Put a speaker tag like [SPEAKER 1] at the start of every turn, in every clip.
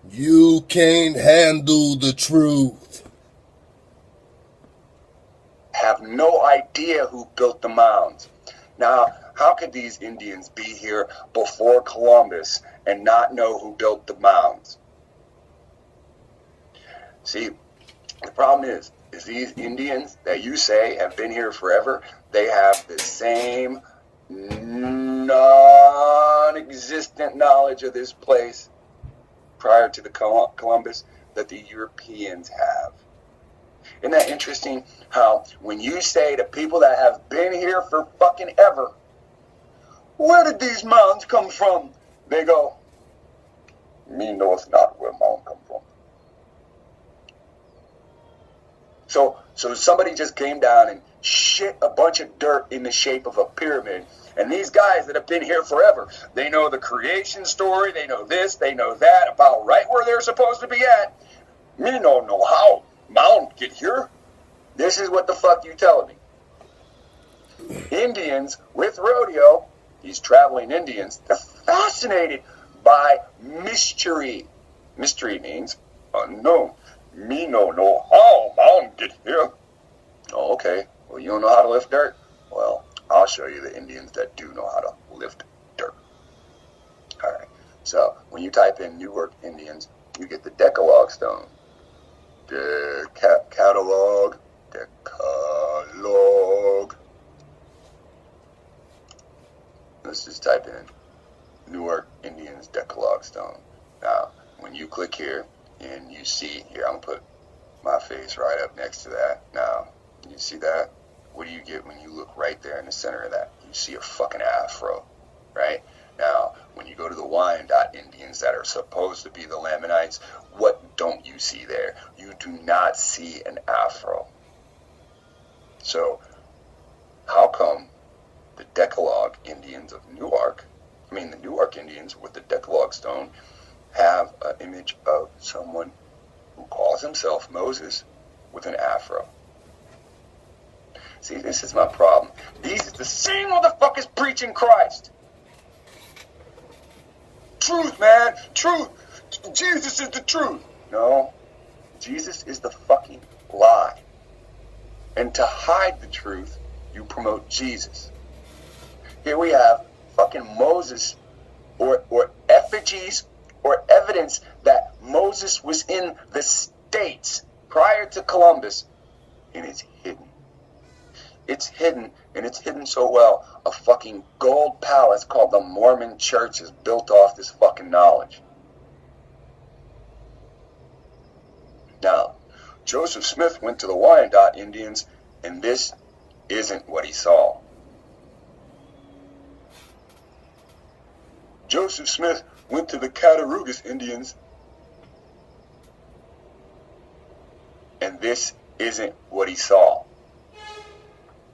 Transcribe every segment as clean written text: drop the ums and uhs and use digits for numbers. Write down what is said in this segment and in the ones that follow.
[SPEAKER 1] You can't handle the truth.
[SPEAKER 2] Have no idea who built the mounds. Now, how could these Indians be here before Columbus and not know who built the mounds? See, the problem is these Indians that you say have been here forever, they have the same non-existent knowledge of this place prior to the Columbus that the Europeans have. Isn't that interesting how when you say to people that have been here for fucking ever, where did these mounds come from? They go, me knoweth not where mound come from. So somebody just came down and shit a bunch of dirt in the shape of a pyramid. And these guys that have been here forever, they know the creation story, they know this, they know that, about right where they're supposed to be at. Me no know how mound get here. This is what the fuck you telling me. Indians with rodeo, these traveling Indians, they're fascinated by mystery. Mystery means unknown. Me no know how mound get here. Oh, okay. Well, you don't know how to lift dirt? Well, I'll show you the Indians that do know how to lift dirt. All right. So when you type in Newark Indians, you get the Decalogue stone. Decalogue. Let's just type in Newark Indians Decalogue stone. Now, when you click here and you see here, I'm gonna put my face right up next to that. Now, you see that? What do you get when you look right there in the center of that? You see a fucking afro, right? Now, when you go to the Wyandotte Indians that are supposed to be the Lamanites, what don't you see there? You do not see an afro. So, how come the Decalogue Indians of Newark, the Newark Indians with the Decalogue stone, have an image of someone who calls himself Moses with an afro? See, this is my problem. These are the same motherfuckers preaching Christ. Truth, man. Truth. Jesus is the truth. No. Jesus is the fucking lie. And to hide the truth, you promote Jesus. Here we have fucking Moses or effigies or evidence that Moses was in the States prior to Columbus, and it's hidden. It's hidden, and it's hidden so well, a fucking gold palace called the Mormon Church is built off this fucking knowledge. Now, Joseph Smith went to the Wyandotte Indians, and this isn't what he saw. Joseph Smith went to the Cattaraugus Indians, and this isn't what he saw.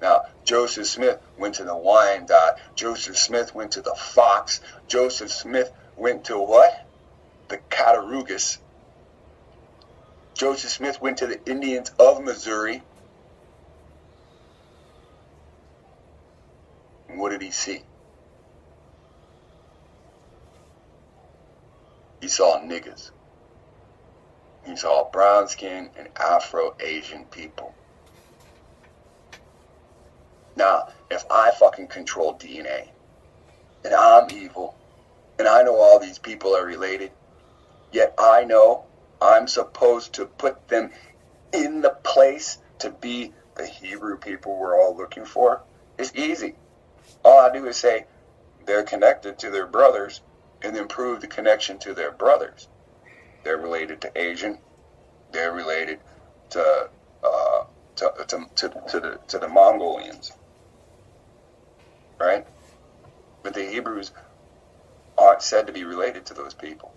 [SPEAKER 2] Now, Joseph Smith went to the Wyandotte. Joseph Smith went to the Fox. Joseph Smith went to what? The Cattaraugus. Joseph Smith went to the Indians of Missouri. And what did he see? He saw niggas. He saw brown skin and Afro-Asian people. Now, if I fucking control DNA, and I'm evil, and I know all these people are related, yet I know I'm supposed to put them in the place to be the Hebrew people we're all looking for, it's easy. All I do is say they're connected to their brothers, and then prove the connection to their brothers. They're related to Asian. They're related to the Mongolians, right? But the Hebrews aren't said to be related to those people.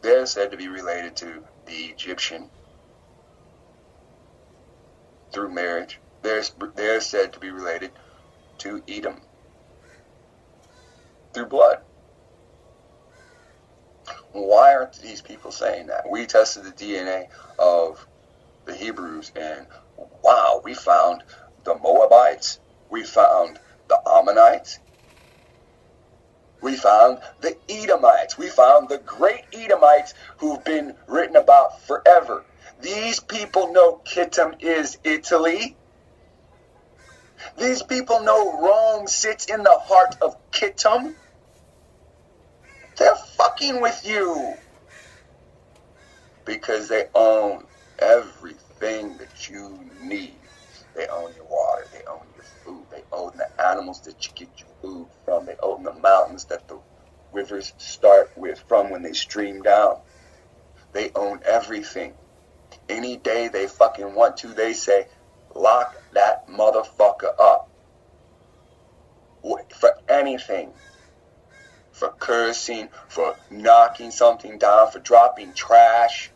[SPEAKER 2] They're said to be related to the Egyptian through marriage. They're said to be related to Edom through blood. Why aren't these people saying that? We tested the DNA of the Hebrews, and wow, we found the Moabites, we found the Ammonites, we found the Edomites, we found the great Edomites facts who've been written about forever. These people know Kittim is Italy. These people know Rome sits in the heart of Kittim. They're fucking with you. Because they own everything that you need. They own your water. They own your food. They own the animals that you get your food from. They own the mountains that the rivers start from when they stream down. They own everything. Any day they fucking want to, they say, lock that motherfucker up. For anything. For cursing, for knocking something down, for dropping trash.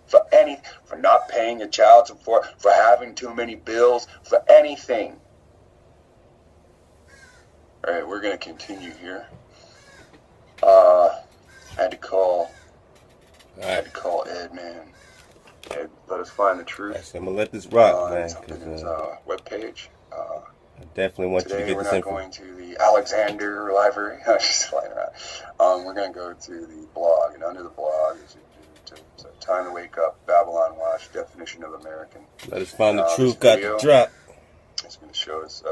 [SPEAKER 2] For anything. For not paying your child support, for having too many bills, for anything. Alright, we're going to continue here. I had to call Ed, man. Ed, let us find the truth.
[SPEAKER 3] I'm gonna let this rock, man.
[SPEAKER 2] Something in his webpage.
[SPEAKER 3] I definitely want you to get this
[SPEAKER 2] info. Today we're not going to the Alexander Library. I'm just flying around. We're going to go to the blog, and under the blog is Time to Wake Up, Babylon Watch, Definition of American.
[SPEAKER 3] Let us find the truth. Got to drop.
[SPEAKER 2] It's going to show us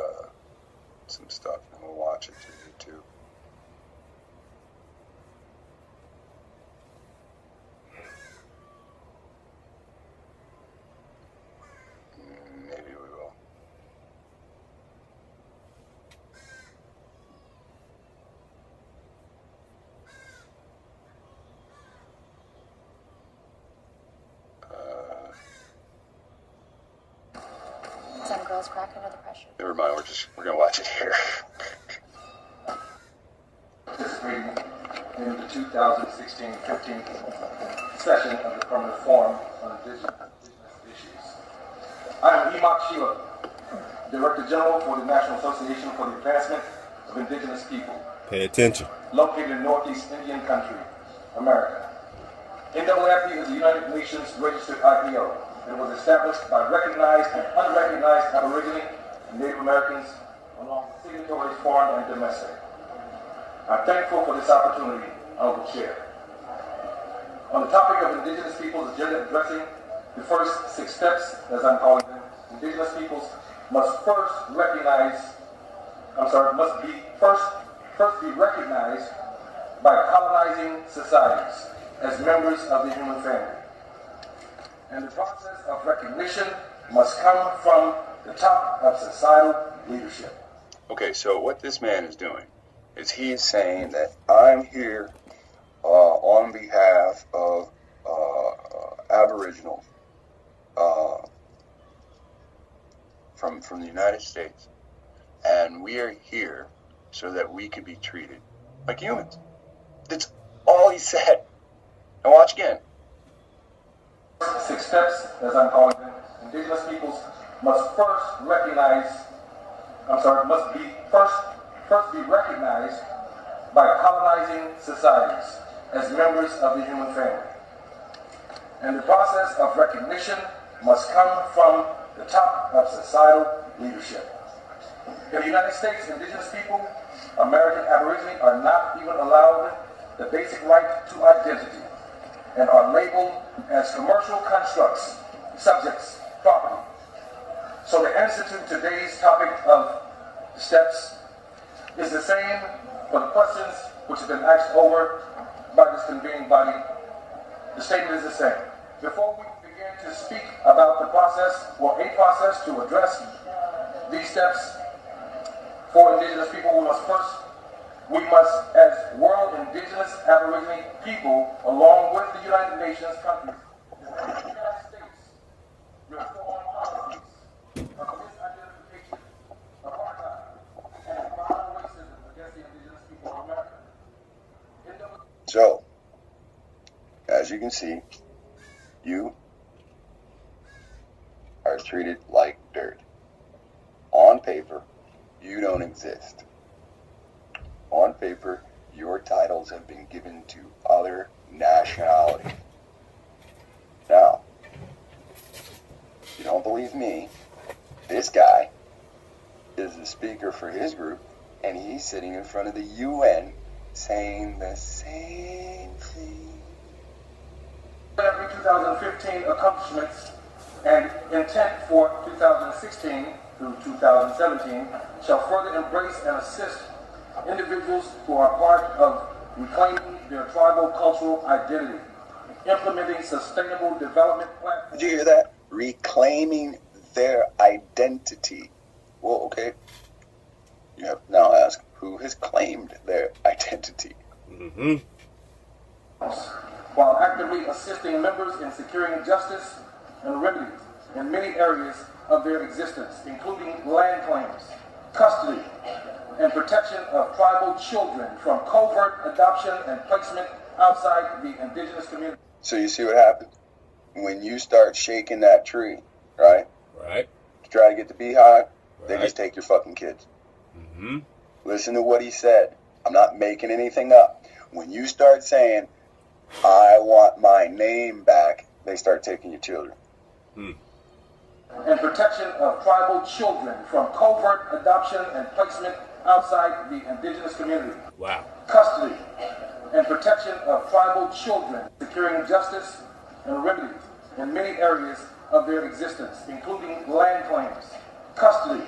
[SPEAKER 2] some stuff, and we'll watch it through YouTube. Maybe we will.
[SPEAKER 4] Some girls crack under the pressure.
[SPEAKER 2] Never mind, we're gonna watch it here.
[SPEAKER 5] Participating in the 2016-15 session of the Permanent Forum on Indigenous Issues. I am Enoch Sheila, Director General for the National Association for the Advancement of Indigenous People.
[SPEAKER 3] Pay attention.
[SPEAKER 5] Located in Northeast Indian Country, America. NAAFE is the United Nations registered IPO. It was established by recognized and unrecognized Aboriginal and Native Americans, along with signatories foreign and domestic. I'm thankful for this opportunity I will share. On the topic of Indigenous peoples' agenda addressing the first 6 steps, as I'm calling them, Indigenous peoples must first be recognized by colonizing societies as members of the human family. And the process of recognition must come from the top of societal leadership.
[SPEAKER 2] Okay, so what this man is doing is he is saying that I'm here on behalf of Aboriginals from the United States, and we are here so that we can be treated like humans. That's all he said. Now watch again.
[SPEAKER 5] 6 steps, as I'm calling them, Indigenous peoples must first be recognized by colonizing societies as members of the human family. And the process of recognition must come from the top of societal leadership. In the United States, Indigenous people, American Aborigines, are not even allowed the basic right to identity and are labeled as commercial constructs, subjects, property. So the answer to today's topic of steps is the same for the questions which have been asked over by this convening body. The statement is the same. Before we begin to speak about the process or a process to address these steps for Indigenous people, we must, as World Indigenous Aboriginal people, along with the United Nations countries, the United States, reform policies of misidentification, apartheid, and violent racism against the Indigenous people of America.
[SPEAKER 2] So, as you can see, you are treated like dirt. On paper, you don't exist. On paper, your titles have been given to other nationalities. Now, if you don't believe me, this guy is the speaker for his group, and he's sitting in front of the UN saying the same thing.
[SPEAKER 5] 2015 accomplishments and intent for 2016 through 2017 shall further embrace and assist individuals who are part of reclaiming their tribal cultural identity, implementing sustainable development platforms.
[SPEAKER 2] Did you hear that? Reclaiming their identity. Well, okay. You have to now ask, who has claimed their identity?
[SPEAKER 3] Mm-hmm.
[SPEAKER 5] While actively assisting members in securing justice and remedies in many areas of their existence, including land claims, custody, and protection of tribal children from covert adoption and placement outside the indigenous community.
[SPEAKER 2] So you see what happens? When you start shaking that tree, right?
[SPEAKER 3] Right.
[SPEAKER 2] To try to get the beehive, they
[SPEAKER 3] Right.
[SPEAKER 2] just take your fucking kids.
[SPEAKER 3] Mm-hmm.
[SPEAKER 2] Listen to what he said. I'm not making anything up. When you start saying, I want my name back, they start taking your children.
[SPEAKER 5] And protection of tribal children from covert adoption and placement outside the indigenous community.
[SPEAKER 3] Wow.
[SPEAKER 5] Custody and protection of tribal children, securing justice and remedies in many areas of their existence, including land claims, custody,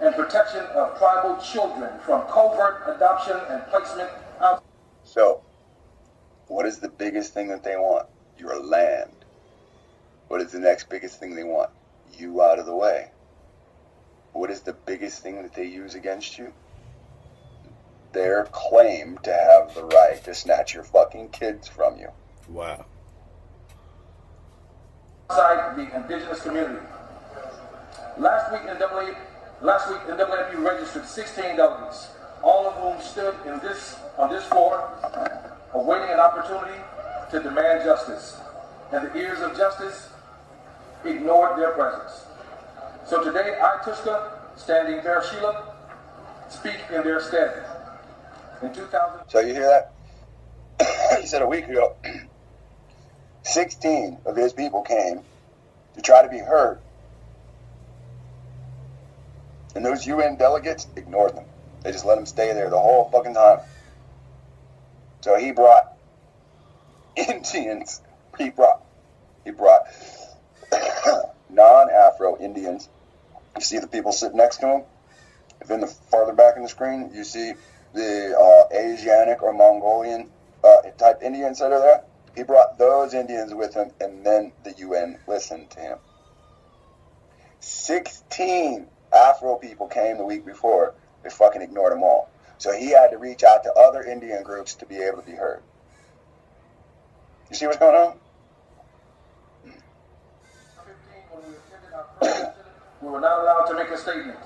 [SPEAKER 5] and protection of tribal children from covert adoption and placement outside.
[SPEAKER 2] So, what is the biggest thing that they want? Your land. What is the next biggest thing they want? You out of the way. What is the biggest thing that they use against you? Their claim to have the right to snatch your fucking kids from you.
[SPEAKER 3] Wow.
[SPEAKER 5] Outside the indigenous community. Last week, NAACP registered 16 delegates, all of whom stood on this floor, awaiting an opportunity to demand justice. And the ears of justice ignored their presence. So today, I, Tushka, standing there, Sheila, speak in their stead. In 2000.
[SPEAKER 2] So you hear that? He said a week ago, 16 of his people came to try to be heard. And those UN delegates ignored them. They just let them stay there the whole fucking time. So he brought Indians. He brought non-Afro Indians. You see the people sitting next to him? If in the farther back in the screen, you see the Asiatic or Mongolian type Indians that are there. He brought those Indians with him, and then the UN listened to him. 16 Afro people came the week before. They fucking ignored them all. So he had to reach out to other Indian groups to be able to be heard. You see what's going on?
[SPEAKER 5] We were not allowed to make a statement.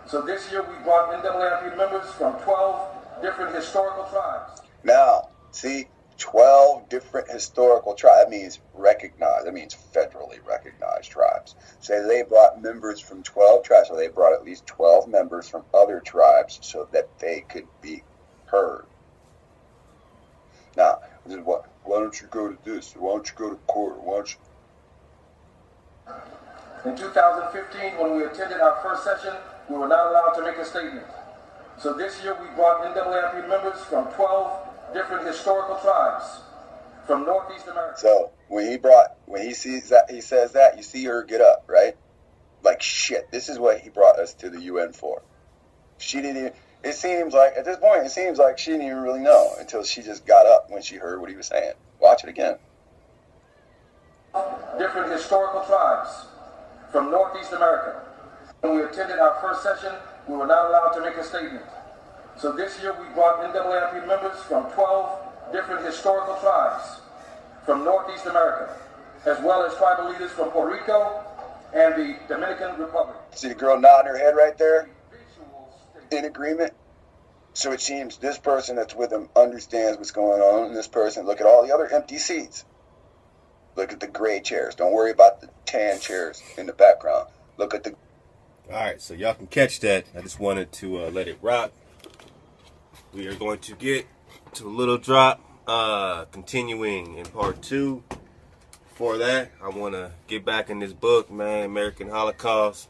[SPEAKER 5] So this year we brought NAACP members from 12 different historical tribes.
[SPEAKER 2] Now, see, 12 different historical tribes. That means recognized. That means federally recognized tribes. So they brought members from 12 tribes. So they brought at least 12 members from other tribes so that they could be heard. Now, this is what. Why don't you go to this? Why don't you go to court? Why don't you?
[SPEAKER 5] In 2015, when we attended our first session, we were not allowed to make a statement. So this year we brought NAACP members from 12 different historical tribes from Northeast America.
[SPEAKER 2] So when he sees that, he says that, you see her get up, right? Like, shit, this is what he brought us to the UN for. She didn't even, it seems like, at this point, it seems like she didn't even really know until she just got up when she heard what he was saying. Watch it again.
[SPEAKER 5] Different historical tribes from Northeast America. When we attended our first session, we were not allowed to make a statement. So this year we brought NAACP members from 12 different historical tribes from Northeast America, as well as tribal leaders from Puerto Rico and the Dominican Republic.
[SPEAKER 2] See the girl nodding her head right there? In agreement? So it seems this person that's with him understands what's going on, and this person, look at all the other empty seats. Look at the gray chairs. Don't worry about the tan chairs in the background. Look at the...
[SPEAKER 3] Alright, so y'all can catch that. I just wanted to let it rock. We are going to get to a little drop, continuing in part 2. Before that, I want to get back in this book, man, American Holocaust.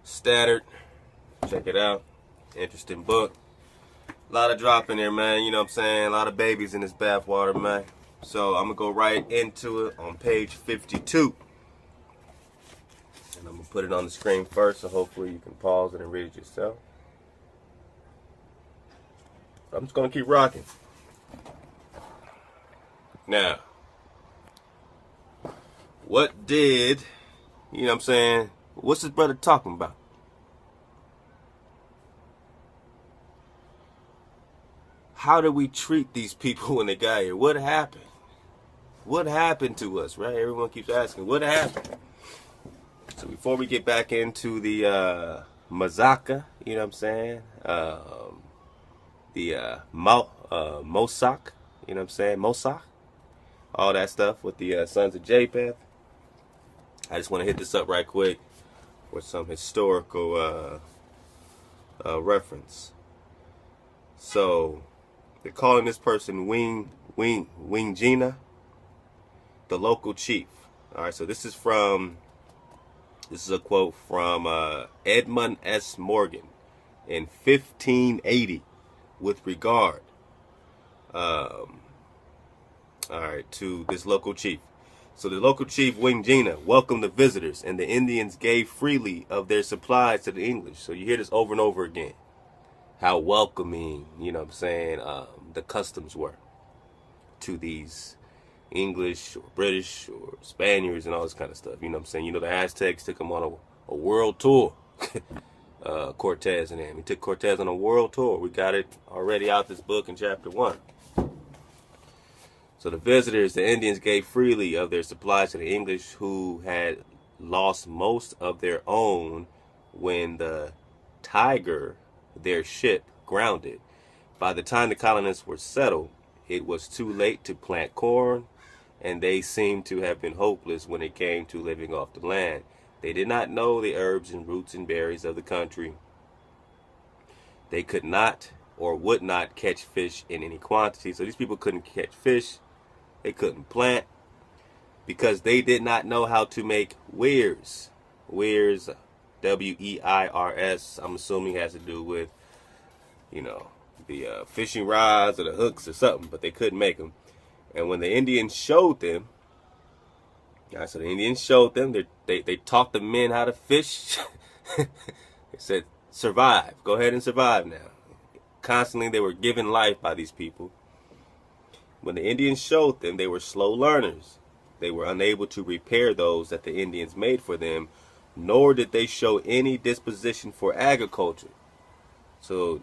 [SPEAKER 3] Stattered. Check it out. Interesting book. A lot of drop in there, man. You know what I'm saying? A lot of babies in this bathwater, man. So I'm going to go right into it on page 52. And I'm going to put it on the screen first, so hopefully you can pause it and read it yourself. I'm just going to keep rocking. Now, what did, you know what I'm saying, what's this brother talking about? How did we treat these people when they got here? What happened? What happened to us, right? Everyone keeps asking, what happened? So before we get back into the Mazaca, you know what I'm saying? Mosoch, you know what I'm saying? Mosoch, all that stuff with the sons of Japheth. I just want to hit this up right quick for some historical reference. So they're calling this person Wingina, the local chief. All right, so this is a quote from Edmund S. Morgan in 1580 with regard, all right, to this local chief. So the local chief, Wingina, welcomed the visitors, and the Indians gave freely of their supplies to the English. So you hear this over and over again, how welcoming, you know what I'm saying, the customs were to these English or British or Spaniards and all this kind of stuff. You know what I'm saying? You know, the Aztecs took them on a world tour. Cortez and him. He took Cortez on a world tour. We got it already out this book in chapter 1. So the visitors, the Indians, gave freely of their supplies to the English, who had lost most of their own when the Tiger, their ship, grounded. By the time the colonists were settled, it was too late to plant corn, and they seemed to have been hopeless when it came to living off the land. They did not know the herbs and roots and berries of the country. They could not or would not catch fish in any quantity. So these people couldn't catch fish. They couldn't plant because they did not know how to make weirs. Weirs, W-E-I-R-S, I'm assuming has to do with, you know, the fishing rods or the hooks or something, but they couldn't make them. And when the Indians showed them, so the Indians showed them, they taught the men how to fish. They said, survive. Go ahead and survive now. Constantly they were given life by these people. When the Indians showed them, they were slow learners. They were unable to repair those that the Indians made for them, nor did they show any disposition for agriculture. So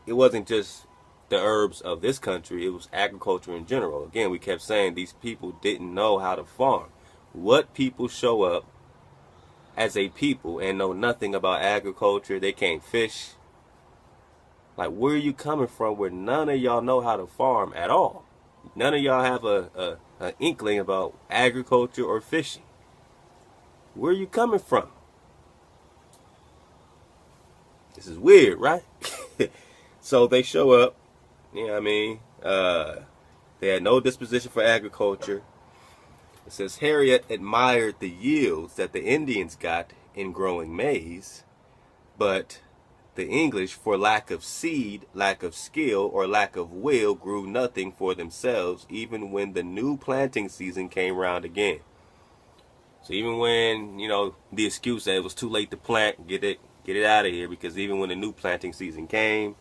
[SPEAKER 3] it wasn't just the herbs of this country, it was agriculture in general. Again, we kept saying these people didn't know how to farm. What people show up as a people and know nothing about agriculture? They can't fish. Like, where are you coming from where none of y'all know how to farm at all? None of y'all have an inkling about agriculture or fishing. Where are you coming from? This is weird, right? So they show up, you know what I mean? They had no disposition for agriculture. It says, Harriet admired the yields that the Indians got in growing maize, but the English, for lack of seed, lack of skill, or lack of will, grew nothing for themselves, even when the new planting season came round again. So even when, you know, the excuse that it was too late to plant, get it out of here, because even when the new planting season came,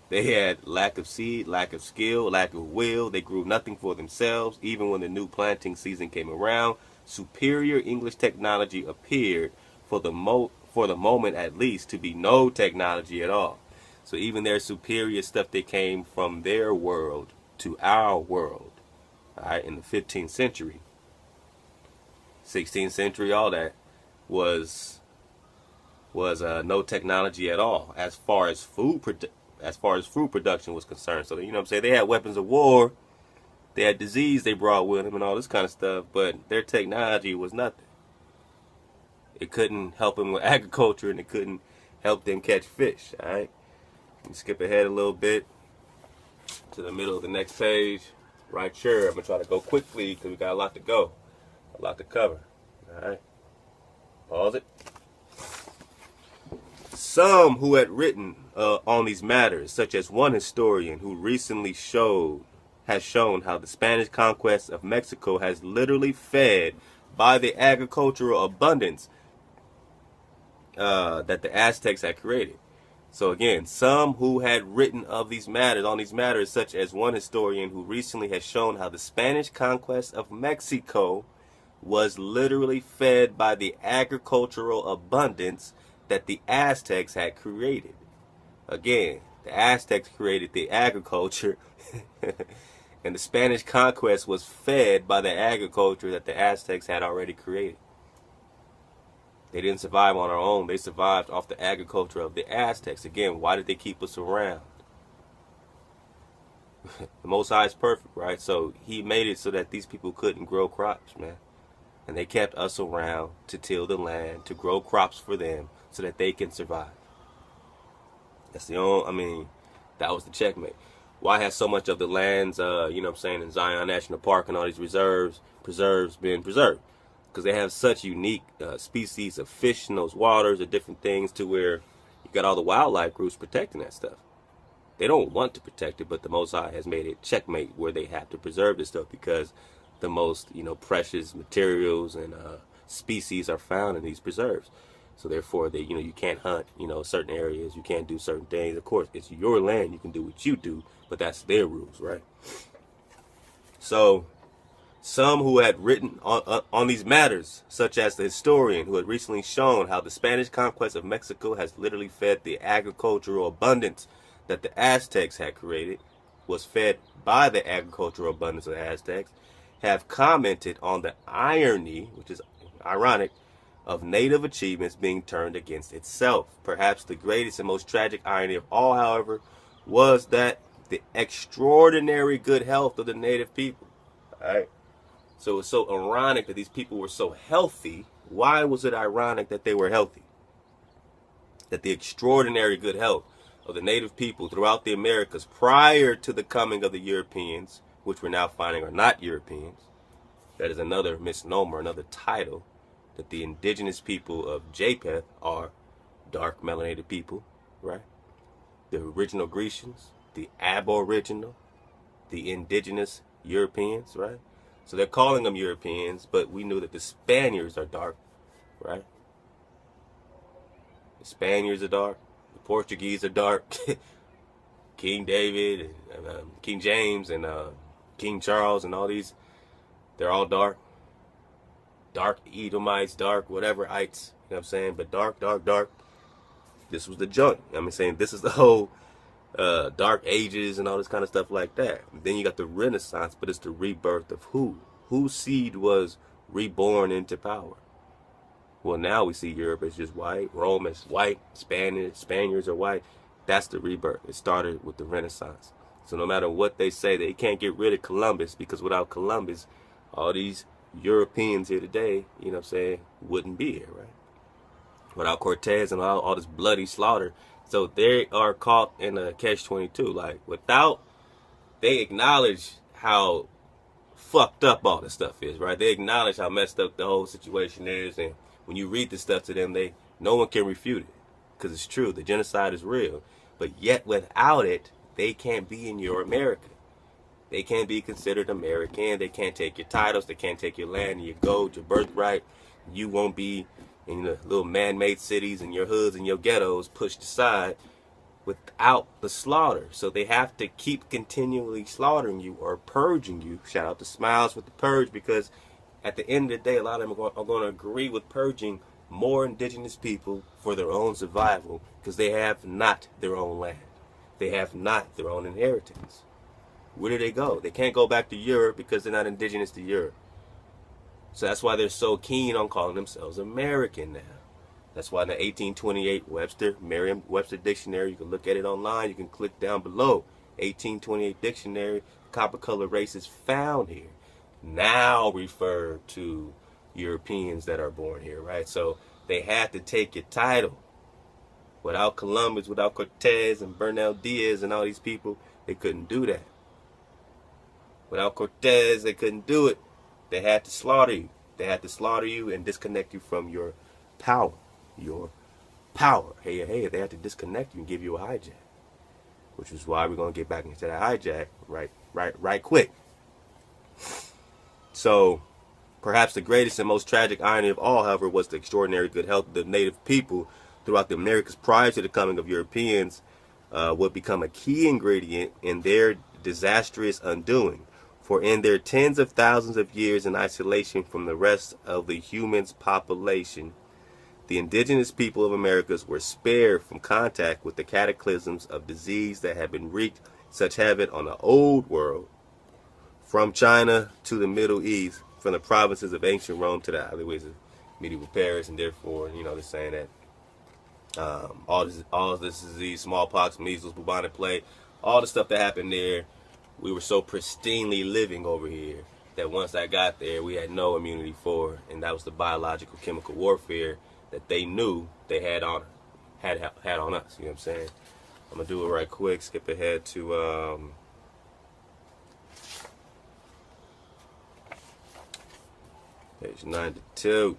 [SPEAKER 3] they had lack of seed, lack of skill, lack of will. They grew nothing for themselves. Even when the new planting season came around, superior English technology appeared, for the moment at least, to be no technology at all. So even their superior stuff that came from their world to our world, all right, in the 15th century, 16th century, all that was no technology at all as far as food production was concerned. So, you know what I'm saying, they had weapons of war, they had disease they brought with them and all this kind of stuff, but their technology was nothing. It couldn't help them with agriculture, and it couldn't help them catch fish. All right, skip ahead a little bit to the middle of the next page right here. I'm gonna try to go quickly because we got a lot to go, a lot to cover. All right, pause it. Some who had written on these matters, such as one historian who recently showed has shown how the Spanish conquest of Mexico has literally fed by the agricultural abundance that the Aztecs had created. So again, some who had written of these matters, on these matters, such as one historian who recently has shown how the Spanish conquest of Mexico was literally fed by the agricultural abundance that the Aztecs had created. Again, the Aztecs created the agriculture and the Spanish conquest was fed by the agriculture that the Aztecs had already created. They didn't survive on our own. They survived off the agriculture of the Aztecs. Again, why did they keep us around? The Most High is perfect, right? So he made it so that these people couldn't grow crops, man. And they kept us around to till the land, to grow crops for them so that they can survive. That's the only, I mean, that was the checkmate. Why has so much of the lands, in Zion National Park and all these preserves been preserved? Because they have such unique species of fish in those waters or different things to where you got all the wildlife groups protecting that stuff. They don't want to protect it, but the Most High has made it checkmate where they have to preserve this stuff because the most, precious materials and species are found in these preserves. So therefore, they, you can't hunt, certain areas. You can't do certain things. Of course, it's your land. You can do what you do, but that's their rules, right? So some who had written on these matters, such as the historian who had recently shown how the Spanish conquest of Mexico has literally fed the agricultural abundance that the Aztecs had created, was fed by the agricultural abundance of the Aztecs, have commented on the irony, which is ironic, of native achievements being turned against itself. Perhaps the greatest and most tragic irony of all, however, was that the extraordinary good health of the native people. All right. So it's so ironic that these people were so healthy. Why was it ironic that they were healthy? That the extraordinary good health of the native people throughout the Americas prior to the coming of the Europeans, which we're now finding are not Europeans. That is another misnomer, another title, that the indigenous people of Japheth are dark melanated people, right? The original Grecians, the aboriginal, the indigenous Europeans, right? So they're calling them Europeans, but we knew that the Spaniards are dark, right? The Spaniards are dark. The Portuguese are dark. King David, and King James, and King Charles, and all these, they're all dark. Dark Edomites, dark whateverites, you know what I'm saying? But dark, dark, dark. This was the junk. I'm saying this is the whole dark ages and all this kind of stuff like that. And then you got the Renaissance, but it's the rebirth of who? Whose seed was reborn into power? Well, now we see Europe as just white, Rome as white, Spaniards are white. That's the rebirth. It started with the Renaissance. So no matter what they say, they can't get rid of Columbus, because without Columbus, all these Europeans here today, wouldn't be here, right? Without Cortez and all this bloody slaughter. So they are caught in a catch-22. Like, without, they acknowledge how fucked up all this stuff is, right? They acknowledge how messed up the whole situation is, and when you read this stuff to them, no one can refute it, because it's true. The genocide is real. But yet, without it, they can't be in your America. They can't be considered American. They can't take your titles. They can't take your land and your gold, your birthright. You won't be in the little man-made cities and your hoods and your ghettos pushed aside without the slaughter. So they have to keep continually slaughtering you or purging you. Shout out to Smiles with the purge, because at the end of the day, a lot of them are going to agree with purging more indigenous people for their own survival, because they have not their own land. They have not their own inheritance. Where do they go? They can't go back to Europe because they're not indigenous to Europe. So that's why they're so keen on calling themselves American now. That's why in the 1828 Merriam-Webster dictionary, you can look at it online. You can click down below. 1828 dictionary, copper colored races found here now refer to Europeans that are born here, right? So they had to take your title. Without Columbus, without Cortez and Bernal Diaz and all these people, they couldn't do that. Without Cortez, they couldn't do it. They had to slaughter you. They had to slaughter you and disconnect you from your power. Your power. Hey, they had to disconnect you and give you a hijack. Which is why we're going to get back into that hijack right right quick. So, perhaps the greatest and most tragic irony of all, however, was the extraordinary good health of the native people throughout the Americas prior to the coming of Europeans would become a key ingredient in their disastrous undoing. For in their tens of thousands of years in isolation from the rest of the human's population, the indigenous people of Americas were spared from contact with the cataclysms of disease that had been wreaked such havoc on the old world, from China to the Middle East, from the provinces of ancient Rome to the alleyways of medieval Paris. And therefore, they're saying that all this disease, smallpox, measles, bubonic plague, all the stuff that happened there, we were so pristinely living over here that once that got there, we had no immunity for it. And that was the biological chemical warfare that they knew they had on us. You know what I'm saying? I'm gonna do it right quick. Skip ahead to page 92.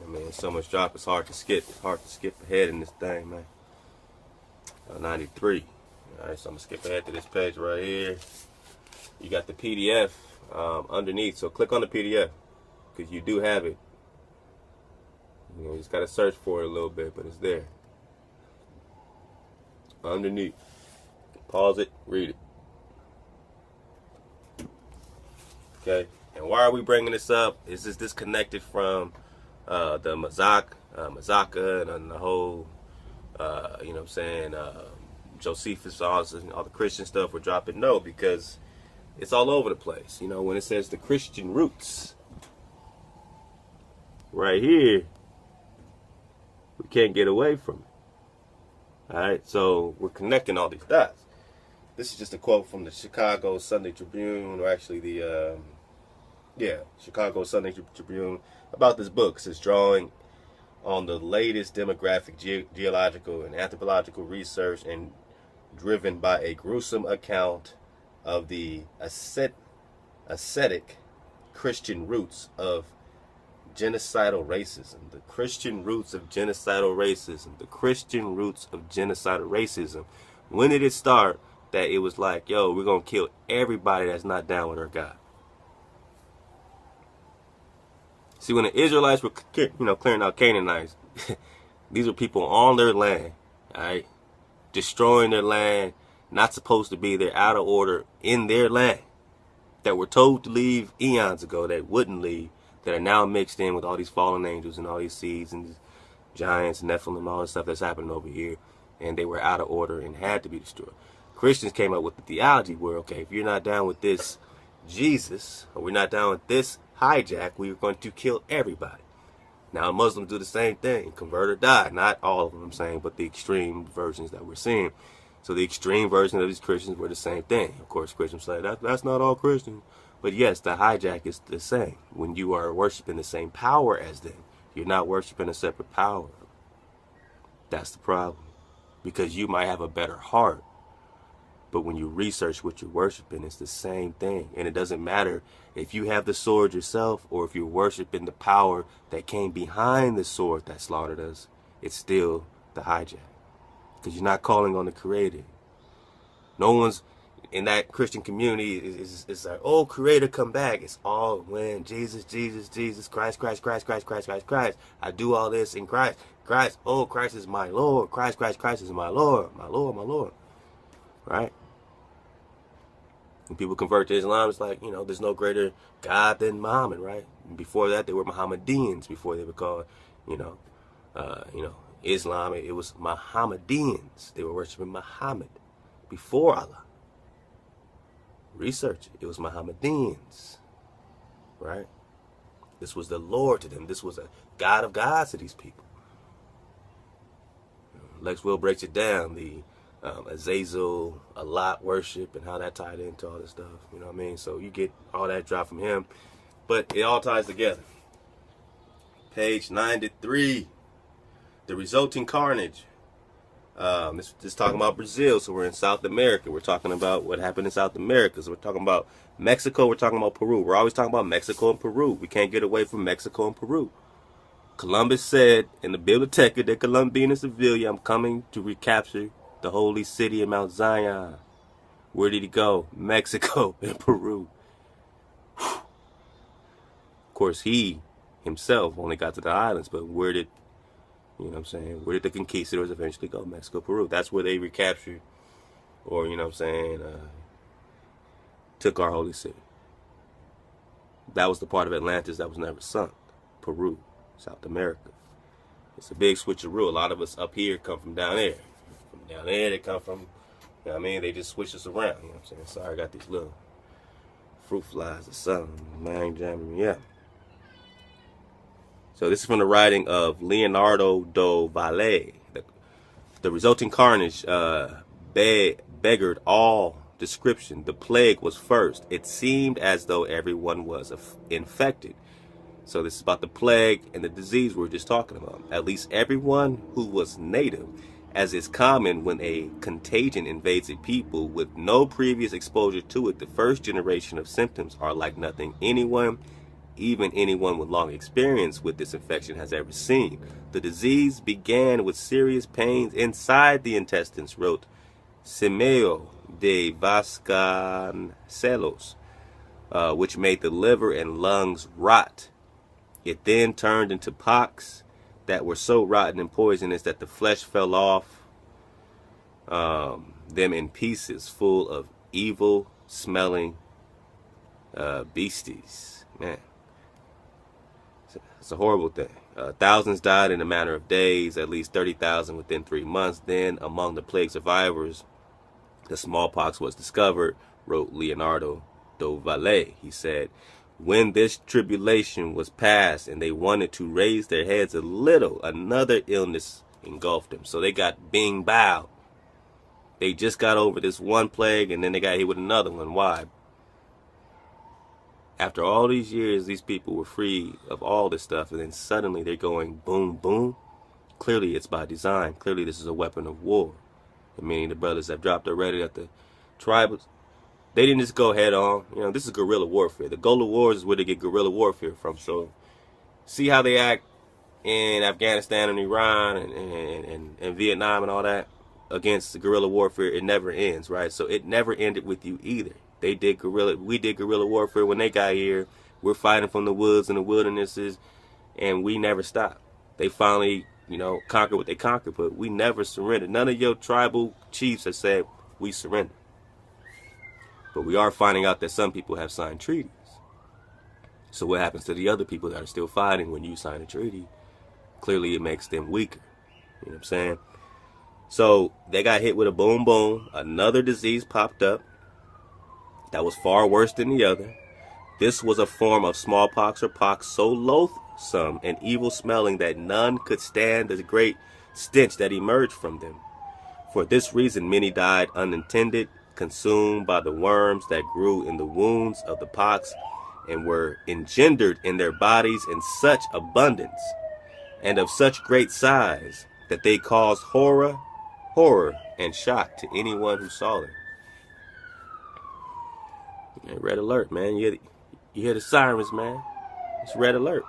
[SPEAKER 3] I mean, so much drop, it's hard to skip. It's hard to skip ahead in this thing, man. 93. Alright, so I'm gonna skip ahead to this page right here. You got the PDF underneath, so click on the PDF because you do have it. You just gotta search for it a little bit, but it's there. Underneath. Pause it, read it. Okay, and why are we bringing this up? Is this disconnected from the Mazaca and the whole, you know what I'm saying, Josephus, all the Christian stuff we're dropping? No, because it's all over the place. When it says the Christian roots, right here, we can't get away from it. Alright, so we're connecting all these dots. This is just a quote from the Chicago Sunday Tribune, or actually the, Chicago Sunday Tribune, about this book. It says, drawing on the latest demographic, geological, and anthropological research, and driven by a gruesome account of the ascetic Christian roots of genocidal racism. The Christian roots of genocidal racism. The Christian roots of genocidal racism. When did it start that it was like, yo, we're going to kill everybody that's not down with our God? See, when the Israelites were, clearing out Canaanites, these were people on their land, all right, destroying their land, not supposed to be there, out of order in their land, that were told to leave eons ago, that wouldn't leave, that are now mixed in with all these fallen angels and all these seeds and these giants and Nephilim and all this stuff that's happening over here, and they were out of order and had to be destroyed. Christians came up with the theology where, okay, if you're not down with this Jesus, or we're not down with this hijack, we are going to kill everybody. Now Muslims do the same thing, convert or die. Not all of them, I'm saying, but the extreme versions that we're seeing. So the extreme version of these Christians were the same thing. Of course, Christians say that's not all Christians. But yes, the hijack is the same. When you are worshiping the same power as them, you're not worshiping a separate power. That's the problem. Because you might have a better heart, but when you research what you're worshiping, it's the same thing. And it doesn't matter if you have the sword yourself or if you're worshiping the power that came behind the sword that slaughtered us. It's still the hijack. Because you're not calling on the Creator. No one's in that Christian community is like, oh, Creator, come back. It's all when Jesus, Christ. I do all this in Christ. Christ, oh, Christ is my Lord. Christ is my Lord. My Lord. Right? When people convert to Islam, it's like, there's no greater God than Muhammad, right? And before that, they were Mohammedans. Before they were called, Islam, it was Mohammedans. They were worshiping Muhammad before Allah. Research it. It was Mohammedans, right? This was the Lord to them. This was a God of gods to these people. Lex Will breaks it down, the Azazel, Allah worship, and how that tied into all this stuff. You know what I mean? So you get all that drop from him, but it all ties together. Page 93. The resulting carnage. This is talking about Brazil, so we're in South America. We're talking about what happened in South America. So we're talking about Mexico. We're talking about Peru. We're always talking about Mexico and Peru. We can't get away from Mexico and Peru. Columbus said in the Biblioteca de Colombina Sevilla, I'm coming to recapture the holy city of Mount Zion. Where did he go? Mexico and Peru. Of course, he himself only got to the islands, but where did, you know what I'm saying, where did the conquistadors eventually go? Mexico, Peru. That's where they recaptured, or, you know what I'm saying, took our holy city. That was the part of Atlantis that was never sunk. Peru, South America. It's a big switcheroo. A lot of us up here come from down there. From down there, they come from, you know what I mean? They just switch us around, you know what I'm saying? Sorry, I got these little fruit flies or something. Man, jamming me up. So this is from the writing of Leonardo do Valle. The resulting carnage beggared all description. The plague was first. It seemed as though everyone was infected. So this is about the plague and the disease we were just talking about. At least everyone who was native, as is common when a contagion invades a people with no previous exposure to it. The first generation of symptoms are like nothing anyone, even anyone with long experience with this infection, has ever seen. The disease began with serious pains inside the intestines, wrote Simeo de Vasconcelos, which made the liver and lungs rot. It then turned into pox that were so rotten and poisonous that the flesh fell off them in pieces, full of evil smelling beasties. Man, it's a horrible thing. Thousands died in a matter of days, at least 30,000 within 3 months. Then among the plague survivors, the smallpox was discovered, wrote Leonardo do Valle. He said, when this tribulation was past and they wanted to raise their heads a little, another illness engulfed them. So they got bing bow. They just got over this one plague and then they got hit with another one. Why? After all these years, these people were free of all this stuff, and then suddenly they're going boom, boom. Clearly it's by design. Clearly this is a weapon of war. I mean, the brothers have dropped already at the tribals. They didn't just go head on. You know, this is guerrilla warfare. The Gullah Wars is where they get guerrilla warfare from. So see how they act in Afghanistan and Iran and Vietnam and all that against the guerrilla warfare. It never ends, right? So it never ended with you either. We did guerrilla warfare when they got here. We're fighting from the woods and the wildernesses, and we never stopped. They finally, you know, conquered what they conquered, but we never surrendered. None of your tribal chiefs have said we surrender. But we are finding out that some people have signed treaties. So what happens to the other people that are still fighting when you sign a treaty? Clearly it makes them weaker. You know what I'm saying? So they got hit with a boom boom. Another disease popped up that was far worse than the other. This was a form of smallpox or pox so loathsome and evil smelling that none could stand the great stench that emerged from them. For this reason many died unintended, consumed by the worms that grew in the wounds of the pox and were engendered in their bodies in such abundance and of such great size that they caused horror and shock to anyone who saw them. Yeah, red alert, man. You hear the sirens, man. It's red alert.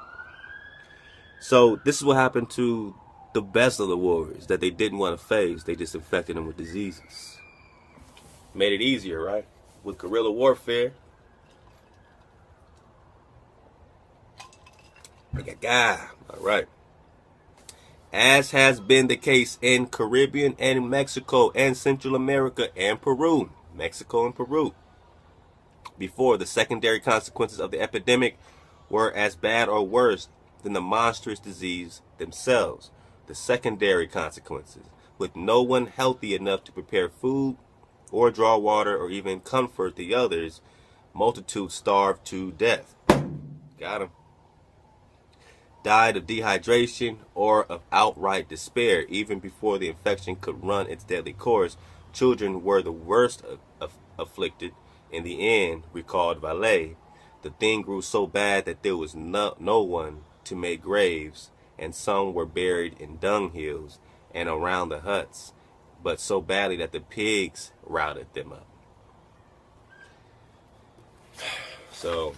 [SPEAKER 3] So this is what happened to the best of the warriors that they didn't want to face. They just infected them with diseases. Made it easier, right? With guerrilla warfare. All right. As has been the case in Caribbean and Mexico and Central America and Peru. Mexico and Peru. Before, the secondary consequences of the epidemic were as bad or worse than the monstrous disease themselves. The secondary consequences, with no one healthy enough to prepare food or draw water or even comfort the others, multitudes starved to death. Got him. Died of dehydration or of outright despair even before the infection could run its deadly course. Children were the worst afflicted. In the end, recalled Valle, the thing grew so bad that there was no one to make graves, and some were buried in dunghills and around the huts, but so badly that the pigs routed them up. So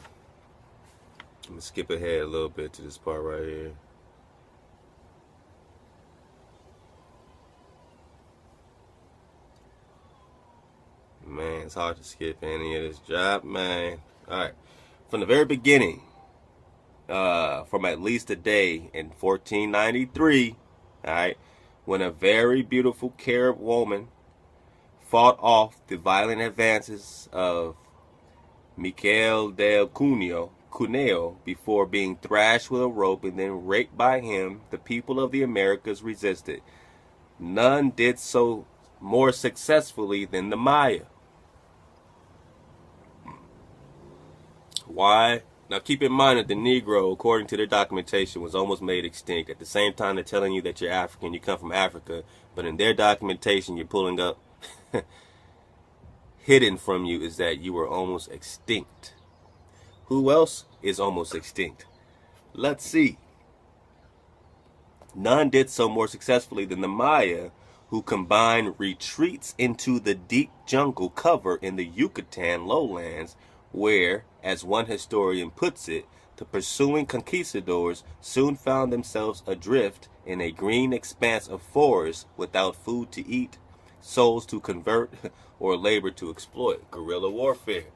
[SPEAKER 3] I'm going to skip ahead a little bit to this part right here. Man, it's hard to skip any of this job, man. Alright. From the very beginning, from at least a day in 1493, alright, when a very beautiful Carib woman fought off the violent advances of Miguel del Cuneo before being thrashed with a rope and then raped by him, the people of the Americas resisted. None did so more successfully than the Maya. Why? Now keep in mind that the Negro, according to their documentation, was almost made extinct. At the same time, they're telling you that you're African, you come from Africa, but in their documentation, you're pulling up hidden from you is that you were almost extinct. Who else is almost extinct? Let's see. None did so more successfully than the Maya, who combined retreats into the deep jungle cover in the Yucatan lowlands, where, as one historian puts it, the pursuing conquistadors soon found themselves adrift in a green expanse of forest without food to eat, souls to convert, or labor to exploit. Guerrilla warfare.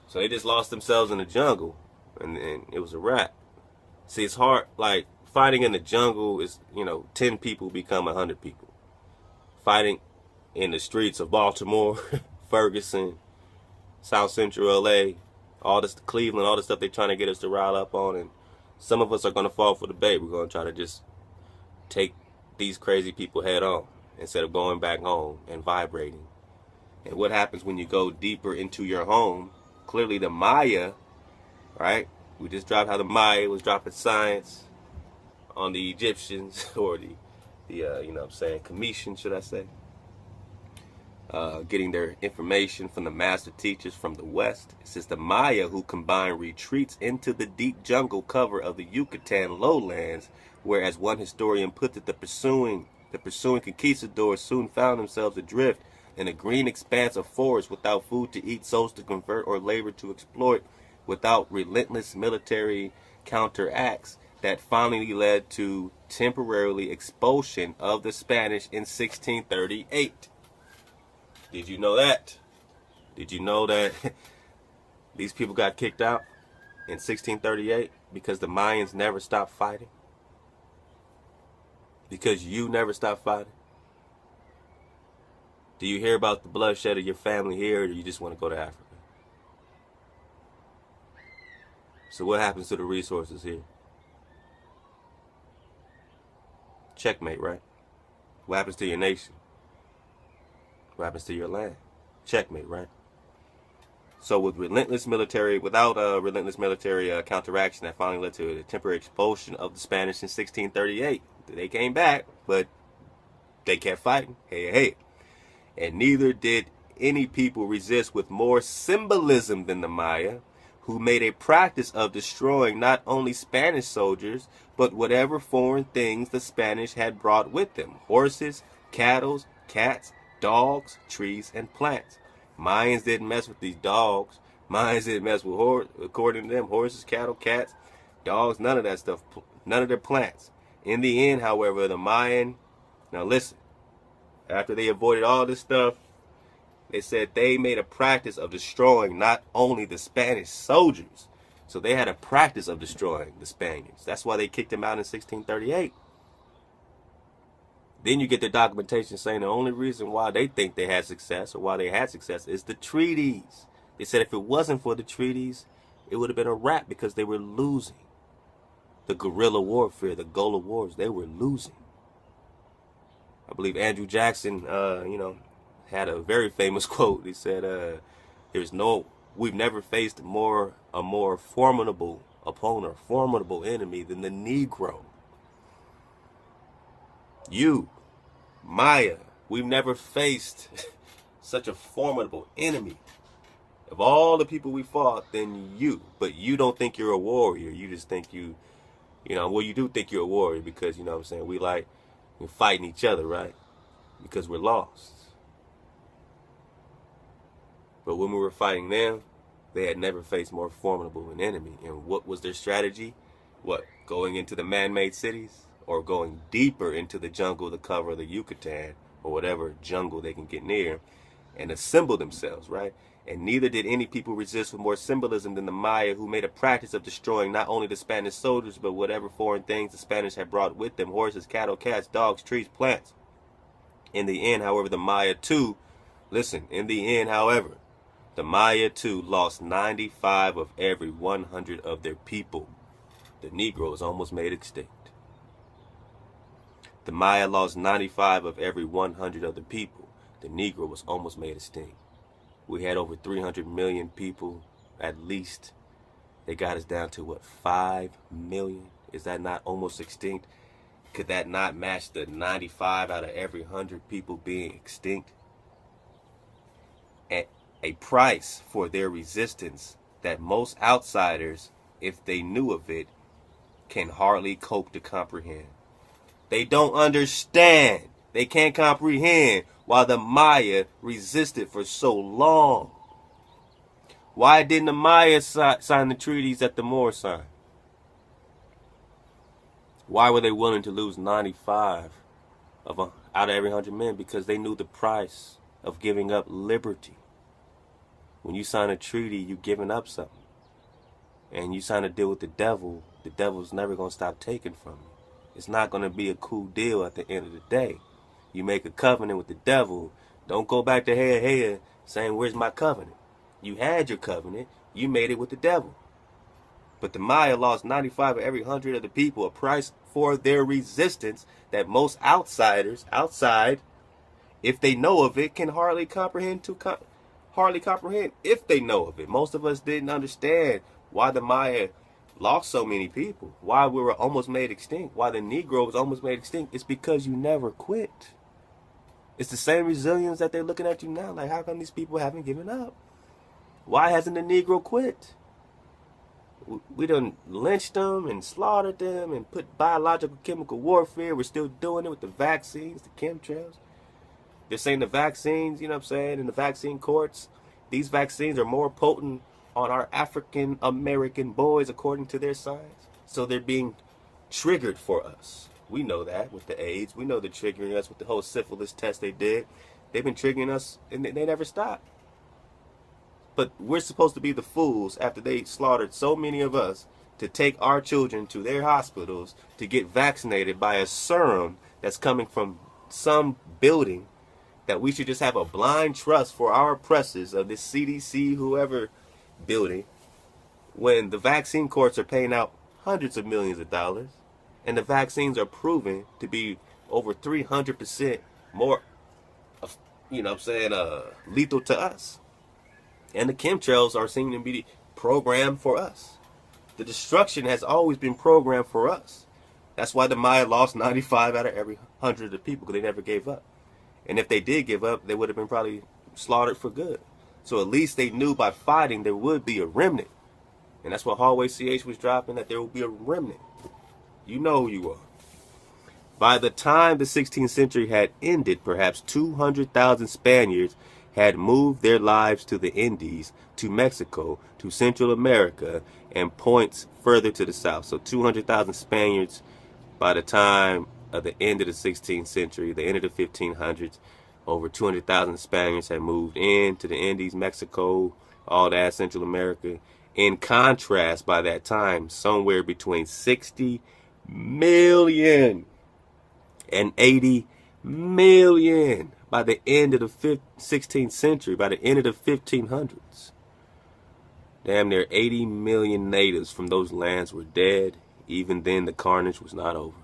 [SPEAKER 3] So they just lost themselves in the jungle, and it was a wrap. See, it's hard, like, fighting in the jungle is, 10 people become 100 people. Fighting in the streets of Baltimore, Ferguson, South Central LA, all this, Cleveland, all the stuff they're trying to get us to rile up on, and some of us are going to fall for the bait. We're going to try to just take these crazy people head on instead of going back home and vibrating. And what happens when you go deeper into your home? Clearly the Maya, right? We just dropped how the Maya was dropping science on the Egyptians, or the Cometians, should I say. Getting their information from the master teachers from the West. It says the Maya, who combined retreats into the deep jungle cover of the Yucatan lowlands, where, as one historian puts it, the pursuing conquistadors soon found themselves adrift in a green expanse of forest without food to eat, souls to convert, or labor to exploit, without relentless military counteracts that finally led to temporarily expulsion of the Spanish in 1638. Did you know that? Did you know that these people got kicked out in 1638 because the Mayans never stopped fighting? Because you never stopped fighting? Do you hear about the bloodshed of your family here, or do you just want to go to Africa? So what happens to the resources here? Checkmate, right? What happens to your nation? What happens to your land? Checkmate, right? So with relentless military, counteraction that finally led to the temporary expulsion of the Spanish in 1638. They came back, but they kept fighting. Hey. And neither did any people resist with more symbolism than the Maya, who made a practice of destroying not only Spanish soldiers, but whatever foreign things the Spanish had brought with them: horses, cattle, cats, dogs, trees, and plants. Mayans didn't mess with these dogs. Mayans didn't mess with, according to them, horses, cattle, cats, dogs, none of that stuff, none of their plants. In the end, however, the Mayan, now listen, after they avoided all this stuff, they said they made a practice of destroying not only the Spanish soldiers, so they had a practice of destroying the Spaniards. That's why they kicked them out in 1638. Then you get the documentation saying the only reason why they think they had success, or why they had success, is the treaties. They said if it wasn't for the treaties, it would have been a wrap because they were losing. The guerrilla warfare, the Gola Wars, they were losing. I believe Andrew Jackson, had a very famous quote. He said, we've never faced a more formidable opponent, formidable enemy than the Negro. You, Maya, we've never faced such a formidable enemy. Of all the people we fought, then you. But you don't think you're a warrior. You just think you do think you're a warrior because, we like fighting each other, right? Because we're lost. But when we were fighting them, they had never faced more formidable an enemy. And what was their strategy? What? Going into the man-made cities? Or going deeper into the jungle to cover the Yucatan, or whatever jungle they can get near, and assemble themselves, right? And neither did any people resist with more symbolism than the Maya, who made a practice of destroying not only the Spanish soldiers, but whatever foreign things the Spanish had brought with them: horses, cattle, cats, dogs, trees, plants. In the end, however, the Maya too, the Maya too lost 95 of every 100 of their people. The Negroes almost made extinct. The Maya lost 95 of every 100 of the people. The Negro was almost made extinct. We had over 300 million people, at least. They got us down to, what, 5 million? Is that not almost extinct? Could that not match the 95 out of every 100 people being extinct? At a price for their resistance that most outsiders, if they knew of it, can hardly cope to comprehend. They don't understand. They can't comprehend why the Maya resisted for so long. Why didn't the Maya sign the treaties that the Moors signed? Why were they willing to lose 95 out of every 100 men? Because they knew the price of giving up liberty. When you sign a treaty, you're giving up something. And you sign a deal with the devil's never going to stop taking from you. It's not going to be a cool deal at the end of the day. You make a covenant with the devil. Don't go back to head saying, where's my covenant? You had your covenant. You made it with the devil. But the Maya lost 95 of every 100 of the people, a price for their resistance that most outsiders outside, if they know of it, can hardly comprehend if they know of it. Most of us didn't understand why the Maya lost so many people, why we were almost made extinct, why the Negro was almost made extinct. It's because you never quit. It's the same resilience that they're looking at you now. Like, how come these people haven't given up? Why hasn't the Negro quit? We done lynched them and slaughtered them and put biological chemical warfare. We're still doing it with the vaccines, the chemtrails. They're saying the vaccines, you know what I'm saying, in the vaccine courts, these vaccines are more potent on our African American boys according to their science. So they're being triggered for us. We know that with the AIDS. We know they're triggering us with the whole syphilis test they did. They've been triggering us and they never stop. But we're supposed to be the fools after they slaughtered so many of us to take our children to their hospitals to get vaccinated by a serum that's coming from some building that we should just have a blind trust for our oppressors of this CDC, whoever building, when the vaccine courts are paying out hundreds of millions of dollars and the vaccines are proven to be over 300% more, lethal to us. And the chemtrails are seen to be programmed for us. The destruction has always been programmed for us. That's why the Maya lost 95 out of every 100 of the people, because they never gave up. And if they did give up, they would have been probably slaughtered for good. So at least they knew by fighting there would be a remnant. And that's what Hallway CH was dropping, that there will be a remnant. You know who you are. By the time the 16th century had ended, perhaps 200,000 Spaniards had moved their lives to the Indies, to Mexico, to Central America, and points further to the south. So 200,000 Spaniards by the time of the end of the 16th century, the end of the 1500s. Over 200,000 Spaniards had moved into the Indies, Mexico, all that, Central America. In contrast, by that time, somewhere between 60 million and 80 million by the end of the 16th century, by the end of the 1500s. Damn near 80 million natives from those lands were dead. Even then, the carnage was not over.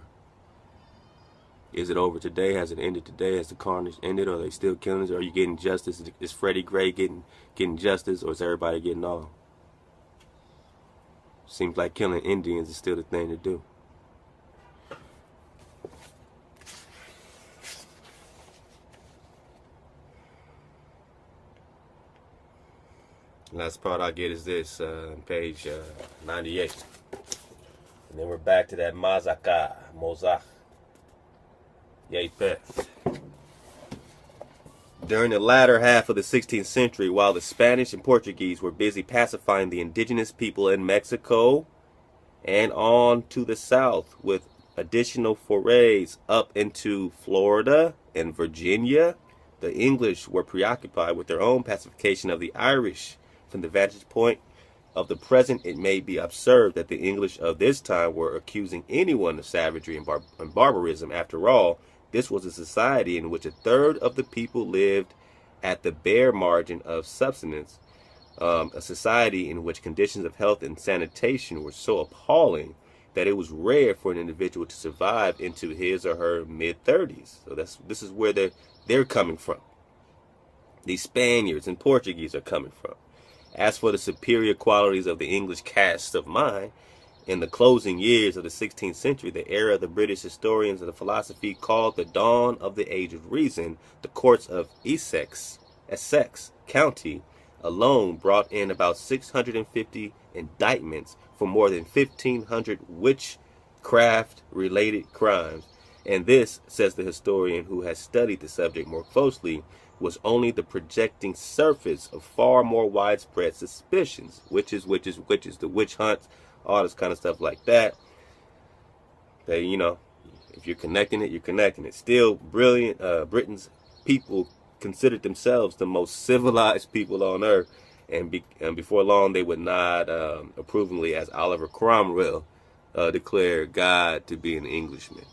[SPEAKER 3] Is it over today? Has it ended today? Has the carnage ended? Or are they still killing us? Are you getting justice? Is Freddie Gray getting justice? Or is everybody getting off? Seems like killing Indians is still the thing to do. Last part I get is this, page 98. And then we're back to that Mazaca Mosoch Cappadocia. During the latter half of the 16th century, while the Spanish and Portuguese were busy pacifying the indigenous people in Mexico and on to the south with additional forays up into Florida and Virginia, the English were preoccupied with their own pacification of the Irish. From the vantage point of the present, it may be observed that the English of this time were accusing anyone of savagery and barbarism. After all, this was a society in which a third of the people lived at the bare margin of subsistence, a society in which conditions of health and sanitation were so appalling that it was rare for an individual to survive into his or her mid-30s. So this is where they're coming from. The Spaniards and Portuguese are coming from. As for the superior qualities of the English cast of mind, in the closing years of the 16th century, the era the British historians of the philosophy called the dawn of the age of reason, the courts of Essex County alone brought in about 650 indictments for more than 1,500 witchcraft-related crimes. And this, says the historian who has studied the subject more closely, was only the projecting surface of far more widespread suspicions. Witches, the witch hunts, all this kind of stuff like that. They, you know, if you're connecting it, you're connecting it. Still, brilliant Britain's people considered themselves the most civilized people on earth, and before long they would nod approvingly as Oliver Cromwell declared God to be an Englishman.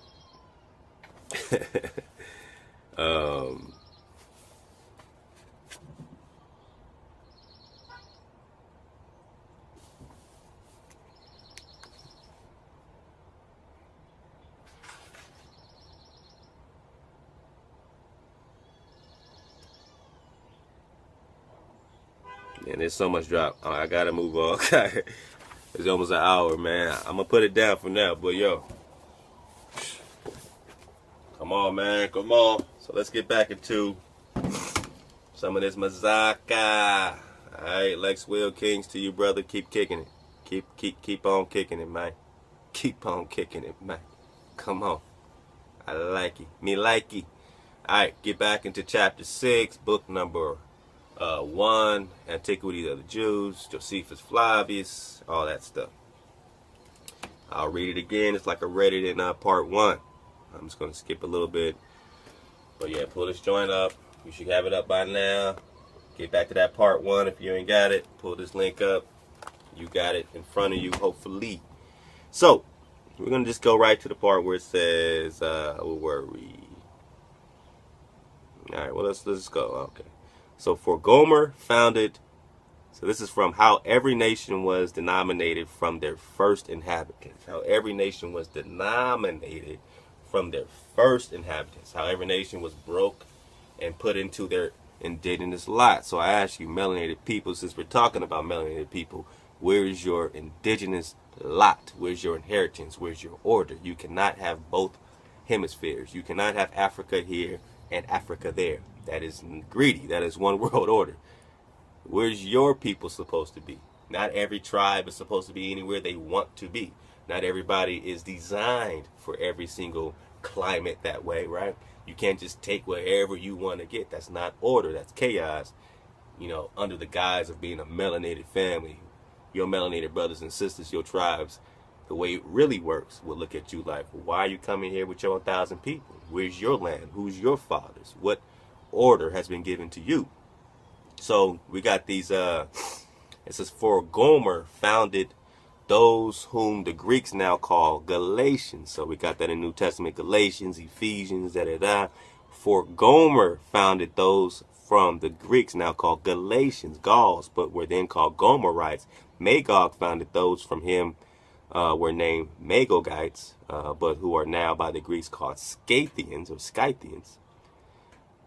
[SPEAKER 3] And there's so much drop. I gotta move on. It's almost an hour, man. I'm gonna put it down for now, but yo, come on, man, come on. So let's get back into some of this Mazaca. All right, Lex Will Kings to you, brother. Keep kicking it. Keep on kicking it, man. Keep on kicking it, man. Come on. I like it. Me like it. All right, get back into chapter 6, book number 1, Antiquity of the Jews, Josephus Flavius, all that stuff. I'll read it again. It's like I read it in part 1. I'm just going to skip a little bit. But yeah, pull this joint up. You should have it up by now. Get back to that part 1 if you ain't got it. Pull this link up. You got it in front of you, hopefully. So, we're going to just go right to the part where it says, where were we? Alright, well, let's go. Okay. So, for Gomer founded, so this is from how every nation was denominated from their first inhabitants. How every nation was denominated from their first inhabitants. How every nation was broke and put into their indigenous lot. So I ask you, melanated people, since we're talking about melanated people, where is your indigenous lot? Where's your inheritance? Where's your order? You cannot have both hemispheres. You cannot have Africa here and Africa there. That is greedy. That is one world order. Where's your people supposed to be? Not every tribe is supposed to be anywhere they want to be. Not everybody is designed for every single climate that way, right? You can't just take wherever you want to get. That's not order. That's chaos. You know, under the guise of being a melanated family, your melanated brothers and sisters, your tribes, the way it really works will look at you like, well, why are you coming here with your 1,000 people? Where's your land? Who's your fathers? What order has been given to you? So we got these, it says, for Gomer founded those whom the Greeks now call Galatians. So we got that in New Testament, Galatians, Ephesians, For Gomer founded those from the Greeks now called Galatians, Gauls, but were then called Gomerites. Magog founded those from him were named Magogites, but who are now by the Greeks called Scythians or Scythians.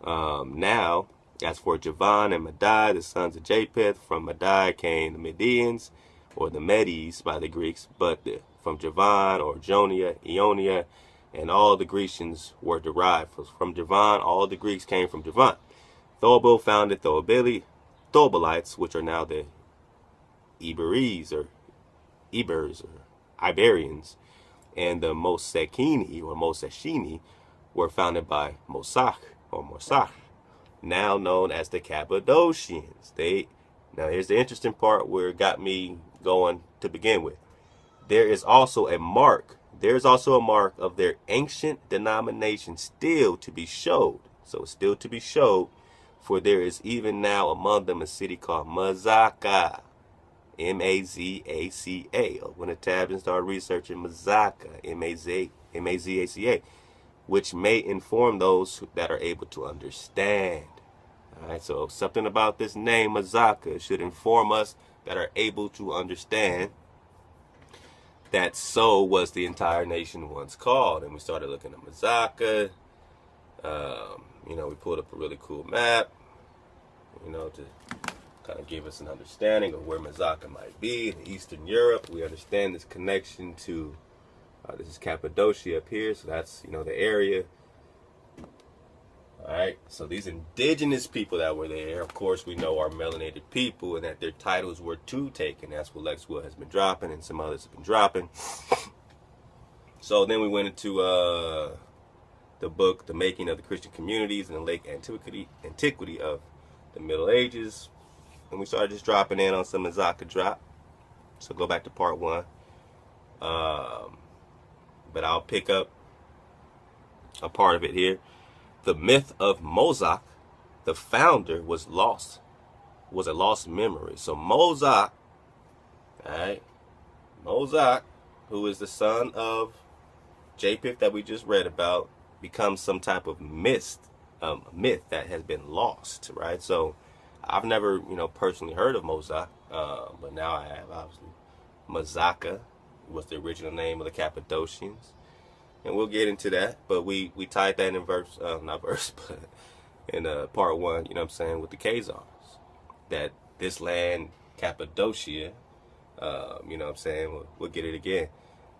[SPEAKER 3] Now, as for Javan and Madai, the sons of Japheth, from Madai came the Medians, or the Medes by the Greeks, but from Javan or Jonia, Ionia, and all the Grecians were derived. From Javan, all the Greeks came from Javan. Thobal founded Thobalites, which are now the Ibers or Iberians, and the Mosekini or Mosechini were founded by Mosoch or Mosoch, now known as the Cappadocians. Now here's the interesting part where it got me going to begin with. There is also a mark. There's also a mark of their ancient denomination still to be showed. So it's still to be showed, for there is even now among them a city called Mazaca, M-A-Z-A-C-A. Open a tab and start researching Mazaca, M-A-Z-A-C-A, which may inform those that are able to understand. All right, so something about this name Mazaca should inform us that are able to understand that so was the entire nation once called. And we started looking at Mazaca. You know, we pulled up a really cool map, you know, to kind of give us an understanding of where Mazaca might be in Eastern Europe. We understand this connection to, this is Cappadocia up here, so that's, you know, the area. All right, so these indigenous people that were there, of course, we know are melanated people and that their titles were to taken. That's what Lex Will has been dropping and some others have been dropping. So then we went into the book, The Making of the Christian Communities in the Late Antiquity of the Middle Ages. And we started just dropping in on some Mazaca drop. So go back to part 1. But I'll pick up a part of it here. The myth of Mosoch, the founder, was a lost memory. So Mosoch, alright, Mosoch, who is the son of Japheth that we just read about, becomes some type of myth that has been lost, right? So I've never, you know, personally heard of Mosoch, but now I have, obviously. Mazaca was the original name of the Cappadocians. And we'll get into that, but we tied that in verse, not verse, but in part 1, you know what I'm saying, with the Khazars. That this land, Cappadocia, you know what I'm saying, we'll get it again.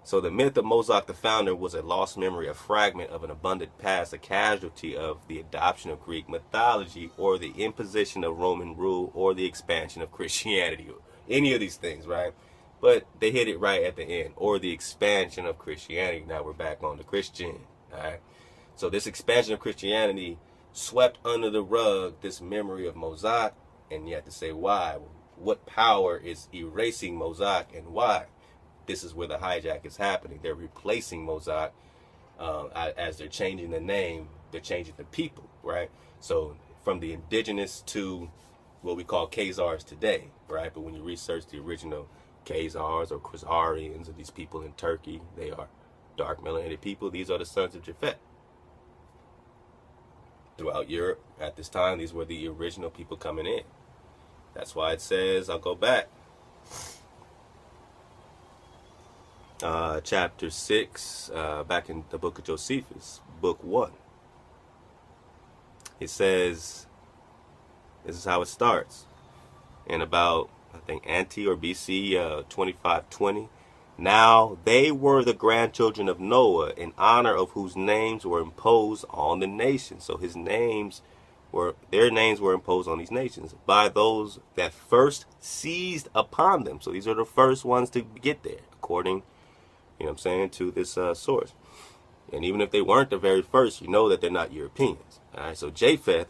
[SPEAKER 3] So the myth of Mosoch the founder was a lost memory, a fragment of an abundant past, a casualty of the adoption of Greek mythology, or the imposition of Roman rule, or the expansion of Christianity, or any of these things, right? But they hit it right at the end, or the expansion of Christianity. Now we're back on the Christian, all right? So this expansion of Christianity swept under the rug this memory of Mosoch, and you have to say why. What power is erasing Mosoch and why? This is where the hijack is happening. They're replacing Mosoch as they're changing the name, they're changing the people, right? So from the indigenous to what we call Khazars today, right? But when you research the original Khazars or Khazarians, or these people in Turkey, they are dark melanated people. These are the sons of Japheth. Throughout Europe at this time, these were the original people coming in. That's why it says, I'll go back. Chapter 6, back in the book of Josephus, book 1. It says, this is how it starts. In about, I think, Ante or BC 2520. Now they were the grandchildren of Noah, in honor of whose names were imposed on the nations. So their names were imposed on these nations by those that first seized upon them. So these are the first ones to get there, according, you know what I'm saying, to this source. And even if they weren't the very first, you know that they're not Europeans. All right, so Japheth,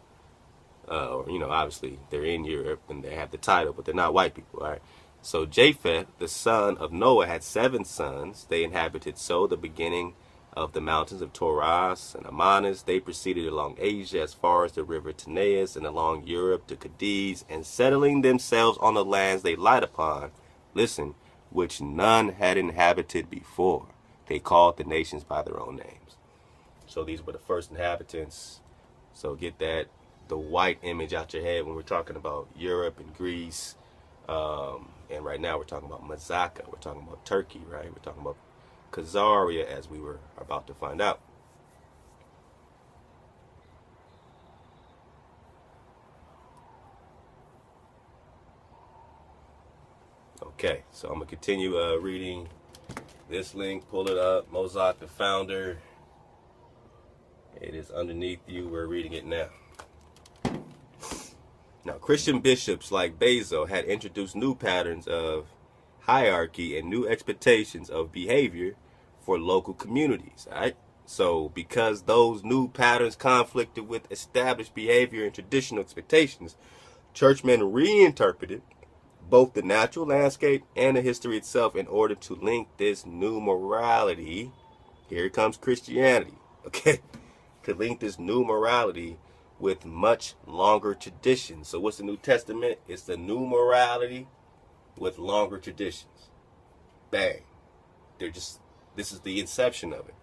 [SPEAKER 3] you know, obviously they're in Europe and they have the title, but they're not white people, all right? So Japheth, the son of Noah, had 7 sons. They inhabited the beginning of the mountains of Taurus and Amanus. They proceeded along Asia as far as the river Tanais, and along Europe to Cadiz, and settling themselves on the lands they light upon, listen, which none had inhabited before. They called the nations by their own names. So these were the first inhabitants. So get that, the white image out your head when we're talking about Europe and Greece. And right now we're talking about Mazaca. We're talking about Turkey, right? We're talking about Caesarea, as we were about to find out. Okay, so I'm going to continue reading this link. Pull it up. Mosoch, the founder. It is underneath you. We're reading it now. Now, Christian bishops like Basil had introduced new patterns of hierarchy and new expectations of behavior for local communities, all right? So because those new patterns conflicted with established behavior and traditional expectations, churchmen reinterpreted both the natural landscape and the history itself in order to link this new morality, here comes Christianity, okay, to link this new morality with much longer traditions. So what's the New Testament? It's the new morality with longer traditions. Bang. This is the inception of it.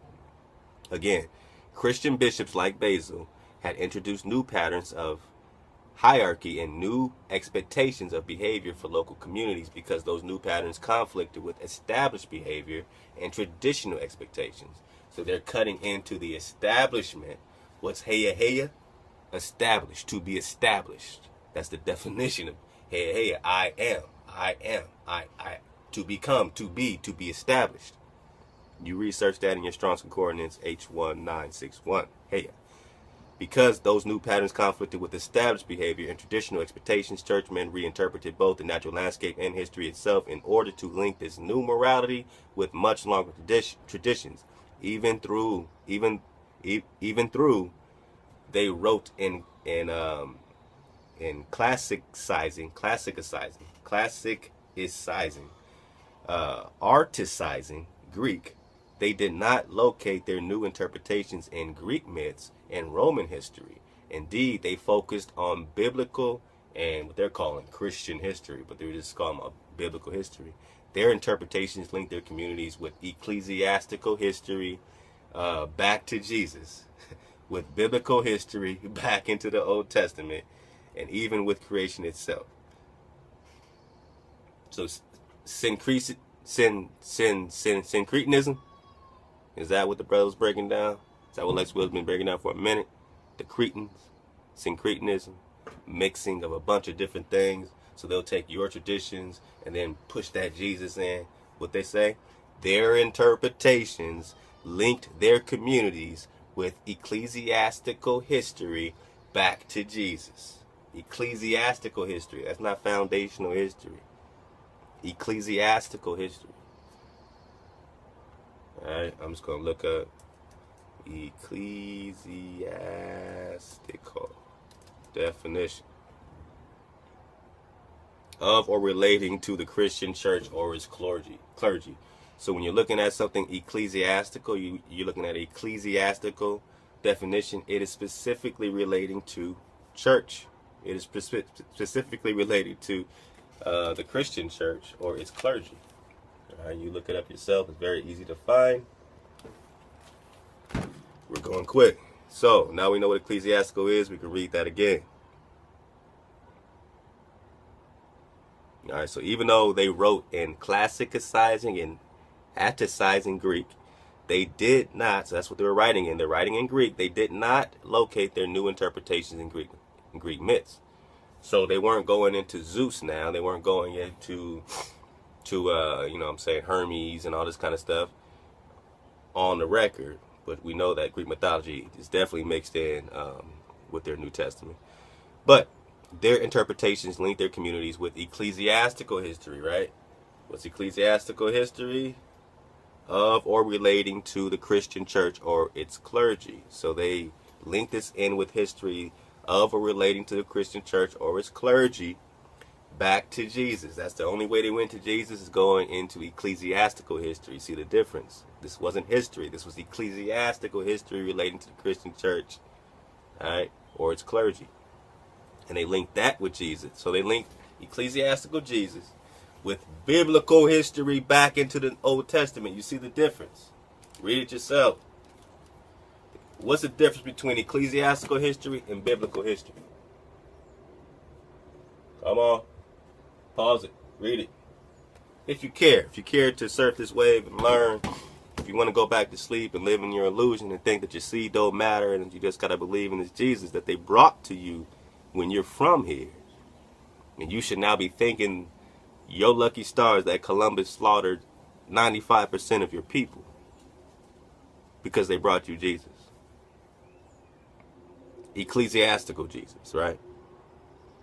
[SPEAKER 3] Again, Christian bishops like Basil had introduced new patterns of hierarchy and new expectations of behavior for local communities because those new patterns conflicted with established behavior and traditional expectations. So they're cutting into the establishment. What's heya heya? Established, to be established. That's the definition of heya heya. I am, to become, to be established. You research that in your Strong's Concordance H1961. Heya. Because those new patterns conflicted with established behavior and traditional expectations, churchmen reinterpreted both the natural landscape and history itself in order to link this new morality with much longer traditions. Even through they wrote in classicizing, articizing Greek. They did not locate their new interpretations in Greek myths and Roman history. Indeed, they focused on biblical and what they're calling Christian history, but they just call them a biblical history. Their interpretations linked their communities with ecclesiastical history back to Jesus, with biblical history back into the Old Testament, and even with creation itself. So syncretism, is that what the brother's breaking down? Is that what Lex Will's been breaking down for a minute? The Cretans, syncretism, mixing of a bunch of different things. So they'll take your traditions and then push that Jesus in. What they say? Their interpretations linked their communities with ecclesiastical history back to Jesus. Ecclesiastical history. That's not foundational history. Ecclesiastical history. Alright, I'm just going to look up ecclesiastical definition. Of or relating to the Christian church or its clergy. So when you're looking at something ecclesiastical, you're looking at ecclesiastical definition. It is specifically relating to church. It is specifically related to the Christian church or its clergy. You look it up yourself. It's very easy to find. We're going quick. So now we know what ecclesiastical is. We can read that again. All right. So even though they wrote in classicizing and atticizing Greek, they did not. So that's what they were writing in. They're writing in Greek. They did not locate their new interpretations in Greek myths. So they weren't going into Zeus now. They weren't going into Hermes and all this kind of stuff on the record. But we know that Greek mythology is definitely mixed in with their New Testament. But their interpretations link their communities with ecclesiastical history, right? What's ecclesiastical history? Of or relating to the Christian church or its clergy. So they link this in with history of or relating to the Christian church or its clergy back to Jesus. That's the only way they went to Jesus, is going into ecclesiastical history. See the difference? This wasn't history. This was ecclesiastical history relating to the Christian church, all right, or its clergy. And they linked that with Jesus. So they linked ecclesiastical Jesus with biblical history back into the Old Testament. You see the difference? Read it yourself. What's the difference between ecclesiastical history and biblical history? Come on. Pause it. Read it. If you care. If you care to surf this wave and learn. If you want to go back to sleep and live in your illusion and think that your seed don't matter and you just got to believe in this Jesus that they brought to you when you're from here. And you should now be thinking your lucky stars that Columbus slaughtered 95% of your people because they brought you Jesus. Ecclesiastical Jesus, right?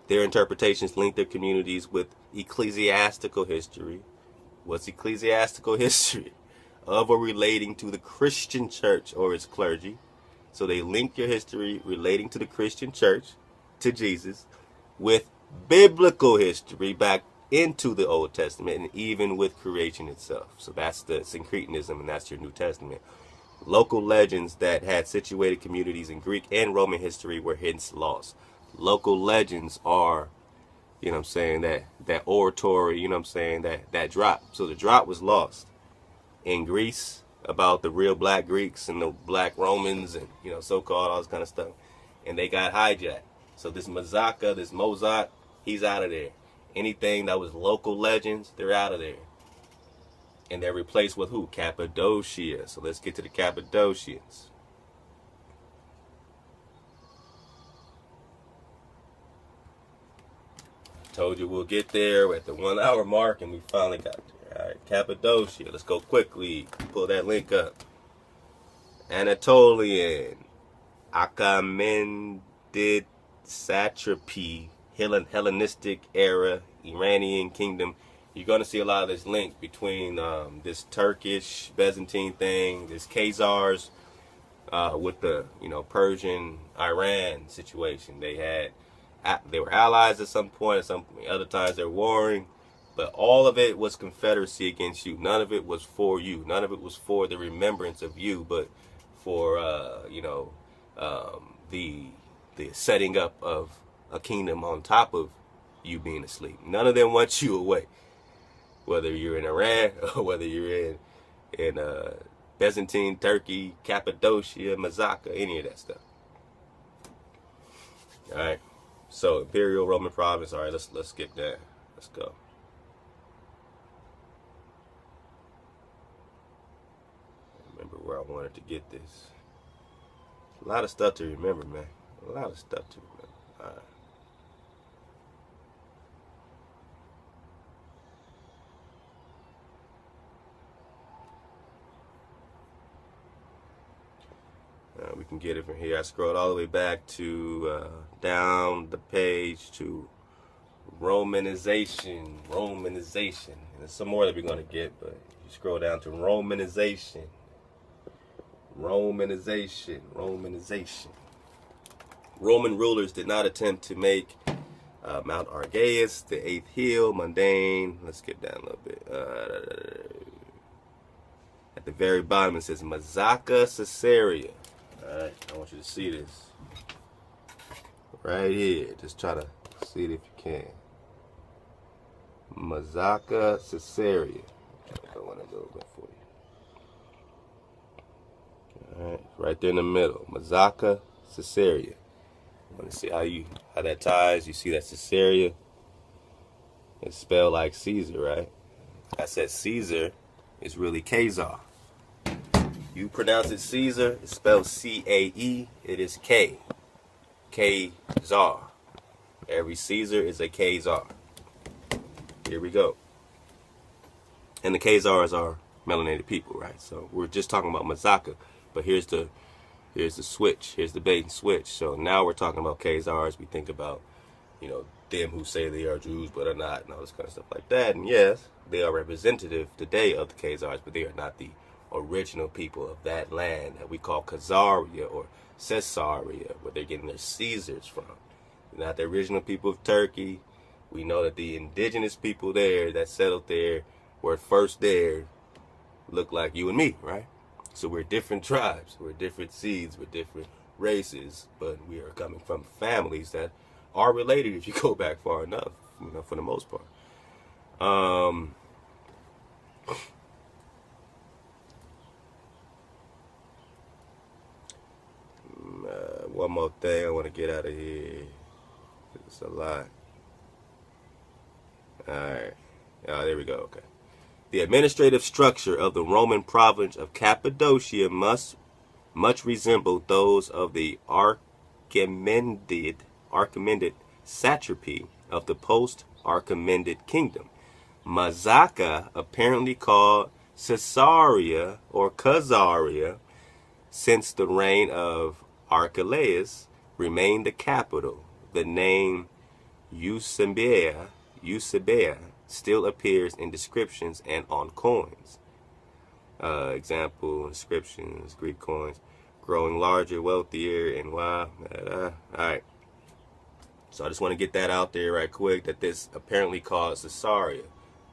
[SPEAKER 3] Their interpretations link their communities with ecclesiastical history. What's ecclesiastical history? Of or relating to the Christian church or its clergy. So they link your history relating to the Christian church, to Jesus, with biblical history back into the Old Testament and even with creation itself. So that's the syncretism, and that's your New Testament. Local legends that had situated communities in Greek and Roman history were hence lost. Local legends are, you know what I'm saying, that oratory, you know what I'm saying, that drop. So the drop was lost in Greece about the real black Greeks and the black Romans and, you know, so-called, all this kind of stuff. And they got hijacked. So this Mazaca, this Mosoch, he's out of there. Anything that was local legends, they're out of there. And they're replaced with who? Cappadocia. So let's get to the Cappadocians. Told you we'll get there at the 1 hour mark, and we finally got there. All right, Cappadocia. Let's go quickly. Pull that link up. Anatolian, Achaemenid satrapy, Hellenistic era, Iranian kingdom. You're going to see a lot of this link between this Turkish Byzantine thing, this Khazars, with the, you know, Persian Iran situation. They were allies at some point. At some other times they're warring, but all of it was confederacy against you. None of it was for you. None of it was for the remembrance of you, but for you know, the setting up of a kingdom on top of you being asleep. None of them want you away. Whether you're in Iran or whether you're in Byzantine, Turkey, Cappadocia, Mazaca, any of that stuff. All right. So Imperial Roman province. All right, let's skip that. Let's go. Remember where I wanted to get this. A lot of stuff to remember, man. A lot of stuff to remember. All right. We can get it from here. I scrolled all the way back to down the page to Romanization. And there's some more that we're going to get, but you scroll down to Romanization. Roman rulers did not attempt to make Mount Argaeus, the 8th hill, mundane. Let's skip down a little bit. At the very bottom it says Mazaca Caesarea. Alright, I want you to see this. Right here. Just try to see it if you can. Mazaca Caesarea. I want a little bit for you. Alright, right there in the middle. Mazaca Caesarea. I want to see how that ties. You see that Caesarea? It's spelled like Caesar, right? I said Caesar is really Khazar. You pronounce it Caesar, it's spelled C-A-E, it is K. Khazar. Every Caesar is a Khazar. Here we go. And the Khazars are melanated people, right? So we're just talking about Mazaca, but here's the switch. Here's the bait and switch. So now we're talking about Khazars. We think about, you know, them who say they are Jews but are not, and all this kind of stuff like that. And yes, they are representative today of the Khazars, but they are not the original people of that land that we call Khazaria or Caesarea, where they're getting their Caesars from. They're not the original people of Turkey. We know that the indigenous people there that settled there were first there look like you and me, right? So we're different tribes, we're different seeds, we're different races, but we are coming from families that are related if you go back far enough, you know, for the most part. One more thing I want to get out of here. It's a lot. Alright. Oh, there we go. Okay. The administrative structure of the Roman province of Cappadocia much resembled those of the Achaemenid satrapy of the post-Achaemenid kingdom. Mazaca, apparently called Caesarea or Kazaria, since the reign of Archelaus, remained the capital. The name Eusebia still appears in descriptions and on coins. Example, inscriptions, Greek coins, growing larger, wealthier, and wow. Alright. So I just want to get that out there right quick, that this apparently called Caesarea.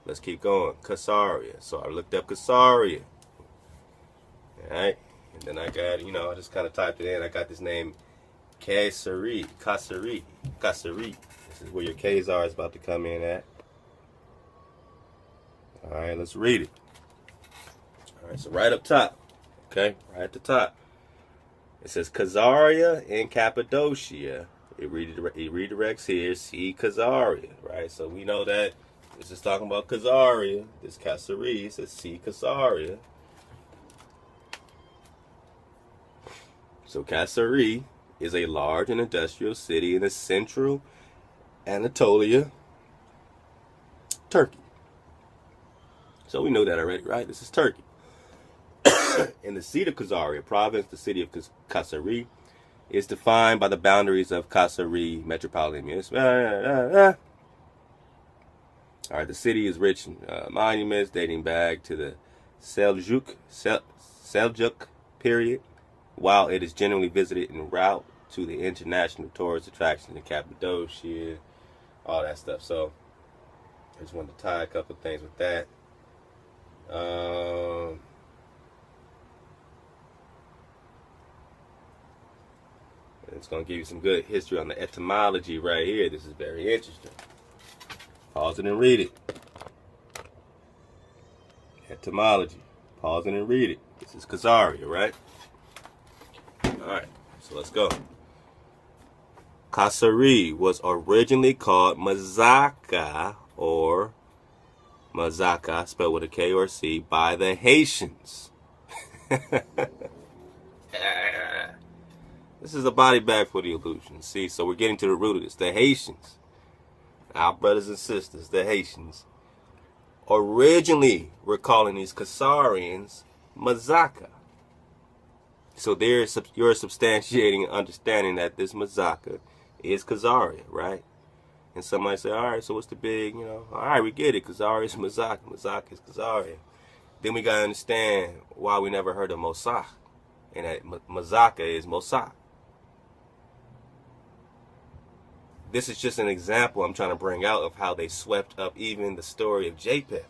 [SPEAKER 3] Let's keep going. Caesarea. So I looked up Caesarea. Alright. And then I got, I just kind of typed it in. I got this name, Kaisariyah. This is where your Khazar is about to come in at. All right, let's read it. All right, so right up top, okay, right at the top, it says Caesarea in Cappadocia. It redirects here, see Caesarea, right? So we know that this is talking about Caesarea. This Caesarea says see Caesarea. So Caesarea is a large and industrial city in the central Anatolia, Turkey. So we know that already, right? This is Turkey. In the seat of Caesarea province, the city of Caesarea is defined by the boundaries of Caesarea metropolitan municipality. All right, the city is rich in monuments dating back to the Seljuk period, while it is generally visited en route to the international tourist attractions in Cappadocia, all that stuff. So I just wanted to tie a couple things with that. It's going to give you some good history on the etymology right here. This is very interesting. Pause it and read it. Etymology. Pause it and read it. This is Caesarea, right? Alright, so let's go. Caesarea was originally called Mazaca, or Mazaca, spelled with a K or C, by the Haitians. This is a body bag for the illusion. See, so we're getting to the root of this. The Haitians, our brothers and sisters, the Haitians, originally were calling these Caesarians Mazaca. So you're substantiating and understanding that this Mazaca is Caesarea, right? And somebody say, all right, so what's the big, all right, we get it. Caesarea is Mazaca. Mazaca is Caesarea. Then we got to understand why we never heard of Mosoch. And that Mazaca is Mosoch. This is just an example I'm trying to bring out of how they swept up even the story of Japheth.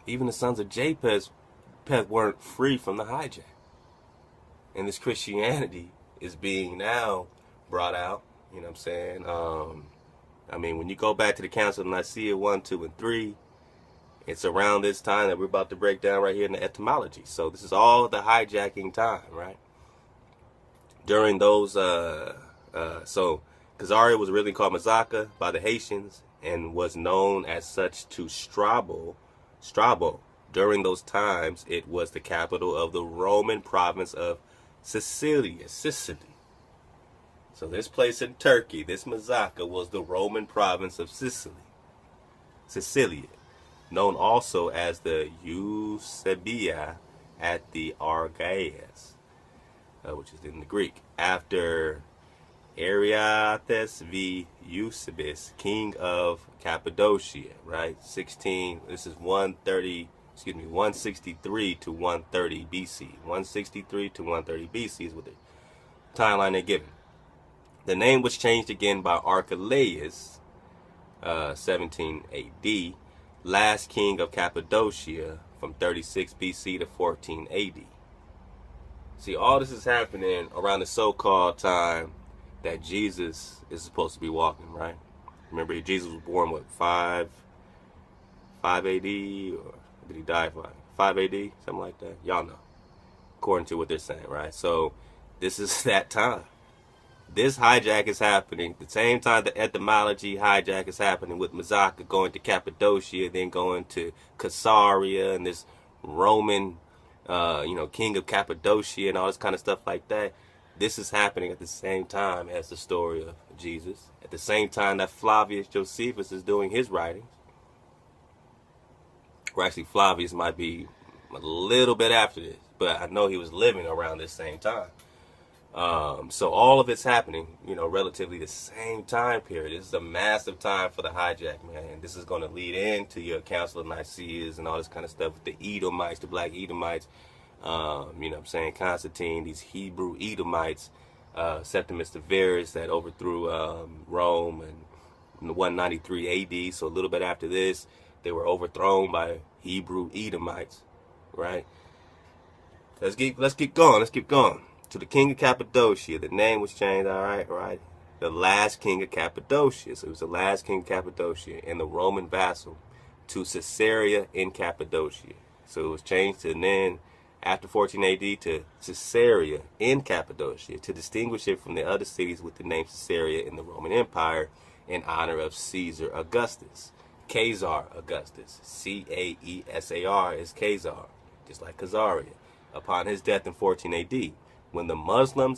[SPEAKER 3] Even the sons of Japheth weren't free from the hijack. And this Christianity is being now brought out. You know what I'm saying? I mean, when you go back to the Council of Nicaea 1, 2, and 3, it's around this time that we're about to break down right here in the etymology. So this is all the hijacking time, right? During those, so Caesarea was originally called Mazaca by the Haitians and was known as such to Strabo. During those times, it was the capital of the Roman province of Sicily. So this place in Turkey, this Mazaca, was the Roman province of Sicilia, known also as the Eusebia at the Argaias, which is in the Greek, after Ariates v. Eusebius, king of Cappadocia, right? This is 163 to 130 BC. 163 to 130 BC is what the timeline they're given. The name was changed again by Archelaus, 17 AD, last king of Cappadocia, from 36 BC to 14 AD. See, all this is happening around the so-called time that Jesus is supposed to be walking, right? Remember, Jesus was born, what, 5 AD? Or did he die 5 AD? Something like that. Y'all know. According to what they're saying, right? So this is that time. This hijack is happening the same time the etymology hijack is happening with Mazaca going to Cappadocia, then going to Caesarea, and this Roman, king of Cappadocia and all this kind of stuff like that. This is happening at the same time as the story of Jesus. At the same time that Flavius Josephus is doing his writings. Or actually, Flavius might be a little bit after this, but I know he was living around this same time. So all of it's happening, relatively the same time period. This is a massive time for the hijack, man. And this is going to lead into your Council of Nicaea and all this kind of stuff with the Edomites, the black Edomites. Constantine, these Hebrew Edomites, Septimus Severus that overthrew Rome in 193 AD. So a little bit after this, they were overthrown by, Hebrew Edomites, right? Let's keep going. Let's keep going. To the king of Cappadocia, the name was changed. All right. The last king of Cappadocia. So it was the last king of Cappadocia and the Roman vassal to Caesarea in Cappadocia. So it was changed to then after 14 AD to Caesarea in Cappadocia to distinguish it from the other cities with the name Caesarea in the Roman Empire in honor of Caesar Augustus. Caesar Augustus. Caesar is Caesar, just like Caesarea. Upon his death in 14 AD, when the Muslim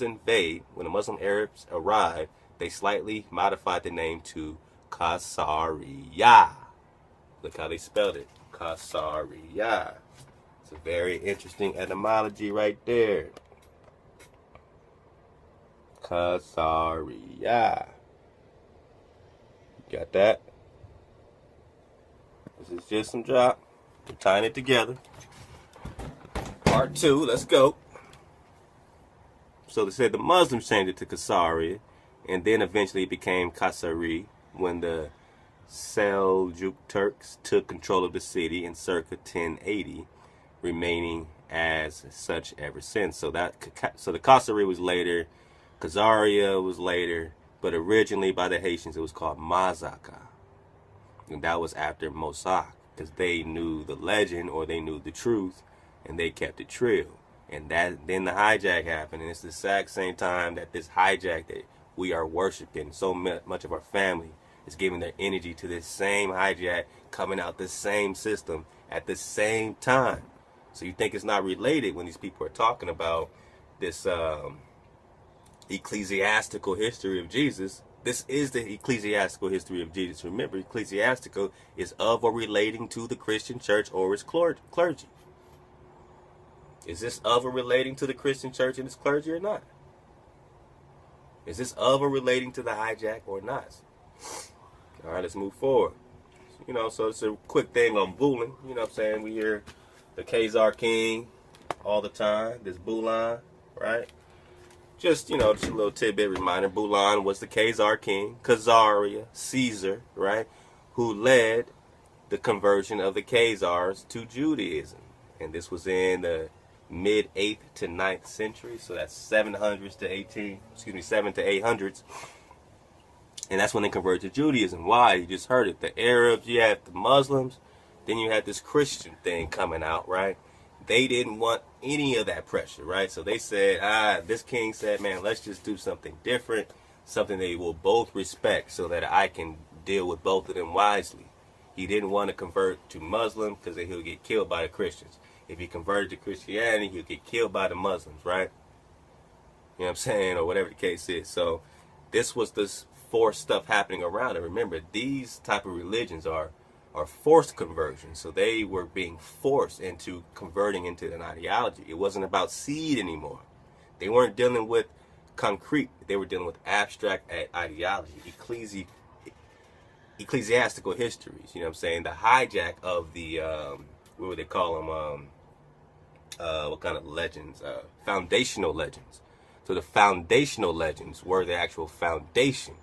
[SPEAKER 3] Arabs arrived, they slightly modified the name to Kaisariyah. Look how they spelled it. Kaisariyah. It's a very interesting etymology right there. Kaisariyah. Got that? This is just some drop. We're tying it together. Part 2, let's go. So they said the Muslims changed it to Caesarea, and then eventually it became Kayseri when the Seljuk Turks took control of the city in circa 1080, remaining as such ever since. So the Kayseri was later, Caesarea was later, but originally by the Haitians it was called Mazaca, and that was after Mosoch, because they knew the legend or they knew the truth, and they kept it true. And then the hijack happened, and it's the exact same time that this hijack that we are worshiping, so much of our family is giving their energy to this same hijack coming out the same system at the same time. So you think it's not related when these people are talking about this ecclesiastical history of Jesus. This is the ecclesiastical history of Jesus. Remember, ecclesiastical is of or relating to the Christian church or its clergy. Is this of or relating to the Christian church and its clergy or not? Is this of or relating to the hijack or not? All right, let's move forward. So it's a quick thing on Bulan. You know what I'm saying? We hear the Khazar king all the time. This Bulan, right? Just a little tidbit reminder. Bulan was the Khazar king, Caesarea, Caesar, right? Who led the conversion of the Khazars to Judaism. And this was in the mid 8th to 9th century, so that's 700s to 7 to 800s, and that's when they converted to Judaism. Why? You just heard it. The Arabs, you had the Muslims, then you had this Christian thing coming out, right? They didn't want any of that pressure, right? So they said, this king said, man, let's just do something different, something they will both respect, so that I can deal with both of them wisely. He didn't want to convert to Muslim because then he'll get killed by the Christians. If he converted to Christianity, he'll get killed by the Muslims, right? You know what I'm saying? Or whatever the case is. So this was this forced stuff happening around. And remember, these type of religions are forced conversions. So they were being forced into converting into an ideology. It wasn't about seed anymore. They weren't dealing with concrete. They were dealing with abstract ideology, ecclesiastical histories. You know what I'm saying? The hijack of the... what would they call them? What kind of legends? Foundational legends. So the foundational legends were the actual foundation,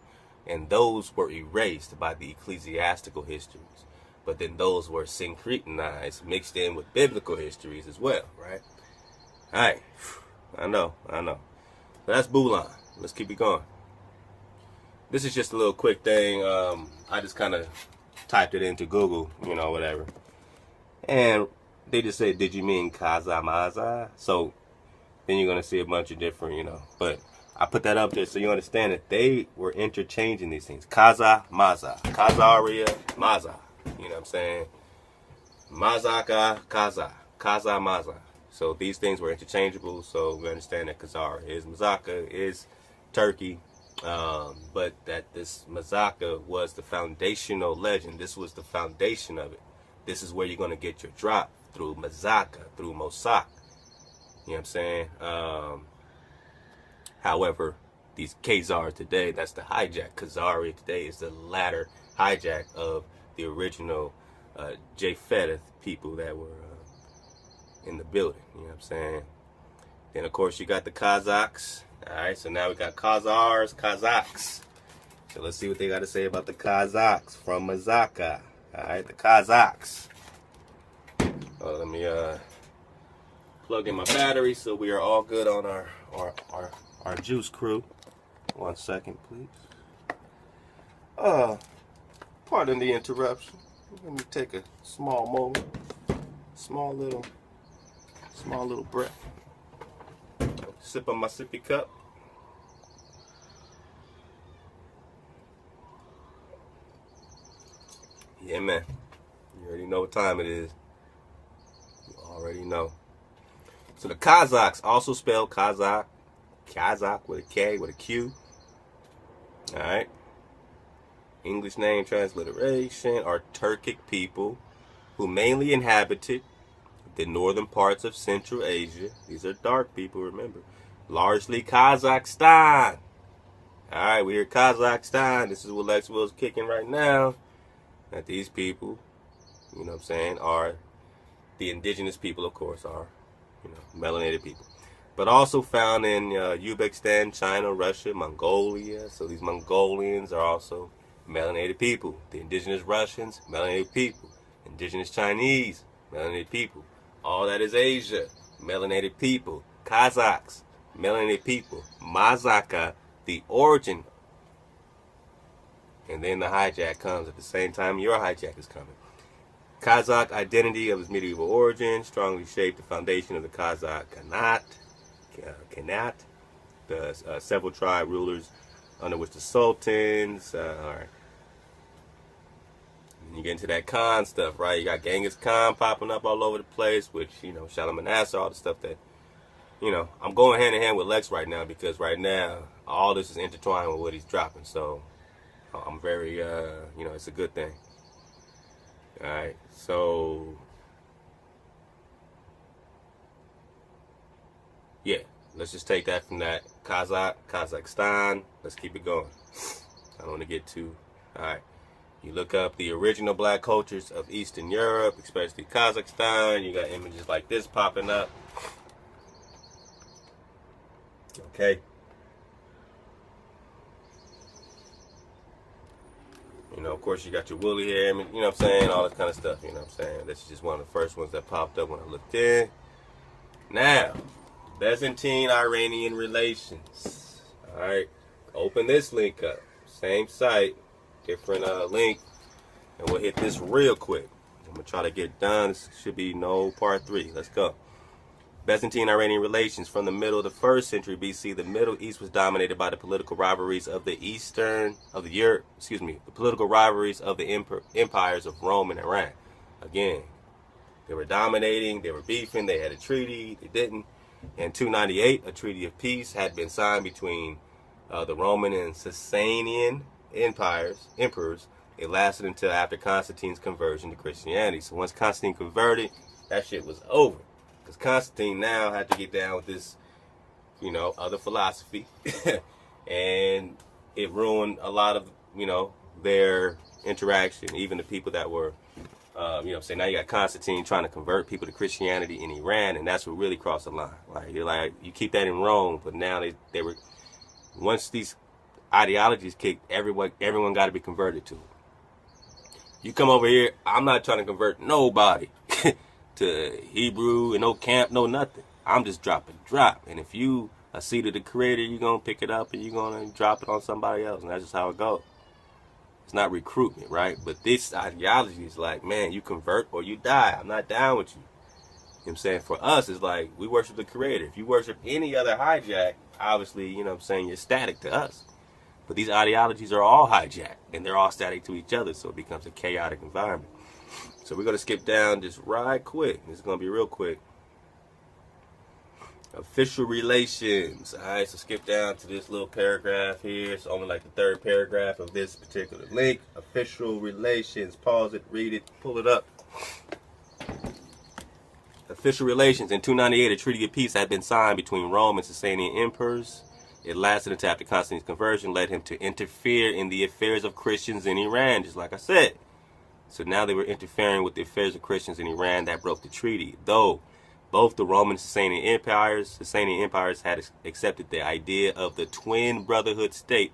[SPEAKER 3] and those were erased by the ecclesiastical histories. But then those were syncretized, mixed in with biblical histories as well, right? All right, I know. So that's Bulan. Let's keep it going. This is just a little quick thing. I just kind of typed it into Google, whatever. And they just said, did you mean Kaza Maza? So then you're going to see a bunch of different, But I put that up there so you understand that they were interchanging these things. Kaza Maza. Kaisariyah Maza. You know what I'm saying? Mazaca Kaza. Kaza Maza. So these things were interchangeable. So we understand that Khazar is Mazaca, is Turkey. But that this Mazaca was the foundational legend. This was the foundation of it. This is where you're going to get your drop, through Mazaca, through Mosoch. You know what I'm saying? However, these Khazars today, that's the hijack. Caesarea today is the latter hijack of the original Japheth people that were in the building. You know what I'm saying? Then, of course, you got the Kazakhs. All right, so now we got Khazars, Kazakhs. So let's see what they got to say about the Kazakhs from Mazaca. All right, the Kazakhs. Let me plug in my battery so we are all good on our juice crew. 1 second, please. Pardon the interruption. Let me take a small moment. Small little breath. Sip on my sippy cup. Yeah, man. You already know what time it is. You already know. So the Kazakhs, also spelled Kazakh, Kazakh with a K, with a Q. Alright. English name transliteration are Turkic people who mainly inhabited the northern parts of Central Asia. These are dark people, remember. Largely Kazakhstan. Alright, we're Kazakhstan. This is what Lex Will's kicking right now. That these people, you know what I'm saying, are the indigenous people, of course, are, you know, melanated people. But also found in Uzbekistan, China, Russia, Mongolia. So these Mongolians are also melanated people. The indigenous Russians, melanated people. Indigenous Chinese, melanated people. All that is Asia, melanated people. Kazakhs, melanated people. Mazaca, the origin. And then the hijack comes at the same time your hijack is coming. Kazakh identity of its medieval origin strongly shaped the foundation of the Kazakh Khanate, the several tribe rulers under which the sultans are. You get into that Khan stuff, right? You got Genghis Khan popping up all over the place, which, you know, Shalmaneser, all the stuff that, you know, I'm going hand in hand with Lex right now because right now all this is intertwined with what he's dropping. So I'm very, you know, it's a good thing. All right, so yeah, let's just take that from that Kazakhstan. Let's keep it going. I don't want to get too. All right, you look up the original black cultures of Eastern Europe, especially Kazakhstan. You got images like this popping up. Okay. You know, of course, you got your woolly hair, you know what I'm saying, all that kind of stuff, you know what I'm saying. This is just one of the first ones that popped up when I looked in. Now, Byzantine-Iranian relations. All right, open this link up. Same site, different link, and we'll hit this real quick. I'm going to try to get it done. This should be no part 3. Let's go. Byzantine-Iranian relations. From the middle of the 1st century BC, the Middle East was dominated by the political rivalries of the political rivalries of the empires of Rome and Iran. Again, they were dominating, they were beefing, they had a treaty, they didn't. In 298, a treaty of peace had been signed between the Roman and Sasanian emperors. It lasted until after Constantine's conversion to Christianity. So once Constantine converted, that shit was over. Because Constantine now had to get down with this, you know, other philosophy. And it ruined a lot of, you know, their interaction. Even the people that were, you know what I'm saying, now you got Constantine trying to convert people to Christianity in Iran. And that's what really crossed the line. Like, you're like, you keep that in Rome. But now they were, once these ideologies kicked, everyone got to be converted to it. You come over here, I'm not trying to convert nobody to Hebrew and no camp, no nothing. I'm just dropping drop. And if you a seed of the creator, you're going to pick it up and you're going to drop it on somebody else. And that's just how it goes. It's not recruitment, right? But this ideology is like, man, you convert or you die. I'm not down with you. You know what I'm saying? For us, it's like, we worship the creator. If you worship any other hijack, obviously, you know what I'm saying, you're static to us. But these ideologies are all hijacked. And they're all static to each other. So it becomes a chaotic environment. So we're going to skip down just right quick. This is going to be real quick. Official relations. All right, so skip down to this little paragraph here. It's only like the 3rd paragraph of this particular link. Official relations. Pause it, read it, pull it up. Official relations. In 298, a treaty of peace had been signed between Rome and Sasanian emperors. It lasted until after Constantine's conversion led him to interfere in the affairs of Christians in Iran, just like I said. So now they were interfering with the affairs of Christians in Iran. That broke the treaty. Though both the Roman and Sasanian empires had accepted the idea of the twin brotherhood state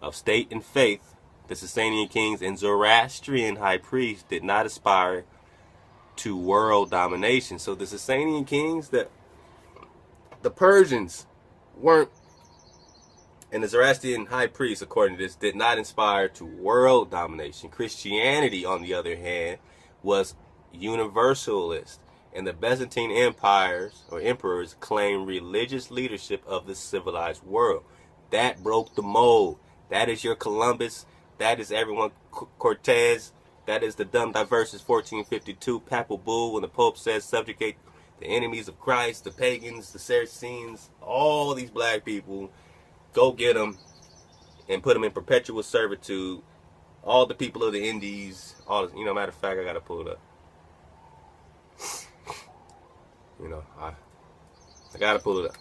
[SPEAKER 3] of state and faith, the Sasanian kings and Zoroastrian high priests did not aspire to world domination. So the Sasanian kings, the Persians weren't, and the Zoroastrian high priest, according to this, did not inspire to world domination. Christianity, on the other hand, was universalist, and the Byzantine empires or emperors claimed religious leadership of the civilized world. That broke the mold. That is your Columbus. That is everyone Cortez. That is the dumb diverses 1452 papal bull when the Pope says subjugate the enemies of Christ, the pagans, the Saracens, all these black people. Go get them and put them in perpetual servitude. All the people of the Indies, all, you know, matter of fact, I gotta pull it up. You know, I gotta pull it up.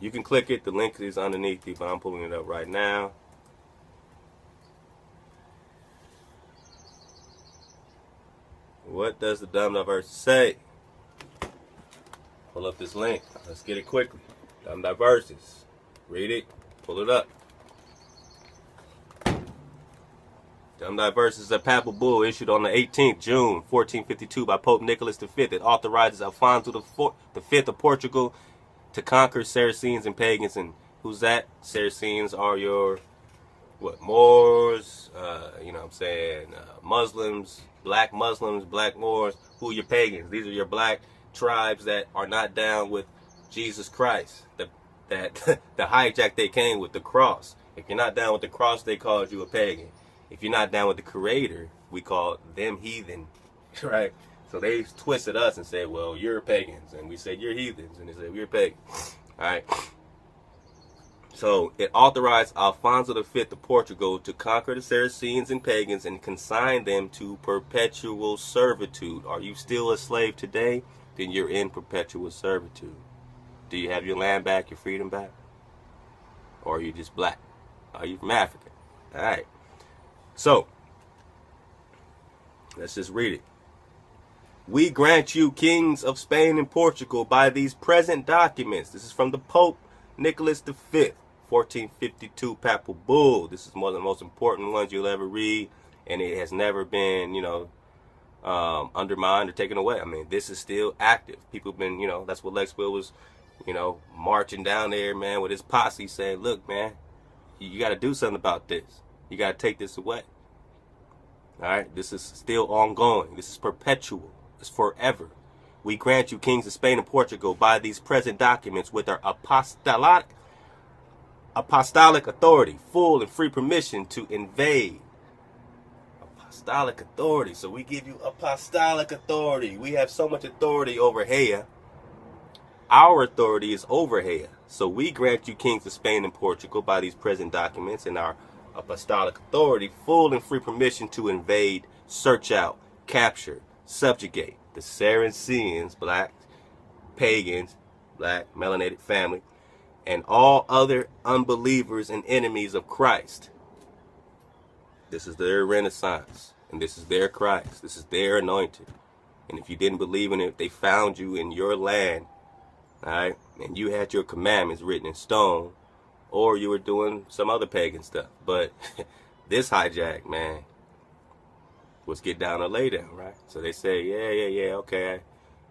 [SPEAKER 3] You can click it, the link is underneath you, but I'm pulling it up right now. What does the dumb diverse say? Pull up this link. Let's get it quickly. Dumb diverses. Read it. Pull it up. Dumb Diverse is a papal bull issued on the 18th June 1452 by Pope Nicholas V. It authorizes Alfonso V of Portugal to conquer Saracens and pagans. And who's that? Saracens are your, what, Moors, you know what I'm saying, Muslims, black Moors. Who are your pagans? These are your black tribes that are not down with Jesus Christ. The hijack they came with, the cross. If you're not down with the cross, they called you a pagan. If you're not down with the Creator, we call them heathen, right? So they twisted us and said, well, you're pagans. And we said, you're heathens. And they said, we're pagans. All right. So it authorized Alfonso V of Portugal to conquer the Saracens and pagans and consign them to perpetual servitude. Are you still a slave today? Then you're in perpetual servitude. Do you have your land back, your freedom back? Or are you just black? Are you from Africa? All right. So, let's just read it. We grant you, kings of Spain and Portugal, by these present documents. This is from the Pope Nicholas V, 1452 papal bull. This is one of the most important ones you'll ever read, and it has never been, you know, undermined or taken away. I mean, this is still active. People have been, you know, that's what Lex Will was, you know, marching down there, man, with his posse saying, look, man, you got to do something about this. You got to take this away. All right? This is still ongoing. This is perpetual. It's forever. We grant you, kings of Spain and Portugal, by these present documents with our apostolic authority, full and free permission to invade. Apostolic authority. So we give you apostolic authority. We have so much authority over here. Our authority is over here. So we grant you, kings of Spain and Portugal, by these present documents and our apostolic authority, full and free permission to invade, search out, capture, subjugate the Saracens, black, pagans, black, melanated family, and all other unbelievers and enemies of Christ. This is their Renaissance, and this is their Christ. This is their anointed. And if you didn't believe in it, they found you in your land, all right, and you had your commandments written in stone, or you were doing some other pagan stuff. But this hijack, man, was get down or lay down, right? So they say, yeah, okay,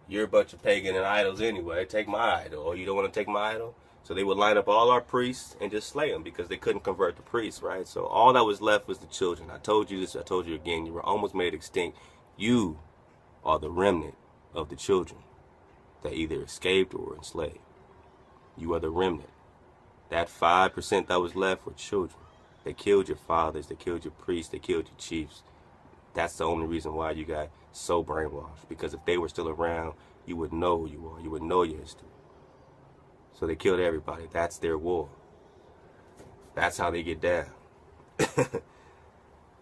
[SPEAKER 3] you're a bunch of pagan and idols anyway. Take my idol. Or you don't want to take my idol? So they would line up all our priests and just slay them because they couldn't convert the priests, right? So all that was left was the children. I told you this, I told you again, you were almost made extinct. You are the remnant of the children that either escaped or were enslaved. You are the remnant. That 5% that was left were children. They killed your fathers, they killed your priests, they killed your chiefs. That's the only reason why you got so brainwashed. Because if they were still around, you would know who you are. You would know your history. So they killed everybody. That's their war. That's how they get down.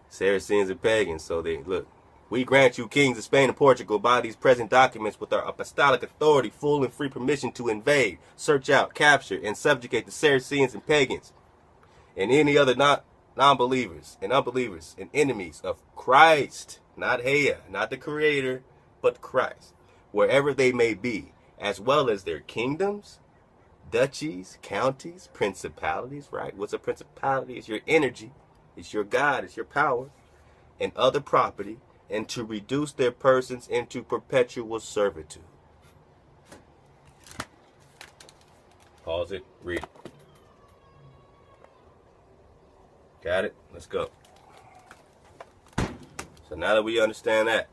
[SPEAKER 3] Saracens and pagans. So they, look, we grant you, kings of Spain and Portugal, by these present documents with our apostolic authority, full and free permission to invade, search out, capture, and subjugate the Saracens and pagans and any other non-believers and unbelievers and enemies of Christ, not Hea, not the Creator, but Christ, wherever they may be, as well as their kingdoms, duchies, counties, principalities, right? What's a principality? It's your energy. It's your God. It's your power. And other property, and to reduce their persons into perpetual servitude. Pause it, read it. Got it? Let's go. So now that we understand that,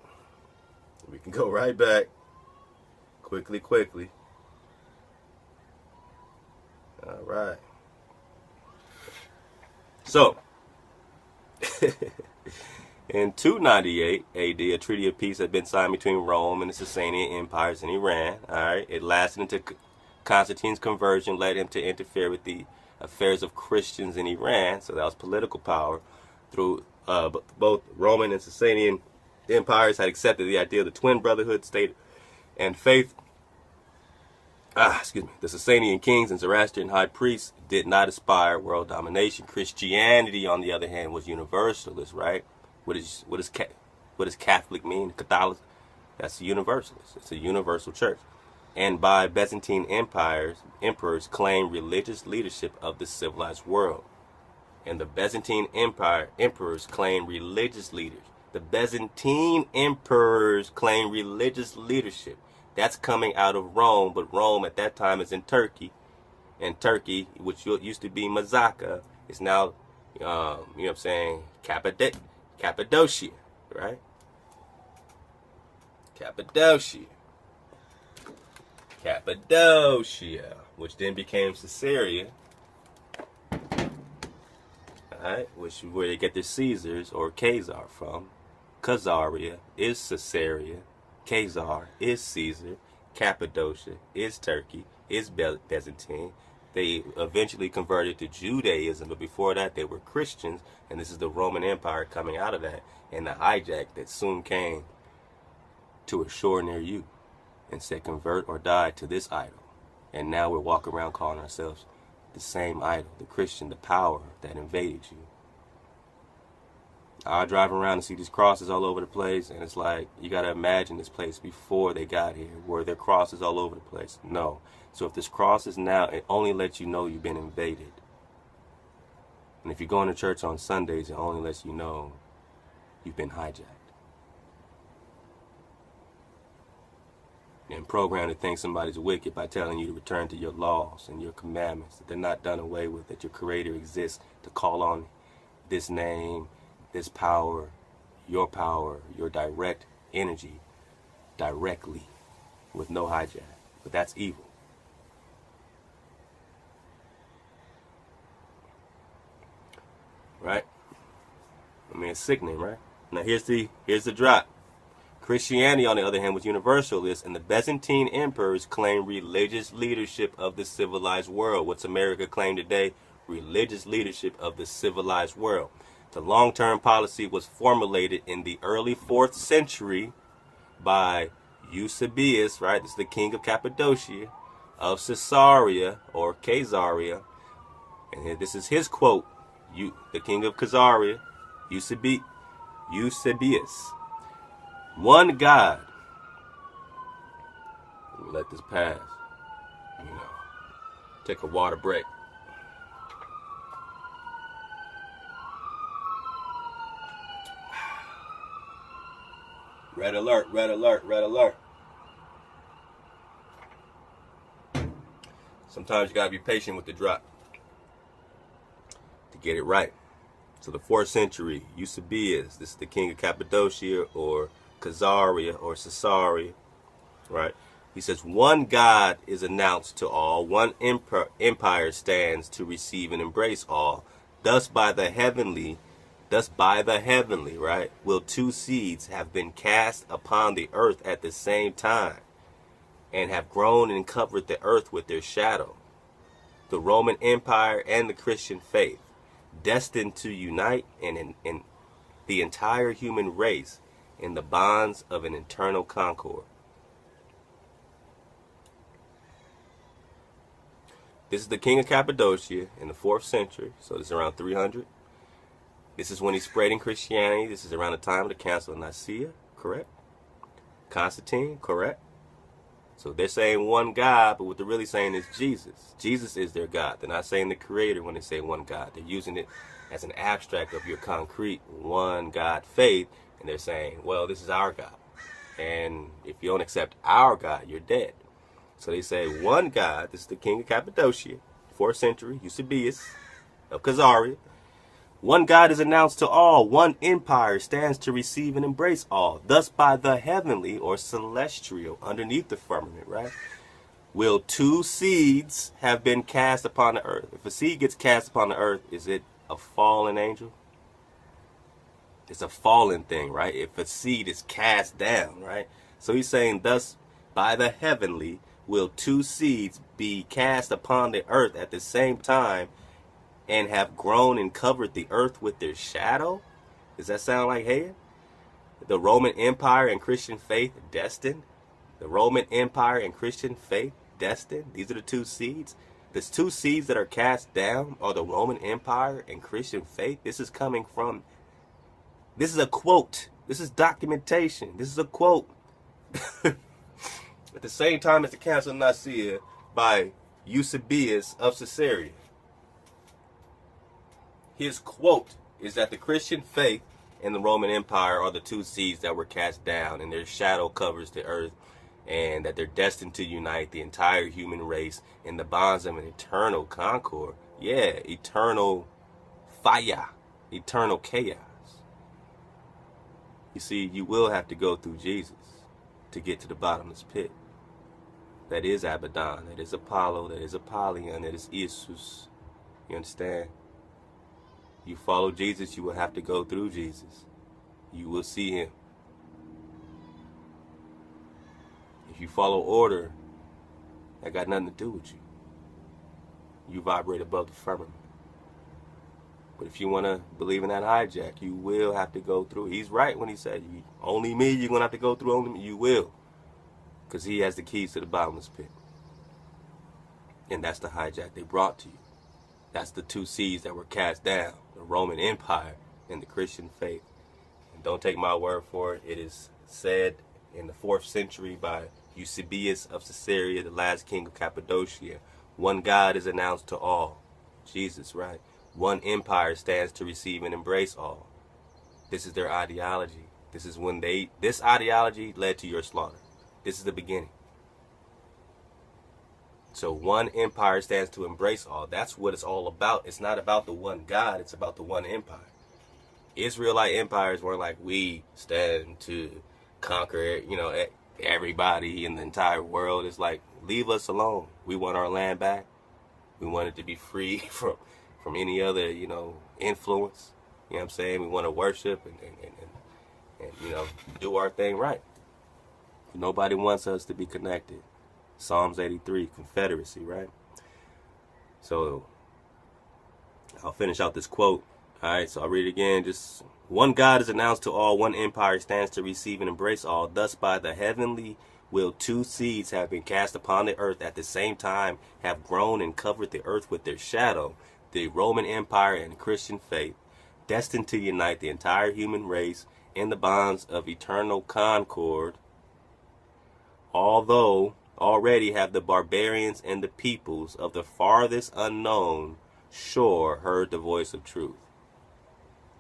[SPEAKER 3] we can go right back quickly. All right. So, in 298 AD, a treaty of peace had been signed between Rome and the Sasanian empires in Iran. All right. It lasted until Constantine's conversion led him to interfere with the affairs of Christians in Iran. So that was political power. Through both Roman and Sasanian empires had accepted the idea of the twin brotherhood, state, and faith. The Sasanian kings and Zoroastrian high priests did not aspire world domination. Christianity, on the other hand, was universalist, right? What does Catholic mean? Catholic, that's a universalist. It's a universal church. And by Byzantine emperors claimed religious leadership of the civilized world. And the Byzantine emperors claimed religious leaders. The Byzantine emperors claimed religious leadership. That's coming out of Rome, but Rome at that time is in Turkey. And Turkey, which used to be Mazaca, is now, Cappadocia, right? Cappadocia, which then became Caesarea, alright, which is where they get their Caesars or Caesar from. Caesarea is Caesarea, Caesar is Caesar, Cappadocia is Turkey, is Byzantine. They eventually converted to Judaism, but before that they were Christians, and this is the Roman Empire coming out of that, and the hijack that soon came to a shore near you and said, convert or die to this idol. And now we're walking around calling ourselves the same idol, the Christian, the power that invaded you. I drive around and see these crosses all over the place, and it's like, you got to imagine this place before they got here, where there are crosses all over the place. No. So if this cross is now, it only lets you know you've been invaded. And if you're going to church on Sundays, it only lets you know you've been hijacked. And programmed to think somebody's wicked by telling you to return to your laws and your commandments, that they're not done away with, that your Creator exists to call on this name, this power, your direct energy, directly, with no hijack. But that's evil. Right? I mean, it's sickening, right? Now here's the drop. Christianity, on the other hand, was universalist, and the Byzantine emperors claimed religious leadership of the civilized world. What's America claim today? Religious leadership of the civilized world. The long-term policy was formulated in the early 4th century by Eusebius, right? This is the king of Cappadocia, of Caesarea or Caesarea. And this is his quote, the king of Caesarea, Eusebius. One God. Let me let this pass. Take a water break. Red alert, red alert, red alert. Sometimes you gotta be patient with the drop to get it right. So the 4th century, Eusebius, this is the king of Cappadocia or Caesarea or Caesarea, right? He says, one God is announced to all, one empire stands to receive and embrace all. Thus by the heavenly, right, will two seeds have been cast upon the earth at the same time, and have grown and covered the earth with their shadow. The Roman Empire and the Christian faith, destined to unite in the entire human race in the bonds of an eternal concord. This is the king of Cappadocia in the 4th century, so this is around 300. This is when he's spreading Christianity. This is around the time of the Council of Nicaea, correct? Constantine, correct? So they're saying one God, but what they're really saying is Jesus. Jesus is their God. They're not saying the Creator when they say one God. They're using it as an abstract of your concrete one God faith, And they're saying, well, this is our God. And if you don't accept our God, you're dead. So they say one God, this is the king of Cappadocia, 4th century, Eusebius of Caesarea. One God is announced to all. One empire stands to receive and embrace all. Thus by the heavenly or celestial, underneath the firmament, right, will 2 seeds have been cast upon the earth. If a seed gets cast upon the earth, is it a fallen angel? It's a fallen thing, right? If a seed is cast down, right? So he's saying, thus by the heavenly will 2 seeds be cast upon the earth at the same time, and have grown and covered the earth with their shadow? Does that sound like Hayek? The Roman Empire and Christian faith destined? The Roman Empire and Christian faith destined? These are the 2 seeds. The 2 seeds that are cast down are the Roman Empire and Christian faith. This is coming from, this is a quote. This is documentation. This is a quote. At the same time as the Council of Nicaea by Eusebius of Caesarea. His quote is that the Christian faith and the Roman Empire are the 2 seeds that were cast down, and their shadow covers the earth, and that they're destined to unite the entire human race in the bonds of an eternal concord. Yeah, eternal fire, eternal chaos. You see, you will have to go through Jesus to get to the bottomless pit. That is Abaddon, that is Apollo, that is Apollyon, that is Isus. You understand? You follow Jesus, you will have to go through Jesus. You will see him. If you follow order, that got nothing to do with you. You vibrate above the firmament. But if you want to believe in that hijack, you will have to go through. He's right when he said, only me, you're going to have to go through only me. You will. Because he has the keys to the bottomless pit. And that's the hijack they brought to you. That's the 2 seeds that were cast down. The Roman Empire and the Christian faith. And don't take my word for it. It is said in the 4th century by Eusebius of Caesarea, the last king of Cappadocia. One God is announced to all. Jesus, right? One empire stands to receive and embrace all. This is their ideology. This is when this ideology led to your slaughter. This is the beginning. So one empire stands to embrace all. That's what it's all about. It's not about the one God. It's about the one empire. Israelite empires weren't like, we stand to conquer, everybody in the entire world. It's like, leave us alone. We want our land back. We want it to be free from any other, influence. You know what I'm saying? We want to worship and do our thing right. Nobody wants us to be connected. Psalms 83, Confederacy, right? So, I'll finish out this quote. Alright, so I'll read it again. Just, one God is announced to all, one empire stands to receive and embrace all. Thus by the heavenly will 2 seeds have been cast upon the earth at the same time, have grown and covered the earth with their shadow. The Roman Empire and Christian faith, destined to unite the entire human race in the bonds of eternal concord. Although already have the barbarians and the peoples of the farthest unknown shore heard the voice of truth.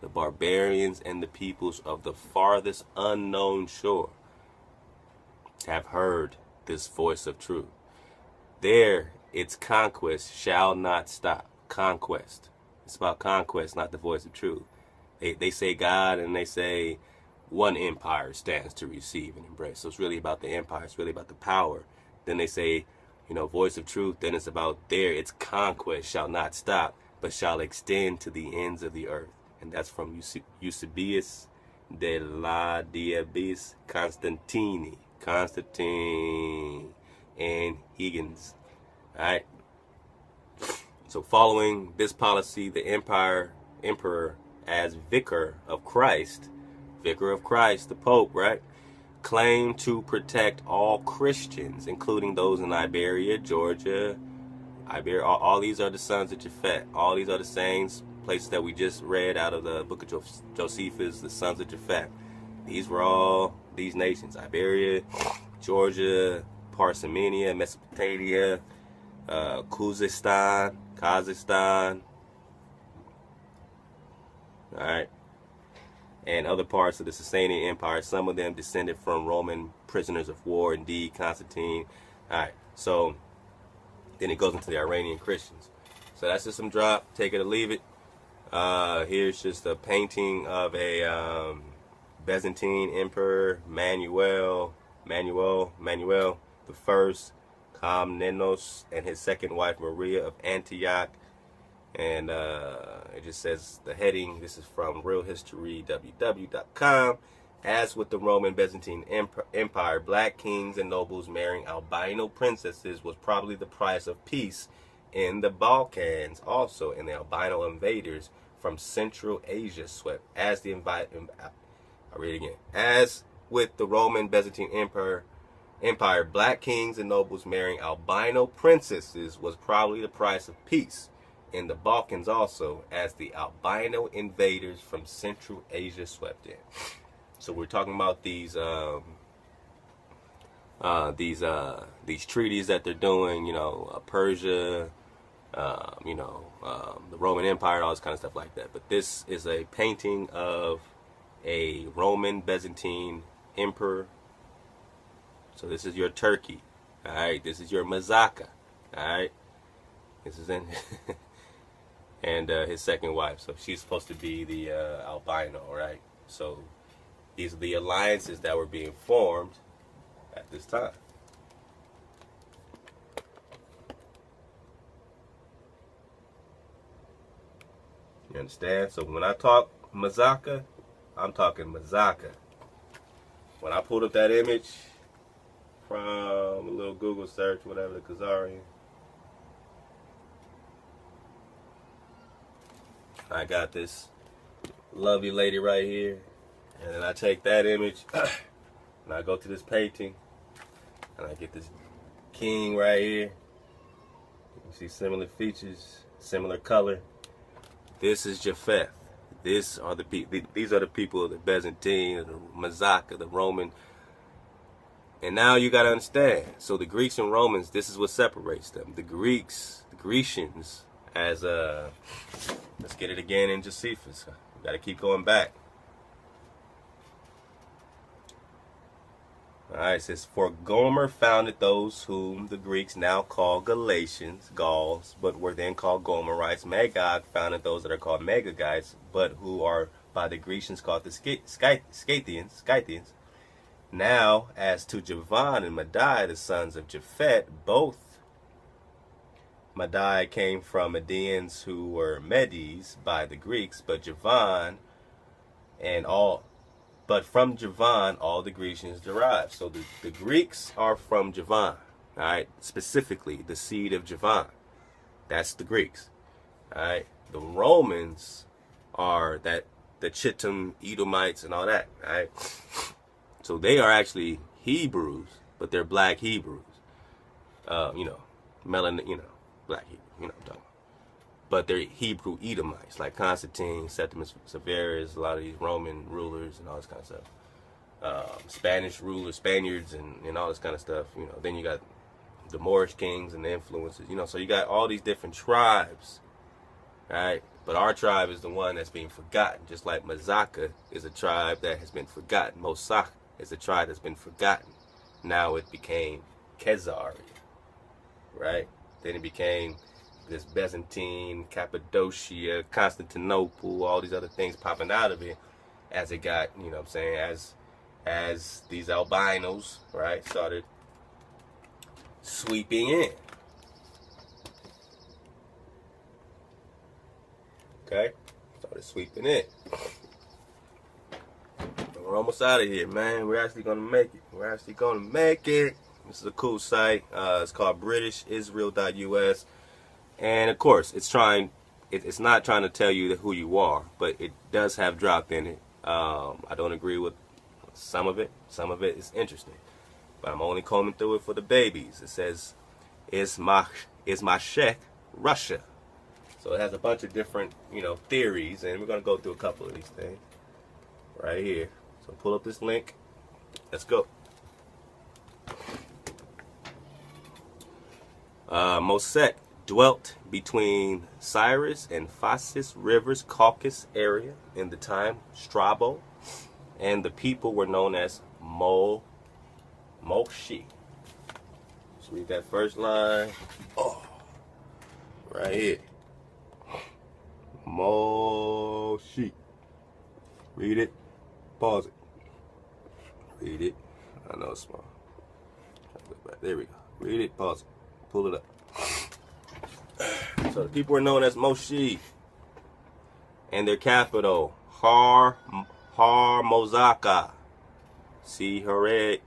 [SPEAKER 3] The barbarians and the peoples of the farthest unknown shore have heard this voice of truth. There its conquest shall not stop. Conquest. It's about conquest, not the voice of truth. They say God and they say one empire stands to receive and embrace. So it's really about the empire. It's really about the power. Then they say, voice of truth. Then it's about its conquest shall not stop, but shall extend to the ends of the earth. And that's from Eusebius de la Diabis Constantine and Higgins. All right. So following this policy, the emperor as vicar of Christ, the Pope, right, claimed to protect all Christians, including those in Iberia, Georgia, all these are the sons of Japhet. All these are the same places that we just read out of the book of Josephus, the sons of Japhet. These were all these nations: Iberia, Georgia, Parsimenia, Mesopotamia, Kazakhstan. All right. and other parts of the Sasanian Empire, some of them descended from Roman prisoners of war, indeed, Constantine. All right, so then it goes into the Iranian Christians. So that's just some drop, take it or leave it. Here's just a painting of a Byzantine Emperor, Manuel the First, Komnenos, and his second wife, Maria of Antioch. And it just says the heading, this is from realhistorywww.com. As with the Roman Byzantine Empire, black kings and nobles marrying albino princesses was probably the price of peace in the Balkans. Also, and the albino invaders from Central Asia swept. As with the Roman Byzantine Empire, black kings and nobles marrying albino princesses was probably the price of peace in the Balkans also, as the albino invaders from Central Asia swept in. So we're talking about these treaties that they're doing, Persia, the Roman Empire, all this kind of stuff like that. But this is a painting of a Roman Byzantine emperor. So this is your Turkey, all right. This is your Mazaca, all right. This is in, and his second wife. So she's supposed to be the albino, right? So these are the alliances that were being formed at this time. You understand? So when I talk Mazaca, I'm talking Mazaca. When I pulled up that image from a little Google search, whatever, the Kaisariyah, I got this lovely lady right here, and then I take that image and I go to this painting and I get this king right here. You see similar features, similar color. This is Japheth. These are the people of the Byzantine, the Mazaca, the Roman. And now you got to understand. So the Greeks and Romans, this is what separates them. The Grecians, as let's get it again in Josephus. We got to keep going back. All right, it says, for Gomer founded those whom the Greeks now call Galatians, Gauls, but were then called Gomerites. Magog founded those that are called Magagites, but who are by the Grecians called the Scythians. Now, as to Javan and Madai, the sons of Japhet, both Madai came from Medians who were Medes by the Greeks, but from Javan, all the Grecians derived. So the Greeks are from Javan, all right? Specifically, the seed of Javan. That's the Greeks, all right? The Romans are the Chittim, Edomites, and all that, all right? So they are actually Hebrews, but they're black Hebrews. Black Hebrew, what I'm talking about. But they're Hebrew Edomites, like Constantine, Septimus Severus, a lot of these Roman rulers and all this kind of stuff. Spanish rulers, Spaniards, and all this kind of stuff. Then you got the Moorish kings and the influences. So you got all these different tribes, right? But our tribe is the one that's being forgotten, just like Mazaca is a tribe that has been forgotten. Mosoch is a tribe that's been forgotten. Now it became Caesarea, right? Then it became this Byzantine, Cappadocia, Constantinople, all these other things popping out of it as it got, as these albinos, right, started sweeping in. Okay? Started sweeping in. We're almost out of here, man. We're actually going to make it. This is a cool site. It's called BritishIsrael.us. And of course, it's not trying to tell you who you are, but it does have drop in it. I don't agree with some of it. Some of it is interesting, but I'm only combing through it for the babies. It says, Izmashek, Russia. So it has a bunch of different, theories, and we're gonna go through a couple of these things right here. So pull up this link. Let's go. Mosoch dwelt between Cyrus and Phasis rivers, Caucasus area in the time Strabo. and the people were known as Moshi. Let's read that first line. Oh, right here. Moshi. Read it. Pause it. Read it. I know it's small. There we go. Read it. Pause it. Pull it up. So the people were known as Moshi, and their capital Mozaca. See Herodotus.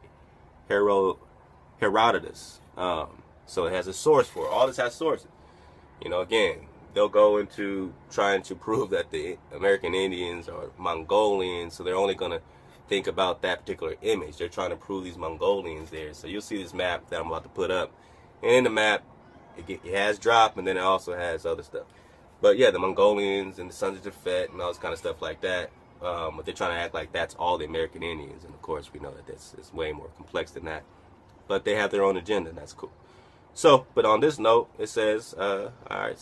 [SPEAKER 3] So it has a source for it. All this has sources. You know, again, they'll go into trying to prove that the American Indians are Mongolians, so they're only going to think about that particular image. They're trying to prove these Mongolians there. So you'll see this map that I'm about to put up. And in the map, it has drop, and then it also has other stuff. But yeah, the Mongolians and the Sons of Japhet and all this kind of stuff like that. But they're trying to act like that's all the American Indians. And of course, we know that it's way more complex than that. But they have their own agenda, and that's cool. So, but on this note, it says, all right,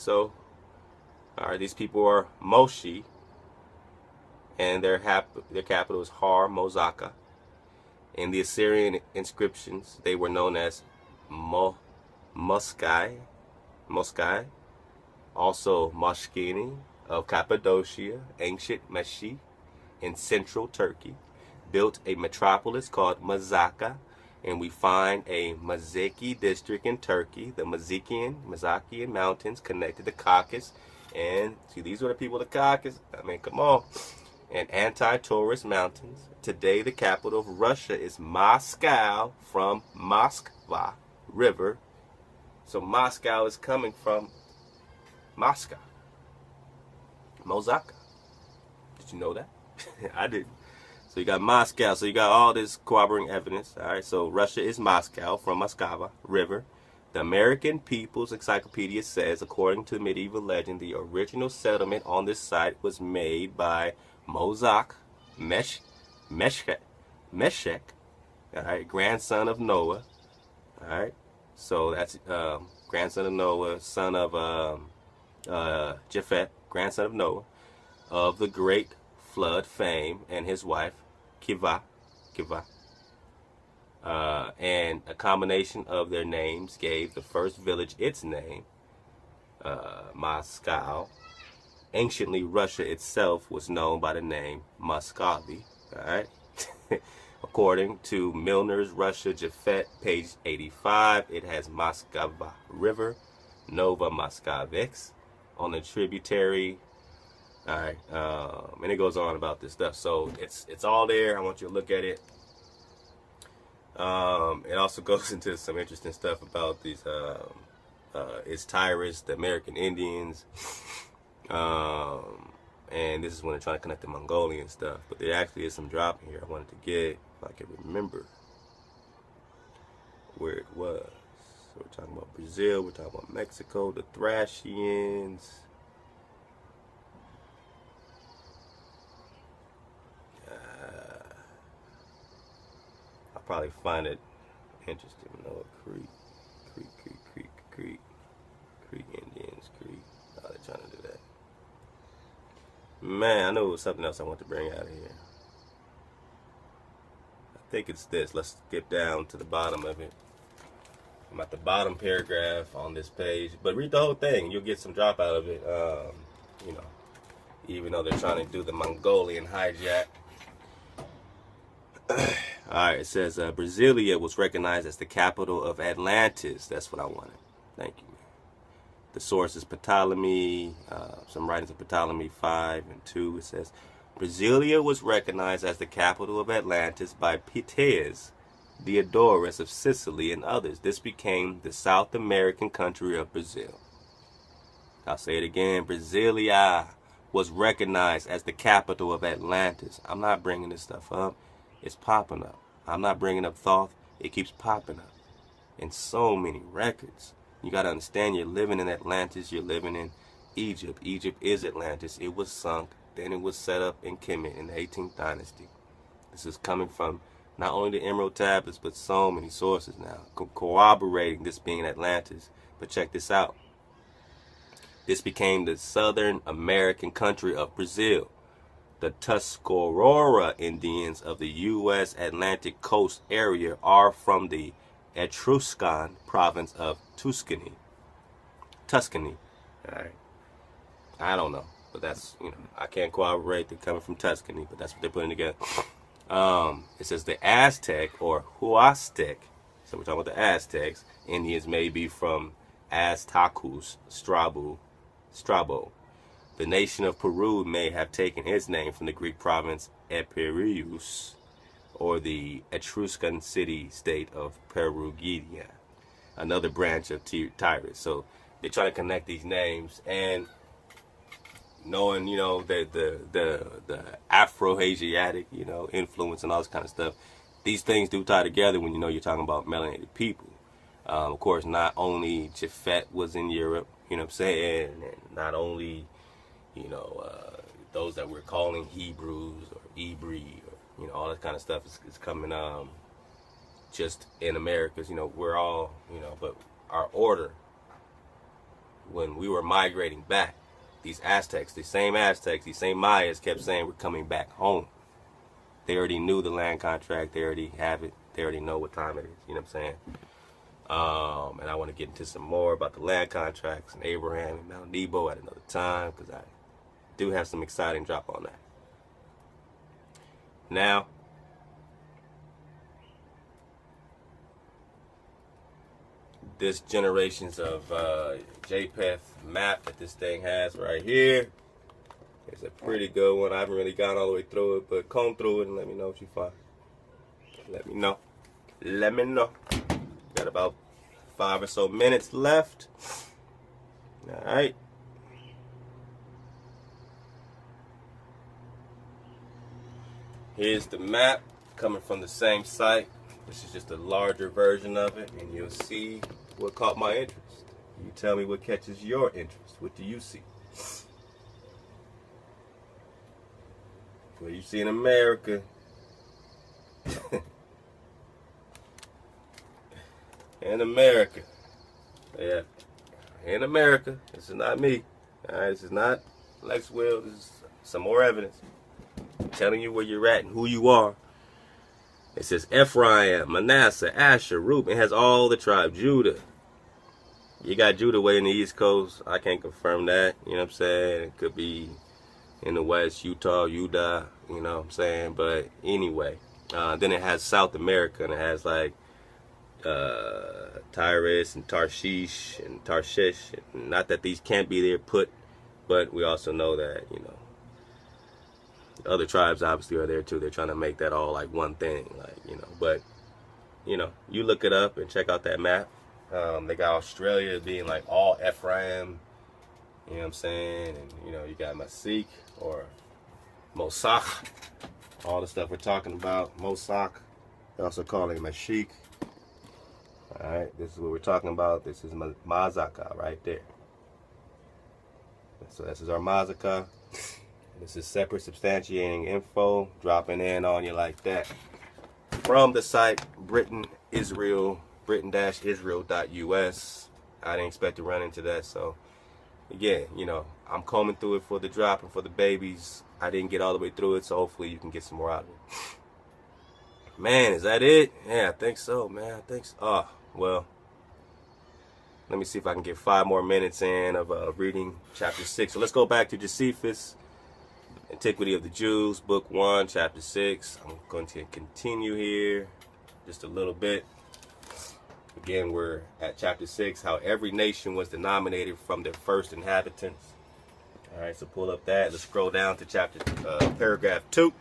[SPEAKER 3] these people are Moshi, and their capital is Har Mozaca. In the Assyrian inscriptions, they were known as Moskai, also Moshkini of Cappadocia, ancient Meshi in central Turkey, built a metropolis called Mazaca, and we find a Mazaki district in Turkey. The Mazakian mountains connected the Caucasus, and see, these were the people of the Caucasus. I mean, come on. And anti-tourist mountains. Today, the capital of Russia is Moscow, from Moskva River. So Moscow is coming from Moscow. Mozaca. Did you know that? I didn't. So you got Moscow. So you got all this corroborating evidence. All right. So Russia is Moscow, from Moskva River. The American People's Encyclopedia says, according to medieval legend, the original settlement on this site was made by Mosoch Meshech, all right, grandson of Noah. All right. So that's grandson of Noah, son of Japhet, grandson of Noah, of the great flood fame, and his wife Kiva, and a combination of their names gave the first village its name, Moscow. Anciently, Russia itself was known by the name Muscovy. All right. According to Milner's Russia Japhet, page 85, it has Moskva River, Nova Moscovics, on the tributary. All right, and it goes on about this stuff. So it's all there. I want you to look at it. It also goes into some interesting stuff about these its Tyrus, the American Indians, and this is when they're trying to connect the Mongolian stuff. But there actually is some drop here I wanted to get, if I can remember where it was. So we're talking about Brazil, we're talking about Mexico, the Thracians. I'll probably find it interesting. Noah Creek Indians, Creek. Oh, they're trying to do that. Man, I knew it was something else I want to bring out of here. I think it's this. Let's skip down to the bottom of it. I'm at the bottom paragraph on this page, but read the whole thing. You'll get some drop out of it. You know, even though they're trying to do the Mongolian hijack. Alright, it says Brasilia was recognized as the capital of Atlantis. That's what I wanted. Thank you, man. The source is Ptolemy, some writings of Ptolemy 5 and 2. It says, Brasilia was recognized as the capital of Atlantis by Ptolemy Diodorus of Sicily and others. This became the South American country of Brazil. I'll say it again. Brasilia was recognized as the capital of Atlantis. I'm not bringing this stuff up. It's popping up. I'm not bringing up Thoth. It keeps popping up in so many records. You got to understand, you're living in Atlantis. You're living in Egypt. Egypt is Atlantis. It was sunk. Then it was set up in Kemet in the 18th dynasty. This is coming from not only the Emerald Tablets, but so many sources now corroborating this being Atlantis. But check this out. This became the Southern American country of Brazil. The Tuscarora Indians of the U.S. Atlantic coast area are from the Etruscan province of Tuscany. All right. I don't know, but that's, I can't corroborate they're coming from Tuscany, but that's what they're putting together. It says the Aztec or Huastec, so we're talking about the Aztecs. Indians may be from Aztacus, Strabo. The nation of Peru may have taken its name from the Greek province Epirus, or the Etruscan city-state of Perugia, another branch of Tyrus. So they're trying to connect these names, and knowing, that the Afro-Asiatic, influence and all this kind of stuff, these things do tie together when you're talking about melanated people. Of course, not only Japhet was in Europe, you know what I'm saying, and not only those that we're calling Hebrews or Hebrew, or all that kind of stuff is coming just in Americas. We're all, but our order, when we were migrating back, these Aztecs, these same Mayas kept saying we're coming back home. They already knew the land contract. They already have it. They already know what time it is. You know what I'm saying? And I want to get into some more about the land contracts and Abraham and Mount Nebo at another time, because I do have some exciting drop on that. Now, this generations of JPEG map that this thing has right here is a pretty good one. I haven't really gone all the way through it, but comb through it and let me know what you find. Let me know. Got about 5 or so minutes left. All right. Here's the map coming from the same site. This is just a larger version of it, and you'll see what caught my interest. You tell me what catches your interest. What do you see? What you see in America? In America. Yeah. In America. This is not me. Alright, this is not Lex Will. This is some more evidence. I'm telling you where you're at and who you are. It says Ephraim, Manasseh, Asher, Reuben. It has all the tribe. Judah. You got Judah way in the East Coast. I can't confirm that. You know what I'm saying? It could be in the West, Utah, you know what I'm saying? But anyway, then it has South America, and it has like Tyrus and Tarshish and Tarshish. Not that these can't be there put, but we also know that, other tribes obviously are there too. They're trying to make that all like one thing, but you look it up and check out that map. They got Australia being like all Ephraim, you know what I'm saying? And you got Mosoch or Mosoch, all the stuff we're talking about. Mosoch, they also call it Mashik. Alright, this is what we're talking about. This is Mazaca right there. So this is our Mazaca. This is separate substantiating info, dropping in on you like that. From the site Britain-Israel, Britain-Israel.us. I didn't expect to run into that, so again, I'm combing through it for the drop and for the babies. I didn't get all the way through it, so hopefully you can get some more out of it. Man, is that it? Yeah, I think so, man. I think so. Oh, well, let me see if I can get 5 more minutes in of reading chapter 6. So let's go back to Josephus, Antiquity of the Jews, book 1, chapter 6. I'm going to continue here just a little bit. Again, we're at chapter 6, how every nation was denominated from their first inhabitants. All right, so pull up that. Let's scroll down to paragraph 2.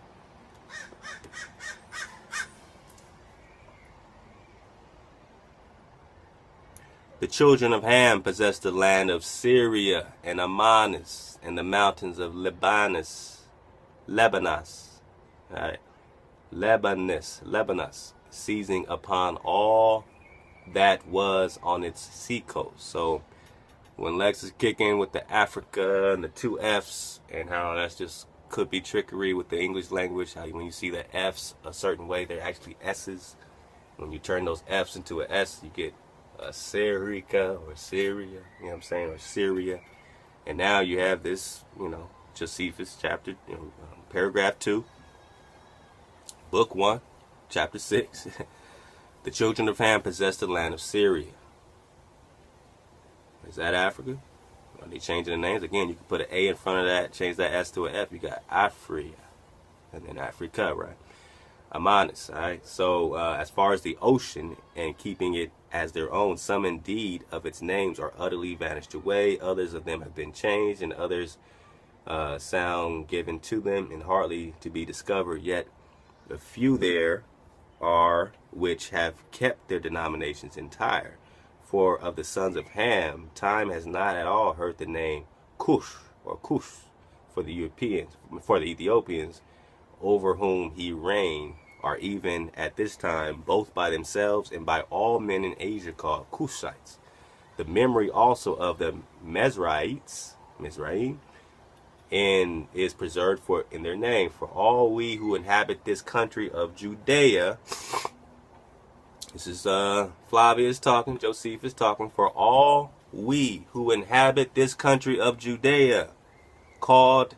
[SPEAKER 3] The children of Ham possessed the land of Syria and Amanus and the mountains of Lebanos. All right, Lebanos, seizing upon all that was on its seacoast. So when Lex is kicking with the Africa and the 2 F's, and how that's just could be trickery with the English language, how when you see the F's a certain way, they're actually S's. When you turn those F's into an S, you get Syrica or Syria, you know what I'm saying, or Syria. And now you have this, Josephus, chapter, paragraph 2, book 1, chapter 6. The children of Ham possessed the land of Syria. Is that Africa? Are they changing the names? Again, you can put an A in front of that, change that S to an F. You got Afria, and then Africa, right? Amanus, all right? So as far as the ocean and keeping it as their own, some indeed of its names are utterly vanished away. Others of them have been changed, and others sound given to them and hardly to be discovered. Yet a few there are which have kept their denominations entire. For of the sons of Ham, time has not at all heard the name Cush or Cush for the Ethiopians, over whom he reigned, are even at this time both by themselves and by all men in Asia called Cushites. The memory also of the Mizraim, and is preserved for in their name. For all we who inhabit this country of Judea, this is Flavius talking, Josephus talking, for all we who inhabit this country of Judea, called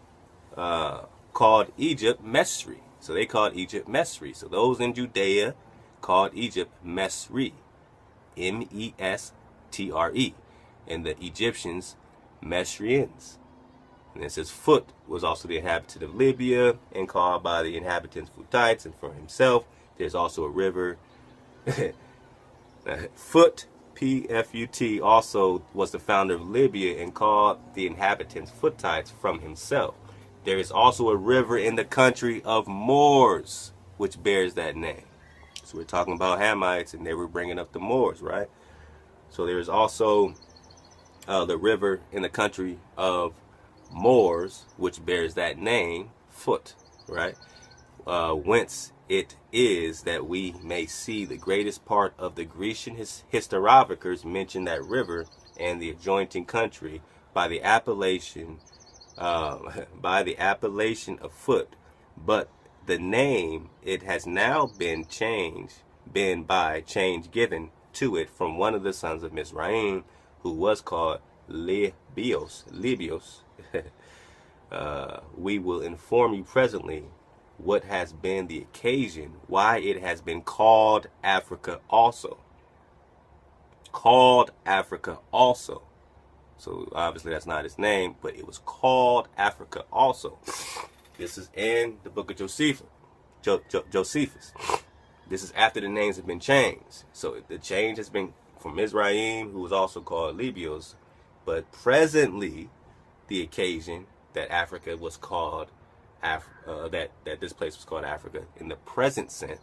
[SPEAKER 3] Egypt Mesri. So they called Egypt Mesri. So those in Judea called Egypt Mesri, M-E-S-T-R-E, and the Egyptians Mesrians. And it says Phut was also the inhabitant of Libya and called by the inhabitants Phutites, and for himself there's also a river. Phut, P-F-U-T, also was the founder of Libya and called the inhabitants Phutites from himself. There is also a river in the country of Moors which bears that name. So we're talking about Hamites, and they were bringing up the Moors, right? So there is also the river in the country of Moors which bears that name, Phut, right? Whence it is that we may see the greatest part of the Grecian historiographers mention that river and the adjoining country by the appellation of Phut, but the name it has now been by change given to it from one of the sons of Mizraim, who was called Libios. We will inform you presently what has been the occasion why it has been called Africa also. Called Africa also. So obviously that's not its name, but it was called Africa also. This is in the book of Josephus. This is after the names have been changed. So the change has been from Mizraim, who was also called Libios, but presently the occasion that Africa was called that this place was called Africa in the present sense.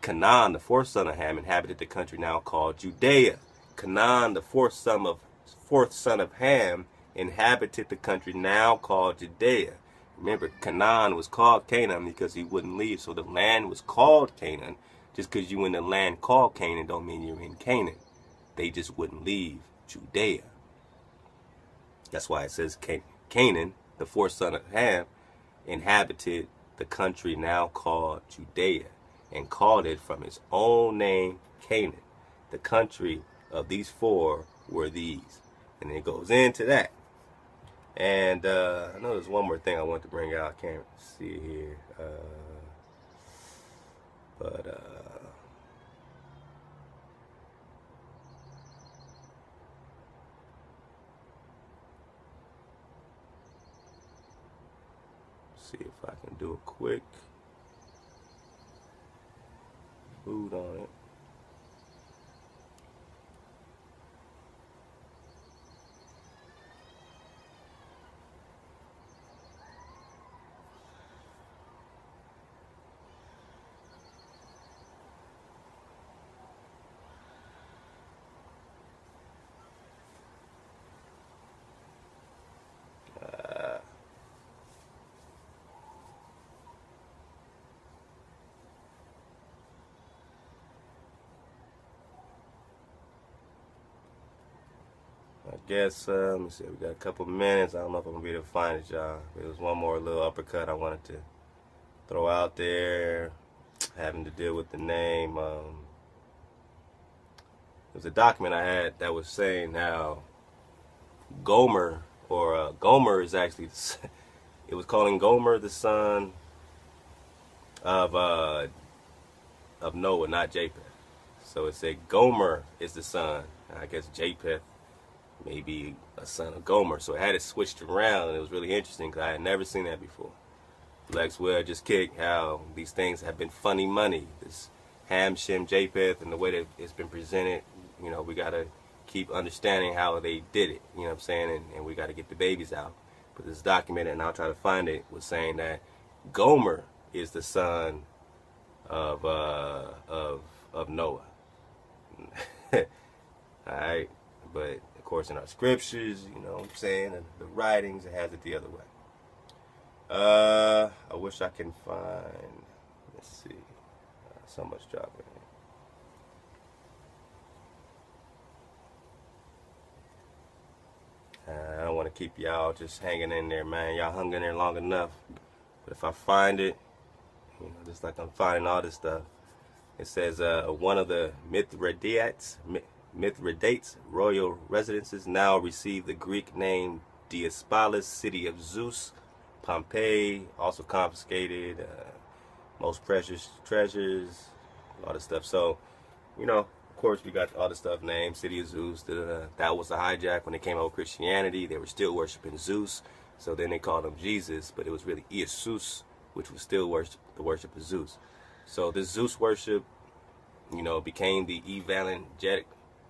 [SPEAKER 3] Canaan, the fourth son of Ham, inhabited the country now called Judea. Canaan, the fourth son of Ham, inhabited the country now called Judea. Remember, Canaan was called Canaan because he wouldn't leave. So the land was called Canaan. Just because you in the land called Canaan don't mean you're in Canaan. They just wouldn't leave Judea. That's why it says Canaan, the fourth son of Ham, inhabited the country now called Judea, and called it from his own name Canaan. The country of these four were these. And it goes into that. And I know there's one more thing I want to bring out. I can't see it here. See if I can do a quick food on it. I guess, let me see, we got a couple minutes. I don't know if I'm going to be able to find it, y'all. There was one more little uppercut I wanted to throw out there, having to deal with the name. It was a document I had that was saying how Gomer or Gomer is actually, it was calling Gomer the son of Noah, not Japheth. So it said Gomer is the son. I guess Japheth may be a son of Gomer. So it had it switched around, and it was really interesting because I had never seen that before. Lex Well just kicked how these things have been funny money. This Ham, Shem, Japheth, and the way that it's been presented, you know, we got to keep understanding how they did it, you know what I'm saying, and we got to get the babies out. But this document, and I'll try to find it, was saying that Gomer is the son of Noah. Alright, but of course in our scriptures, you know what I'm saying, and the writings, it has it the other way. I wish I can find, let's see, so much dropping. I don't want to keep y'all just hanging in there, man. Y'all hung in there long enough. But if I find it, you know, just like I'm finding all this stuff, it says one of the Mithridates royal residences now receive the Greek name Diospolis, city of Zeus. Pompeii also confiscated, most precious treasures, all this stuff. So, you know, of course, we got all the stuff named City of Zeus. That was the hijack when they came over Christianity. They were still worshiping Zeus, so then they called him Jesus, but it was really Iesus, which was still the worship of Zeus. So this Zeus worship, you know, became the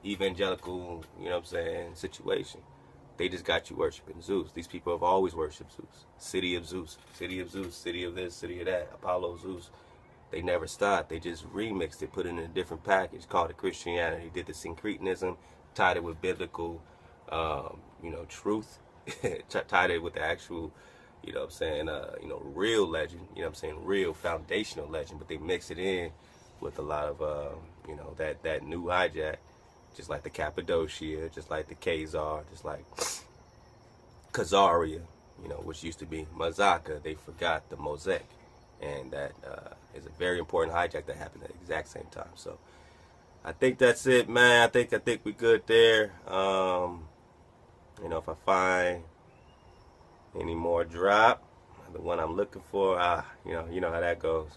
[SPEAKER 3] evangelical, you know what I'm saying, situation. They just got you worshiping Zeus. These people have always worshipped Zeus. City of Zeus, city of Zeus, city of this, city of that, Apollo, Zeus. They never stopped. They just remixed it, put it in a different package, called it Christianity, did the syncretism, tied it with biblical, you know, truth, tied it with the actual, you know what I'm saying, you know, real legend, you know what I'm saying, real foundational legend, but they mix it in with a lot of, you know, that new hijack. Just like the Cappadocia, just like the Khazar, just like Caesarea, you know, which used to be Mazaca. They forgot the Mosoch, and that is a very important hijack that happened at the exact same time. So I think that's it, man. I think we good there. You know, if I find any more drop, the one I'm looking for, you know how that goes.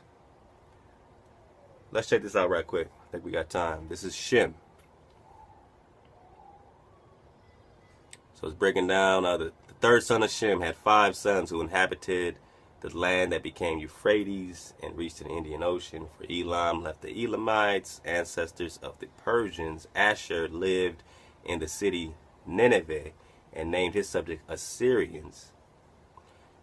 [SPEAKER 3] Let's check this out right quick. I think we got time. This is Shem. So it's breaking down, the third son of Shem had 5 sons who inhabited the land that became Euphrates and reached to the Indian Ocean. For Elam left the Elamites, ancestors of the Persians. Asher lived in the city Nineveh and named his subjects Assyrians.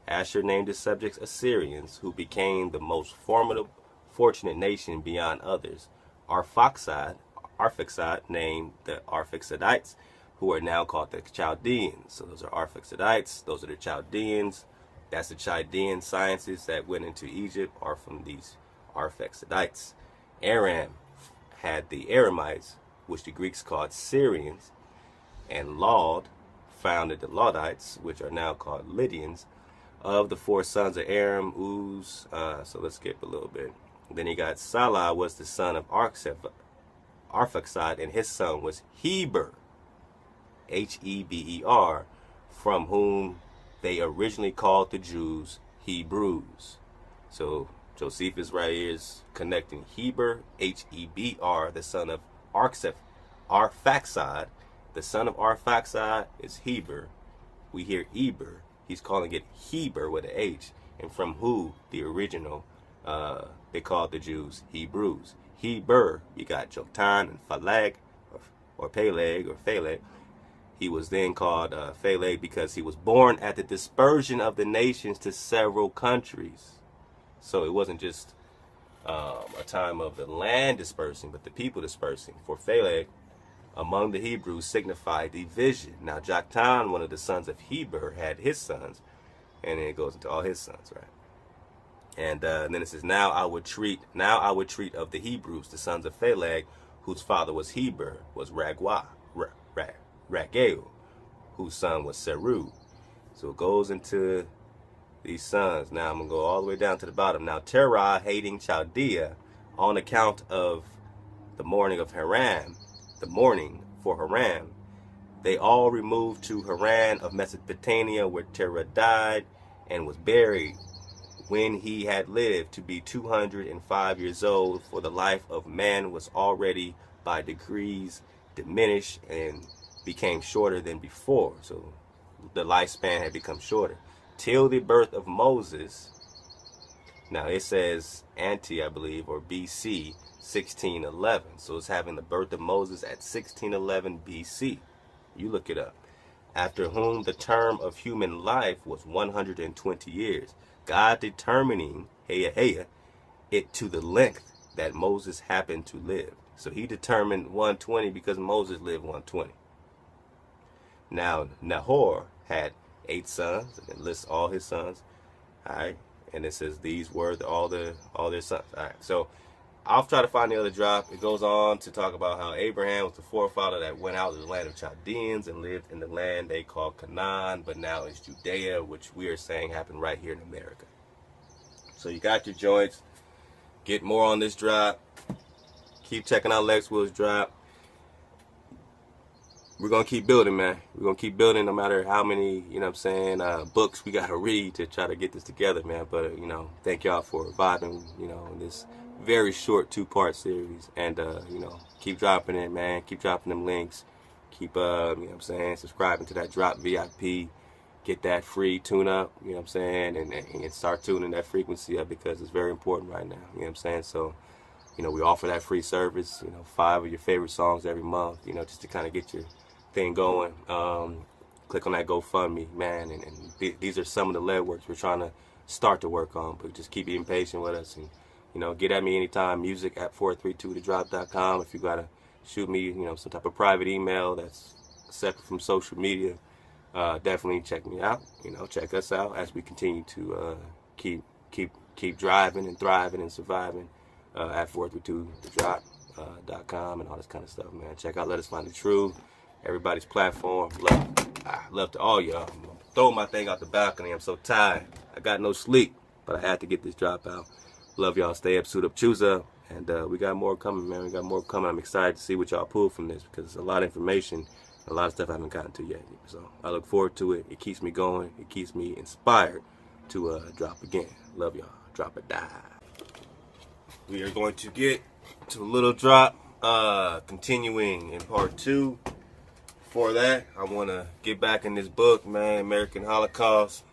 [SPEAKER 3] Asher named his subjects Assyrians, who became the most fortunate nation beyond others. Arphaxad named the Arphaxadites, who are now called the Chaldeans. So those are Arphaxadites, those are the Chaldeans. That's the Chaldean sciences that went into Egypt are from these Arphaxadites. Aram had the Aramites, which the Greeks called Syrians, and Lod founded the Lodites, which are now called Lydians. Of the 4 sons of Aram, Uz, so let's skip a little bit. Then he got Salah was the son of Arphaxad, and his son was Heber, Heber, from whom they originally called the Jews Hebrews. So Josephus right here is connecting Heber, Heber, the son of Arphaxad. The son of Arphaxad is Heber. We hear Eber. He's calling it Heber with an H. And from who the original, they called the Jews Hebrews. Heber begot Joktan and Phaleg, or Phaleg. He was then called Phaleg because he was born at the dispersion of the nations to several countries. So it wasn't just a time of the land dispersing, but the people dispersing. For Phaleg, among the Hebrews, signified division. Now Joktan, one of the sons of Heber, had his sons, and then it goes into all his sons, right? And then it says, now I would treat of the Hebrews, the sons of Phaleg, whose father was Heber, was Rageu, whose son was Seru. So it goes into these sons. Now I'm going to go all the way down to the bottom. Now Terah, hating Chaldea, on account of the mourning of Haram, the mourning for Haram, They all removed to Haran of Mesopotamia, where Terah died and was buried when he had lived to be 205 years old, for the life of man was already by degrees diminished and became shorter than before. So the lifespan had become shorter. Till the birth of Moses. Now it says ante, I believe, or BC 1611. So it's having the birth of Moses at 1611 BC. You look it up. After whom the term of human life was 120 years. God determining it to the length that Moses happened to live. So he determined 120 because Moses lived 120. Now Nahor had 8 sons, and it lists all his sons. All right, and it says these were all their sons. All right, so I'll try to find the other drop. It goes on to talk about how Abraham was the forefather that went out to the land of Chaldeans and lived in the land they call Canaan, but now it's Judea, which we are saying happened right here in America. So you got your joints. Get more on this drop. Keep checking out Lex Will's drop. We're going to keep building, man. We're going to keep building no matter how many, you know what I'm saying, books we got to read to try to get this together, man. But, you know, thank y'all for vibing, you know, in this very short 2-part series. And, you know, keep dropping it, man. Keep dropping them links. Keep, you know what I'm saying, subscribing to that Drop VIP. Get that free tune-up, you know what I'm saying, and start tuning that frequency up because it's very important right now, you know what I'm saying. So, you know, we offer that free service, you know, 5 of your favorite songs every month, you know, just to kind of get your thing going. Click on that GoFundMe, man, and these are some of the legworks we're trying to start to work on, but just keep being patient with us, and, you know, get at me anytime, music at 432thedrop.com. If you got to shoot me, you know, some type of private email that's separate from social media, definitely check me out, you know, check us out as we continue to keep driving and thriving and surviving at 432thedrop.com and all this kind of stuff, man. Check out Let Us Find the Truth, everybody's platform. Love to all y'all. I'm throwing my thing out the balcony. I'm so tired. I got no sleep, but I had to get this drop out. Love y'all. Stay up, suit up, choose up. And we got more coming, man. We got more coming. I'm excited to see what y'all pull from this because it's a lot of information, a lot of stuff I haven't gotten to yet. So I look forward to it. It keeps me going. It keeps me inspired to drop again. Love y'all. Drop or die. We are going to get to a little drop, continuing in part 2. Before that, I want to get back in this book, man, American Holocaust.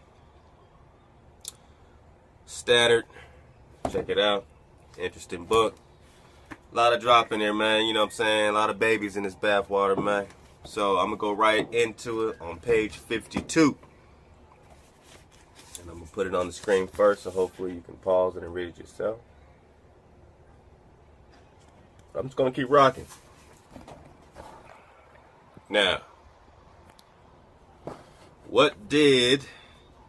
[SPEAKER 3] Stattered. Check it out. Interesting book. A lot of drop in there, man. You know what I'm saying? A lot of babies in this bathwater, man. So I'm going to go right into it on page 52. And I'm going to put it on the screen first, so hopefully you can pause it and read it yourself. I'm just going to keep rocking. Now, what did,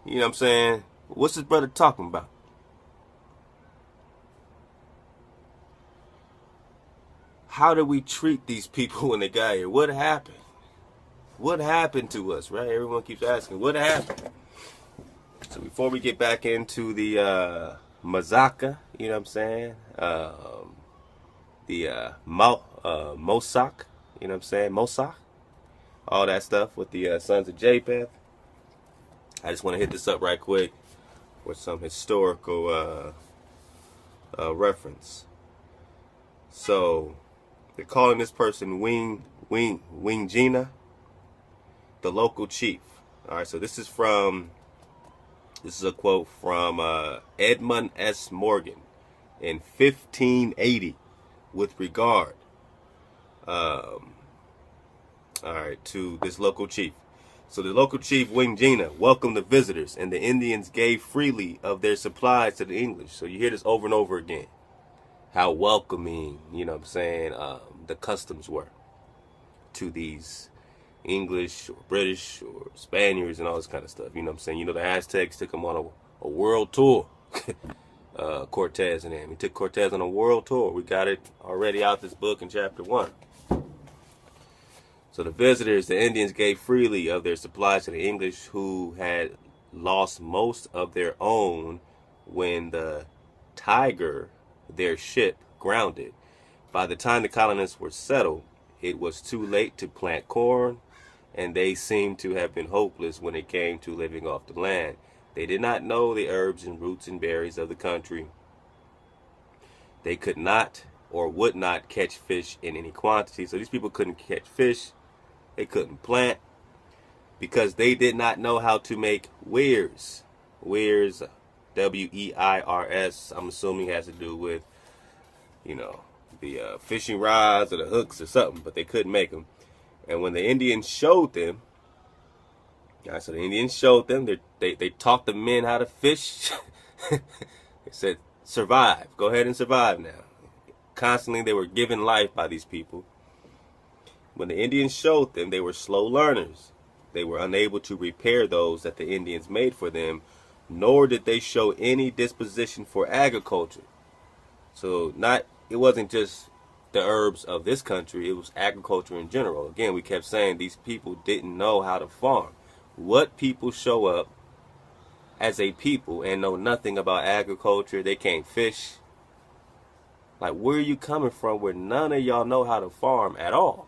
[SPEAKER 3] you know what I'm saying, what's this brother talking about? How do we treat these people when they got here? What happened? What happened to us, right? Everyone keeps asking, what happened? So before we get back into the Mazaca, you know what I'm saying, the Mosoch, you know what I'm saying, Mosoch, all that stuff with the sons of Japheth. I just want to hit this up right quick with some historical reference. So they're calling this person Wingina, the local chief. All right, so this is a quote from Edmund S. Morgan in 1580 with regard to this local chief. So the local chief, Wingina, welcomed the visitors, and the Indians gave freely of their supplies to the English. So you hear this over and over again. How welcoming, you know what I'm saying, the customs were to these English or British or Spaniards and all this kind of stuff. You know what I'm saying? You know, the Aztecs took them on a world tour. Cortez and him. He took Cortez on a world tour. We got it already out this book in chapter 1. So the visitors, the Indians, gave freely of their supplies to the English, who had lost most of their own when the Tiger, their ship, grounded. By the time the colonists were settled, it was too late to plant corn, and they seemed to have been hopeless when it came to living off the land. They did not know the herbs and roots and berries of the country. They could not or would not catch fish in any quantity. So these people couldn't catch fish. They couldn't plant because they did not know how to make weirs. Weirs, W-E-I-R-S, I'm assuming has to do with, you know, the fishing rods or the hooks or something, but they couldn't make them. And when the Indians showed them, so the Indians showed them, they taught the men how to fish. They said, survive. Go ahead and survive now. Constantly they were given life by these people. When the Indians showed them, they were slow learners. They were unable to repair those that the Indians made for them, nor did they show any disposition for agriculture. So it wasn't just the herbs of this country, it was agriculture in general. Again, we kept saying these people didn't know how to farm. What people show up as a people and know nothing about agriculture? They can't fish. Like, where are you coming from where none of y'all know how to farm at all?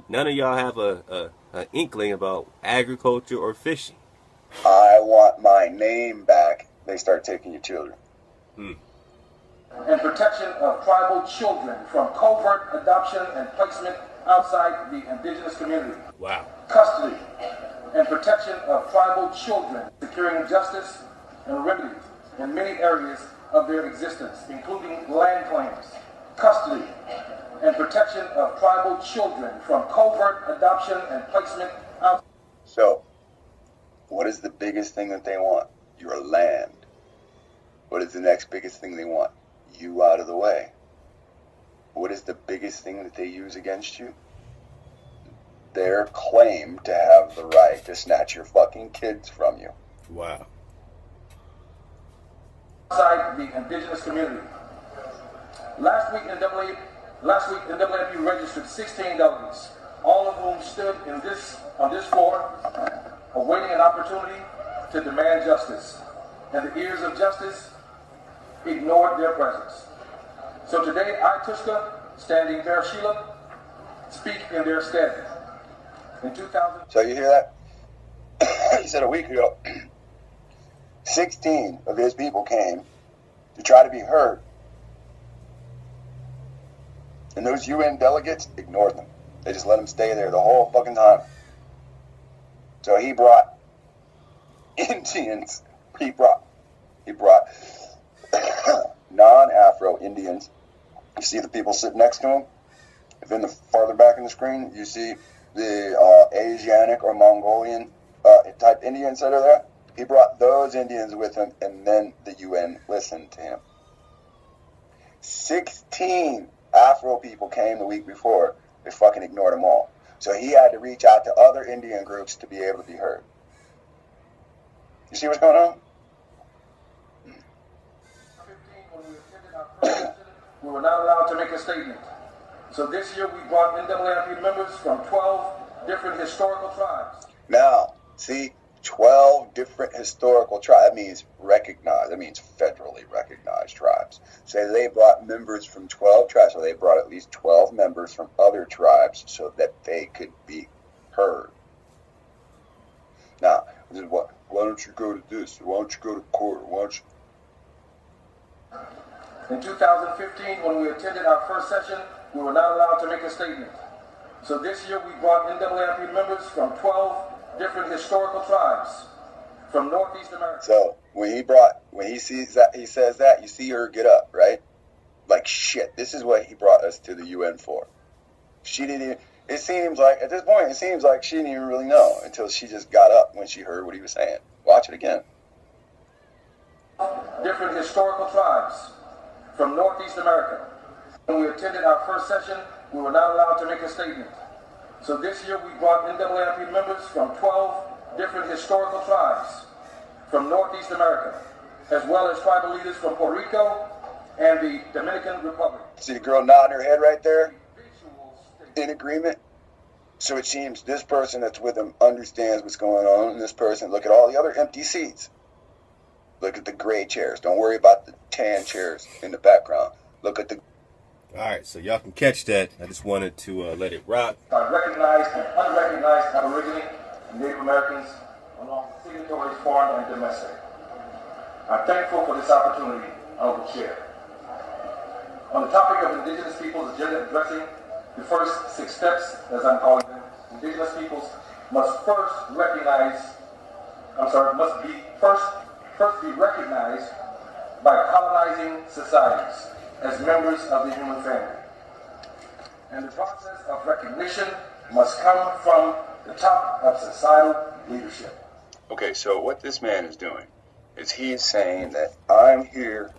[SPEAKER 3] None of y'all have an inkling about agriculture or fishing.
[SPEAKER 2] I want my name back. They start taking your children.
[SPEAKER 5] And protection of tribal children from covert adoption and placement outside the indigenous community.
[SPEAKER 3] Wow.
[SPEAKER 5] Custody and protection of tribal children, securing justice and remedies in many areas of their existence, including land claims. Custody and protection of tribal children from covert adoption and placement outside.
[SPEAKER 2] So, what is the biggest thing that they want? Your land. What is the next biggest thing they want? You out of the way. What is the biggest thing that they use against you? Their claim to have the right to snatch your fucking kids from you.
[SPEAKER 3] Wow.
[SPEAKER 5] Outside the indigenous community. Last week, NAACP registered 16 delegates, all of whom stood on this floor, awaiting an opportunity to demand justice. And the ears of justice ignored their presence. So today, I, Tushka, standing there, Sheila, speak in their stead. In 2000.
[SPEAKER 2] So you hear that? He said a week ago, 16 of his people came to try to be heard. And those UN delegates ignored them. They just let them stay there the whole fucking time. So he brought Indians. He brought non-Afro Indians. You see the people sitting next to him? If in the farther back in the screen, you see the Asiatic or Mongolian type Indians that are there. He brought those Indians with him, and then the UN listened to him. 16 Afro people came the week before. They fucking ignored them all. So he had to reach out to other Indian groups to be able to be heard. You see what's going on?
[SPEAKER 5] We were not allowed to make a statement. So this year we brought NAACP members from 12 different historical tribes.
[SPEAKER 2] Now, see, 12 different historical tribes. That means recognized. That means federally recognized tribes. So they brought members from 12 tribes. So they brought at least 12 members from other tribes so that they could be heard. Now, this is what? Why don't you go to this? Why don't you go to court? Why don't you?
[SPEAKER 5] In 2015, when we attended our first session, we were not allowed to make a statement. So this year we brought NAACP members from 12 different historical tribes from Northeast America.
[SPEAKER 2] So when he sees that, he says that, you see her get up, right? Like, shit, this is what he brought us to the UN for. She didn't even, it seems like, at this point, it seems like she didn't even really know until she just got up when she heard what he was saying. Watch it again.
[SPEAKER 5] Different historical tribes from Northeast America. When we attended our first session, we were not allowed to make a statement. So this year we brought NAACP members from 12 different historical tribes from Northeast America, as well as tribal leaders from Puerto Rico and the Dominican Republic.
[SPEAKER 2] See the girl nodding her head right there? In agreement? So it seems this person that's with him understands what's going on, and this person, look at all the other empty seats. Look at the gray chairs. Don't worry about the tan chairs in the background. Look at the...
[SPEAKER 3] Alright, so y'all can catch that. I just wanted to let it rock.
[SPEAKER 5] By recognized and unrecognized Aborigine and Native Americans, along with signatories foreign and domestic. I'm thankful for this opportunity I will share. On the topic of Indigenous peoples' agenda addressing the first 6 steps, as I'm calling them, Indigenous peoples must first be recognized by colonizing societies as members of the human family. And the process of recognition must come from the top of societal leadership.
[SPEAKER 2] Okay, so what this man is doing is he is saying that I'm here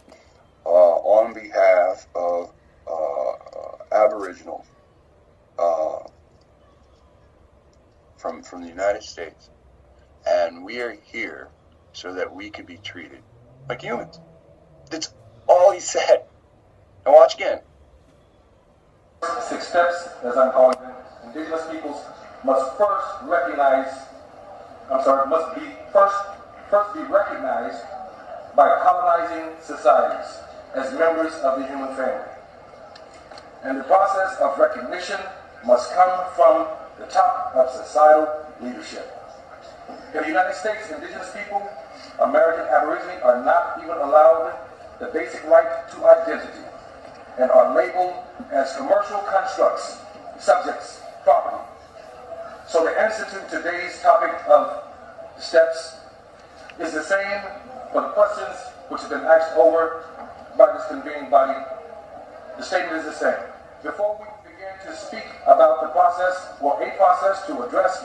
[SPEAKER 2] on behalf of Aboriginals from the United States, and we are here so that we can be treated like humans. That's all he said. Now watch again.
[SPEAKER 5] 6 steps, as I'm calling them, Indigenous peoples must first be recognized by colonizing societies as members of the human family. And the process of recognition must come from the top of societal leadership. In the United States, Indigenous people, American Aborigine, are not even allowed the basic right to identity and are labeled as commercial constructs, subjects, property. So the answer to today's topic of steps is the same for the questions which have been asked over by this convening body. The statement is the same. Before we begin to speak about the process or a process to address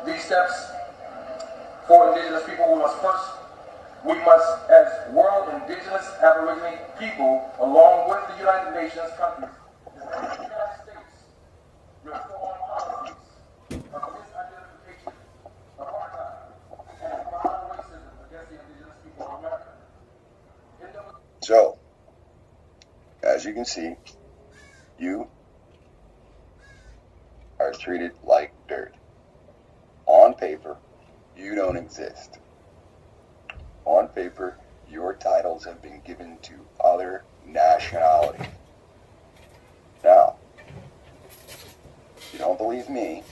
[SPEAKER 5] these steps for Indigenous people, we must, as World Indigenous Aborigine people, along with the United Nations countries, the United States, reform policies of misidentification, apartheid, and violent racism against the Indigenous people of America.
[SPEAKER 2] So, as you can see, you are treated like dirt. On paper, you don't exist. On paper, your titles have been given to other nationalities. Now, if you don't believe me,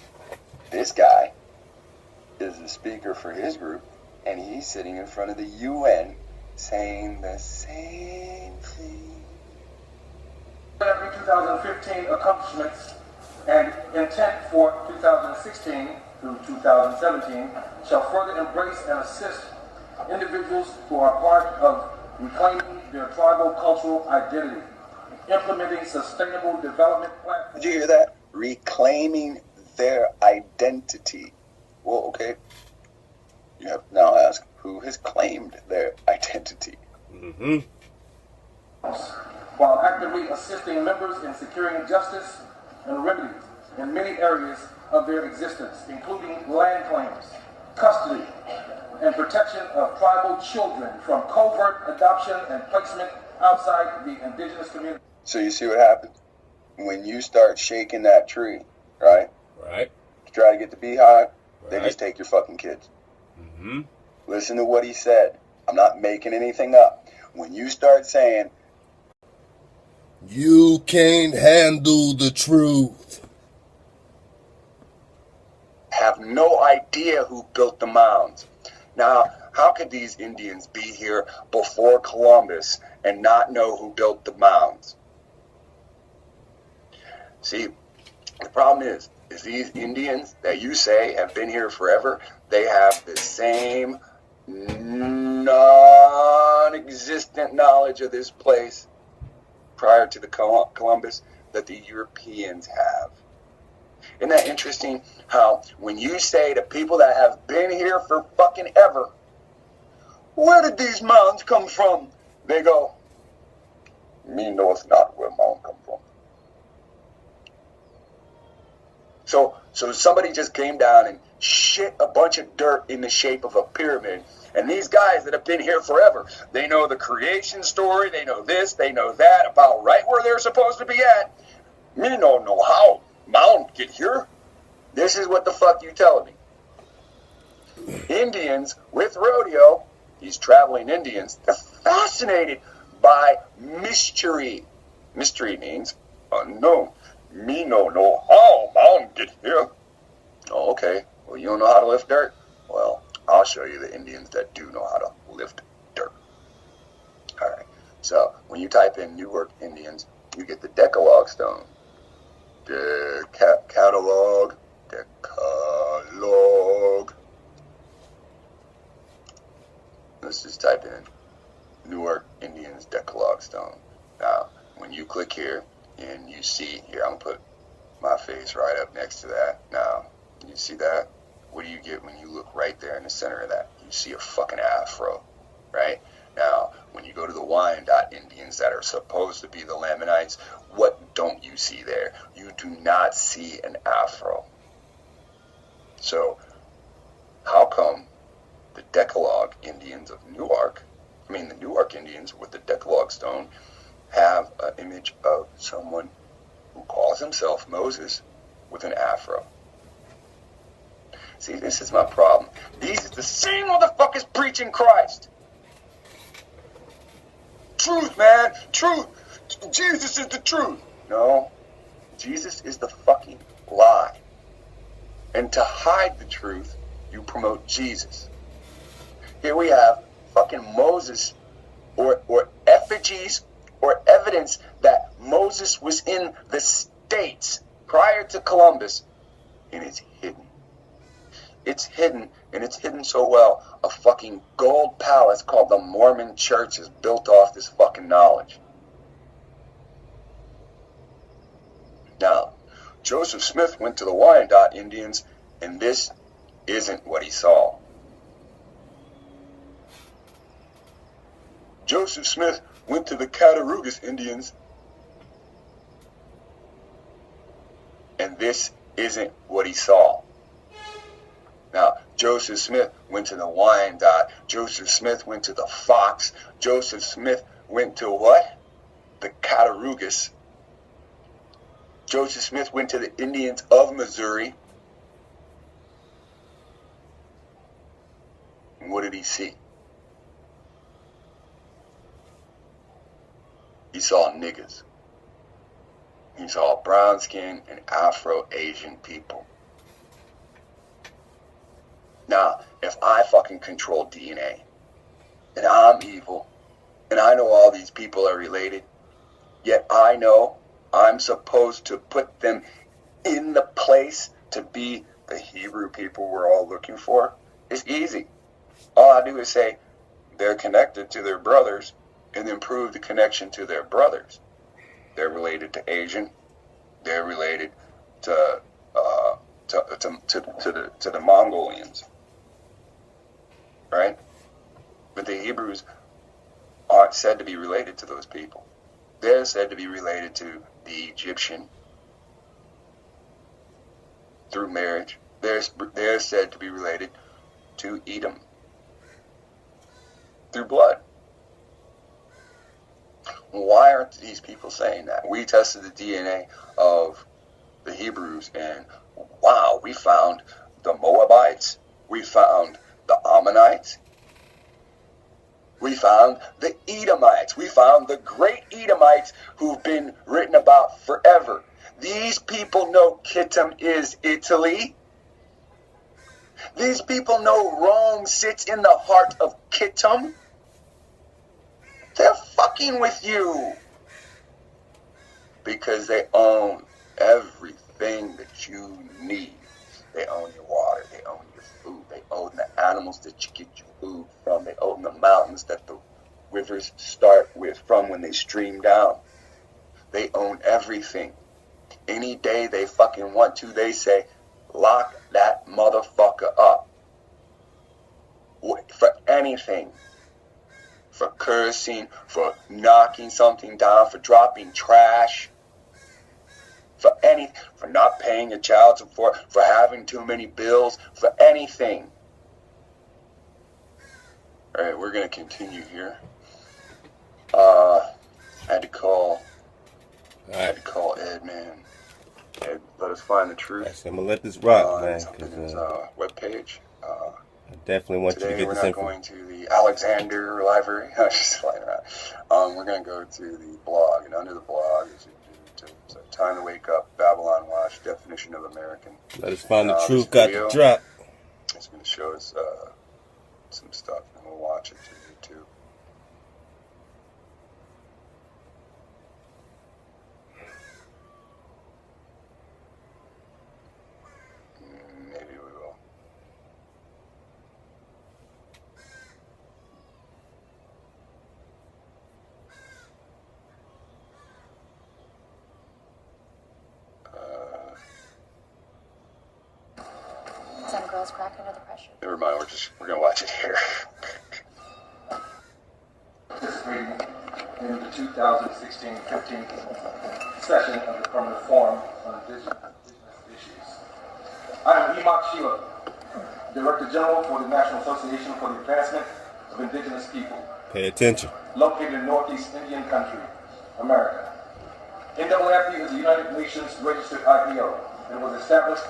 [SPEAKER 2] this guy is the speaker for his group, and he's sitting in front of the UN saying the same thing.
[SPEAKER 5] Every 2015 accomplishments and intent for 2016 through 2017 shall further embrace and assist individuals who are part of reclaiming their tribal cultural identity, implementing sustainable development platforms.
[SPEAKER 2] Did you hear that? Reclaiming their identity. Well, okay. You have to now ask, who has claimed their identity?
[SPEAKER 3] Mm-hmm.
[SPEAKER 5] While actively assisting members in securing justice and remedies in many areas of their existence, including land claims, custody, and protection of tribal children from covert adoption and placement outside the indigenous community.
[SPEAKER 2] So you see what happens? When you start shaking that tree, right?
[SPEAKER 3] Right.
[SPEAKER 2] To try to get the beehive, they
[SPEAKER 3] Right.
[SPEAKER 2] just take your fucking kids.
[SPEAKER 3] Mm-hmm.
[SPEAKER 2] Listen to what he said. I'm not making anything up. When you start saying,
[SPEAKER 1] You can't handle the truth.
[SPEAKER 2] have no idea who built the mounds. Now, how could these Indians be here before Columbus and not know who built the mounds? See, the problem is these Indians that you say have been here forever, they have the same non-existent knowledge of this place prior to the Columbus that the Europeans have. Isn't that interesting how when you say to people that have been here for fucking ever, where did these mounds come from? They go, me knoweth not where mound come from. So somebody just came down and shit a bunch of dirt in the shape of a pyramid. And these guys that have been here forever, they know the creation story, they know this, they know that, about right where they're supposed to be at. Me don't know how mound get here. This is what the fuck you telling me. Indians with rodeo, these traveling Indians, they're fascinated by mystery. Mystery means unknown. Me no know how bound get here. Oh, okay. Well, you don't know how to lift dirt? Well, I'll show you the Indians that do know how to lift dirt. All right. So when you type in Newark Indians, you get the Decalogue stone. Decalogue. Let's just type in Newark Indians Decalogue stone. Now, when you click here and you see here, I'm gonna put my face right up next to that. Now, you see that? What do you get when you look right there in the center of that? You see a fucking afro, right? Now, when you go to the Wyandotte Indians that are supposed to be the Lamanites, what don't you see there? You do not see an afro. So, how come the Decalogue Indians of Newark, the Newark Indians with the Decalogue stone, have an image of someone who calls himself Moses with an afro? See, this is my problem. These are the same motherfuckers preaching Christ. Truth, man. Truth. Jesus is the truth. No. Jesus is the fucking lie. And to hide the truth, you promote Jesus. Here we have fucking Moses or effigies or evidence that Moses was in the States prior to Columbus, and it's hidden. It's hidden, and it's hidden so well, a fucking gold palace called the Mormon Church is built off this fucking knowledge. Now, Joseph Smith went to the Wyandotte Indians, and this isn't what he saw. Joseph Smith went to the Cattaraugus Indians, and this isn't what he saw. Now, Joseph Smith went to the Wyandotte. Joseph Smith went to the Fox. Joseph Smith went to what? The Cattaraugus. Joseph Smith went to the Indians of Missouri. And what did he see? He saw niggas. He saw brown skin and Afro-Asian people. Now, if I fucking control DNA, and I'm evil, and I know all these people are related, yet I know I'm supposed to put them in the place to be the Hebrew people we're all looking for, it's easy. All I do is say they're connected to their brothers, and then prove the connection to their brothers. They're related to Asian. They're related to the Mongolians, right? But the Hebrews aren't said to be related to those people. They're said to be related to the Egyptian through marriage. They're said to be related to Edom through blood. Why aren't these people saying that? We tested the DNA of the Hebrews, and wow, we found the Moabites, we found the Ammonites, we found the Edomites, we found the great Edomites who've been written about forever. These people know Kittim is Italy. These people know Rome sits in the heart of Kittim. They're fucking with you because they own everything that you need. They own your water, they own your food, they own the animals that you get your food from, they own the mountains that the rivers start from when they stream down. They own everything. Any day they fucking want to, they say, lock that motherfucker up. For anything. For cursing, for knocking something down, for dropping trash, for not paying your child support, for having too many bills, for anything. All right, we're gonna continue here. I had to call Ed, man. Ed, let us find the truth.
[SPEAKER 3] I'm gonna let this rock, man.
[SPEAKER 2] His webpage.
[SPEAKER 3] I definitely want you to get this info.
[SPEAKER 2] Today we're not going to the Alexander Library. I was just flying around. We're going to go to the blog, and under the blog recognition of American.
[SPEAKER 3] Let us find the truth.
[SPEAKER 2] This
[SPEAKER 3] Got
[SPEAKER 2] video
[SPEAKER 3] the drop.
[SPEAKER 2] It's going to show us some stuff, and we'll watch it through YouTube. Maybe we will.
[SPEAKER 4] Some girls crack under the pressure.
[SPEAKER 2] Never mind. We're gonna watch it here.
[SPEAKER 5] Participating in the 2016-15 session of the Permanent Forum on Indigenous Issues. I am Enoch Sheila, Director General for the National Association for the Advancement of Indigenous People.
[SPEAKER 3] Pay attention.
[SPEAKER 5] Located in Northeast Indian Country, America. NAAFP is the United Nations registered IPO and was established